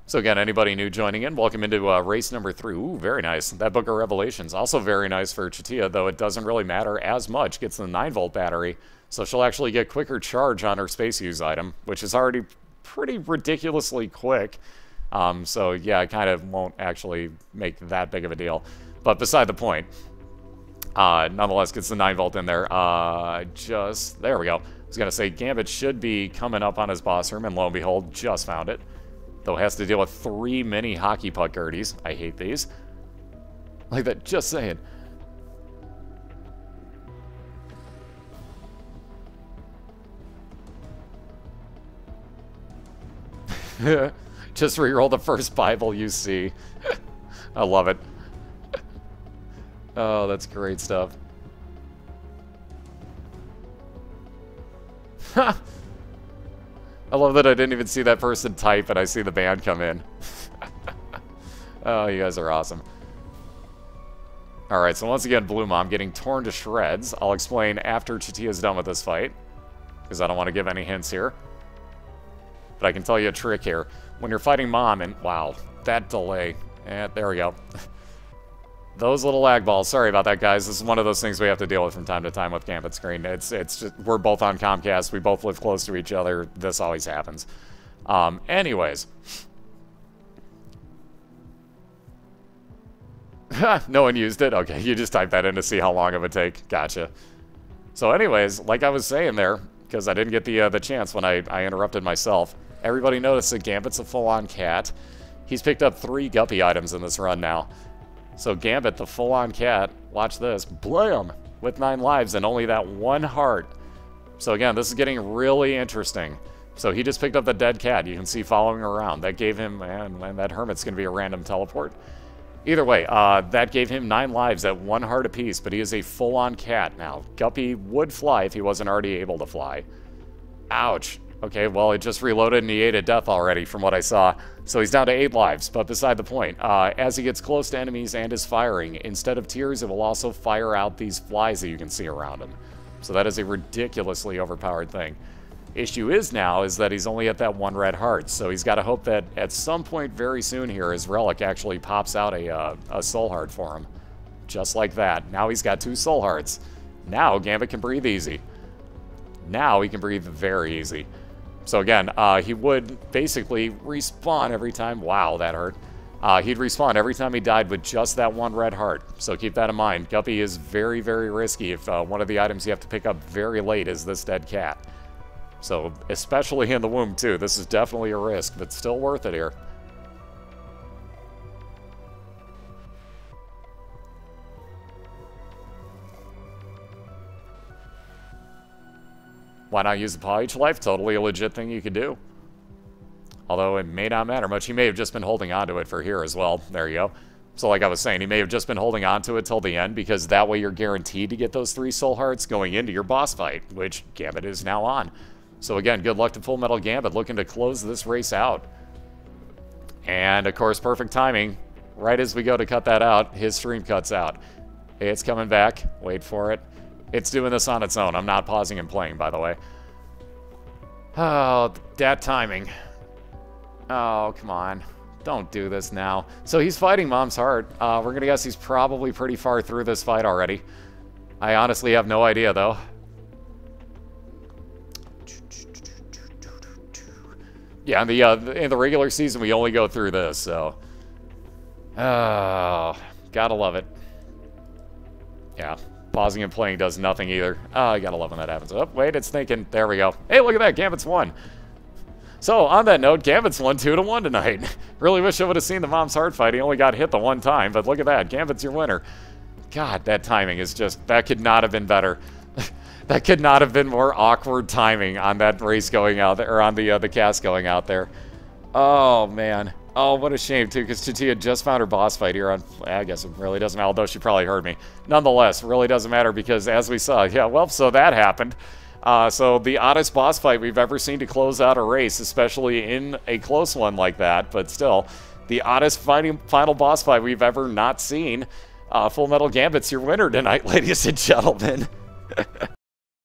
So again, anybody new joining in, welcome into race number 3. Ooh, very nice. That Book of Revelations, also very nice for Chatia, though it doesn't really matter as much. Gets the 9-volt battery, so she'll actually get quicker charge on her space use item, which is already pretty ridiculously quick. So yeah, it kind of won't actually make that big of a deal. But beside the point... nonetheless, gets the 9-volt in there. There we go. I was going to say, Gambit should be coming up on his boss room, and lo and behold, just found it. Though has to deal with 3 mini hockey puck Gerties. I hate these. Like that, just saying. Just reroll the first Bible you see. I love it. Oh, that's great stuff. I love that I didn't even see that person type and I see the band come in. Oh, you guys are awesome. Alright, so once again, Blue Mom getting torn to shreds. I'll explain after Chatia's done with this fight, because I don't want to give any hints here. But I can tell you a trick here. When you're fighting Mom, and wow, that delay. There we go. Those little lag balls. Sorry about that, guys. This is one of those things we have to deal with from time to time with Gambit Screen. It's just, we're both on Comcast. We both live close to each other. This always happens. Anyways. No one used it? Okay, you just type that in to see how long it would take. Gotcha. So anyways, like I was saying there, because I didn't get the chance when I interrupted myself, everybody noticed that Gambit's a full-on cat. He's picked up 3 Guppy items in this run now. So Gambit, the full-on cat, watch this, blam, with 9 lives and only that 1 heart. So again, this is getting really interesting. So he just picked up the dead cat. You can see following around. That gave him, and that hermit's going to be a random teleport. Either way, that gave him 9 lives at 1 heart apiece, but he is a full-on cat now. Guppy would fly if he wasn't already able to fly. Ouch. Okay, well, it just reloaded and he ate a death already from what I saw. So he's down to 8 lives, but beside the point. As he gets close to enemies and is firing, instead of tears, it will also fire out these flies that you can see around him. So that is a ridiculously overpowered thing. Issue is that he's only at that 1 red heart, so he's got to hope that at some point very soon here, his relic actually pops out a soul heart for him. Just like that. Now he's got 2 soul hearts. Now Gambit can breathe easy. Now he can breathe very easy. So again, he would basically respawn every time. Wow, that hurt. He'd respawn every time he died with just that 1 red heart. So keep that in mind. Guppy is very, very risky if one of the items you have to pick up very late is this dead cat. So, especially in the womb too. This is definitely a risk, but still worth it here. Why not use the paw each life? Totally a legit thing you could do. Although it may not matter much. He may have just been holding on to it for here as well. There you go. So like I was saying, he may have just been holding on to it till the end, because that way you're guaranteed to get those 3 soul hearts going into your boss fight, which Gambit is now on. So again, good luck to Fullmetalgambit, looking to close this race out. And of course, perfect timing. Right as we go to cut that out, his stream cuts out. It's coming back. Wait for it. It's doing this on its own. I'm not pausing and playing, by the way. Oh, that timing. Oh, come on. Don't do this now. So he's fighting Mom's Heart. We're going to guess he's probably pretty far through this fight already. I honestly have no idea, though. Yeah, in the regular season, we only go through this, so... Oh, gotta love it. Yeah. Pausing and playing does nothing either. Oh, I gotta love when that happens. Oh, wait, it's thinking. There we go. Hey, look at that. Gambit's won. So, on that note, Gambit's won 2-1 tonight. Really wish I would have seen the Mom's Heart fight. He only got hit the 1 time, but look at that. Gambit's your winner. God, that timing is just... That could not have been better. That could not have been more awkward timing on that race going out there, or on the cast going out there. Oh, man. Oh, what a shame, too, because Chatia just found her boss fight here on... I guess it really doesn't matter, although she probably heard me. Nonetheless, really doesn't matter, because as we saw, yeah, well, so that happened. So the oddest boss fight we've ever seen to close out a race, especially in a close one like that, but still, the oddest final boss fight we've ever not seen. Fullmetalgambit's your winner tonight, ladies and gentlemen.